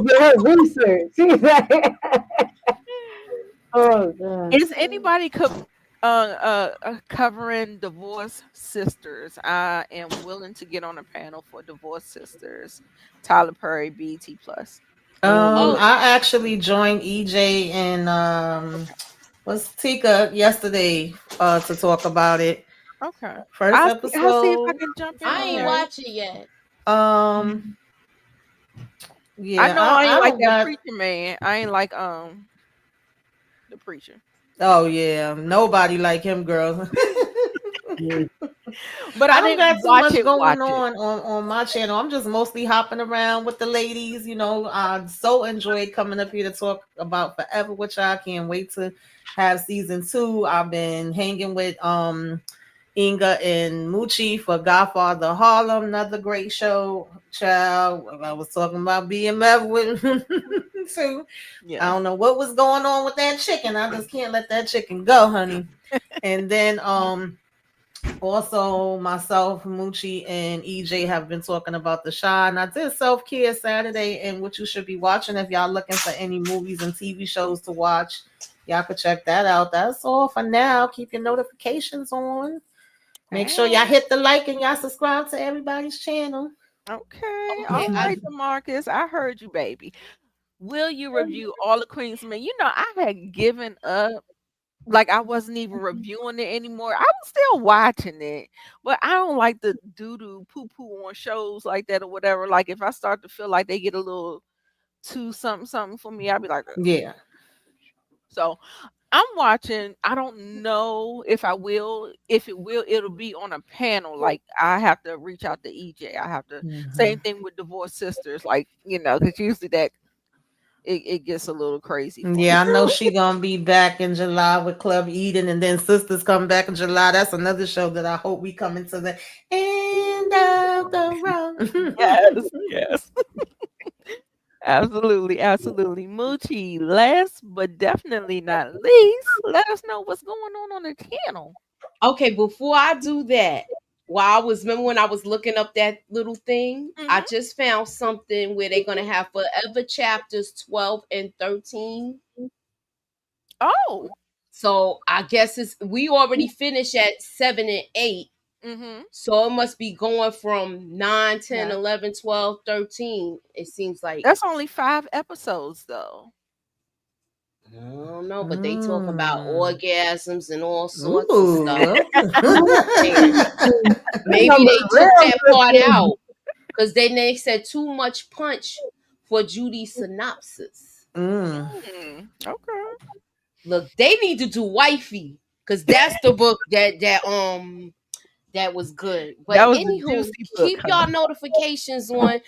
Get her research. She's like, oh god. Is anybody covering divorced sisters? I am willing to get on a panel for divorced sisters. Tyler Perry, BT Plus. oh, I actually joined EJ and Okay. was Tika yesterday to talk about it. Okay. First I'll see if I episode. can jump in I on ain't there. Alright. watch it yet. Um I yeah, know I ain't I like don't that got preacher man. I ain't like the preacher. oh yeah, nobody like him, girl. Mm. But I I don't didn't got too watch much it. going Watch it. on my channel. I'm just mostly hopping around with the ladies. I so enjoyed coming up here to talk about Forever with y'all. Can't wait to have season 2. I've been hanging with Inga and Moochie for Godfather Harlem, another great show. Child, I was talking about BMF with too. I Yeah. don't know what was going on with that chicken. I just can't let that chicken go, honey. And then also, myself, Moochie, and EJ have been talking about the Shy. And I did self care Saturday, and what you should be watching if y'all looking for any movies and TV shows to watch. Y'all could check that out. That's all for now. Keep your notifications on. Make sure y'all Hey. hit the like and y'all subscribe to everybody's channel. Okay. All Okay, right, Demarcus. I heard you, baby. Will you review all the Queen's Men? I had given up. Like I wasn't even reviewing it anymore. I was still watching it, but I don't like the doo doo poo poo on shows like that or whatever. Like if I start to feel like they get a little too something something for me, I'll be like, "Ugh." Yeah. So I'm watching. I don't know if I will. If it will, it'll be on a panel. Like I have to reach out to EJ. I have to. Same Mhm. thing with divorced sisters. Like because usually that it gets a little crazy for me. Yeah, I know she gonna be back in July with Club Eden, and then Sisters come back in July. That's another show that I hope we come into the end of the Yes, road. yes. Absolutely, absolutely. Moochie, last but definitely not least, let us know what's going on the channel. okay. Before I do that, remember when I was looking up that little thing, I Hmm. just found something where they're gonna have Forever chapters 12 and 13. Oh. So I guess we already finished at 7 and 8. Mm-hmm. So it must be going from 9, 10, Yeah. 11, 12, 13. It seems like. That's only 5 episodes though. I don't know, but they talk about Mm. orgasms and all sorts of stuff. Ooh. And That's maybe gonna be they took real that good part TV. out because then they said too much punch for Judy's synopsis. Mm. Okay. Look, they need to do Wifey because that's the book that was good. But That was the anywho, juicy book, keep huh? y'all notifications on.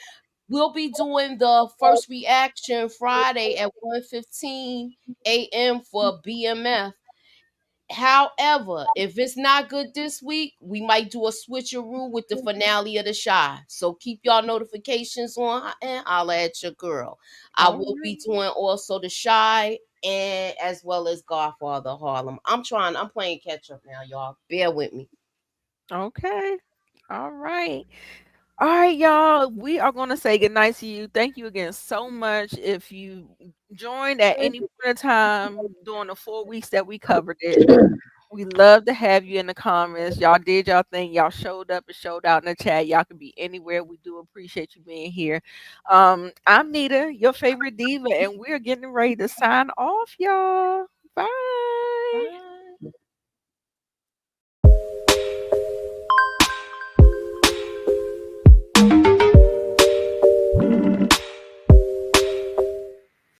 We'll be doing the first reaction Friday at 1:15 a.m. for BMF. However, if it's not good this week, we might do a switcheroo with the finale of The Shy. So keep y'all notifications on and I'll add your girl. I All will be right. doing also The Shy and as well as Godfather Harlem. I'm playing catch up now, y'all. Bear with me. Okay. All right. All right, y'all. We are going to say goodnight to you. Thank you again so much. If you joined at any point in time during the 4 weeks that we covered it, we love to have you in the comments. Y'all did y'all thing. Y'all showed up and showed out in the chat. Y'all can be anywhere. We do appreciate you being here. I'm Nita, your favorite diva, and we're getting ready to sign off, y'all. Bye.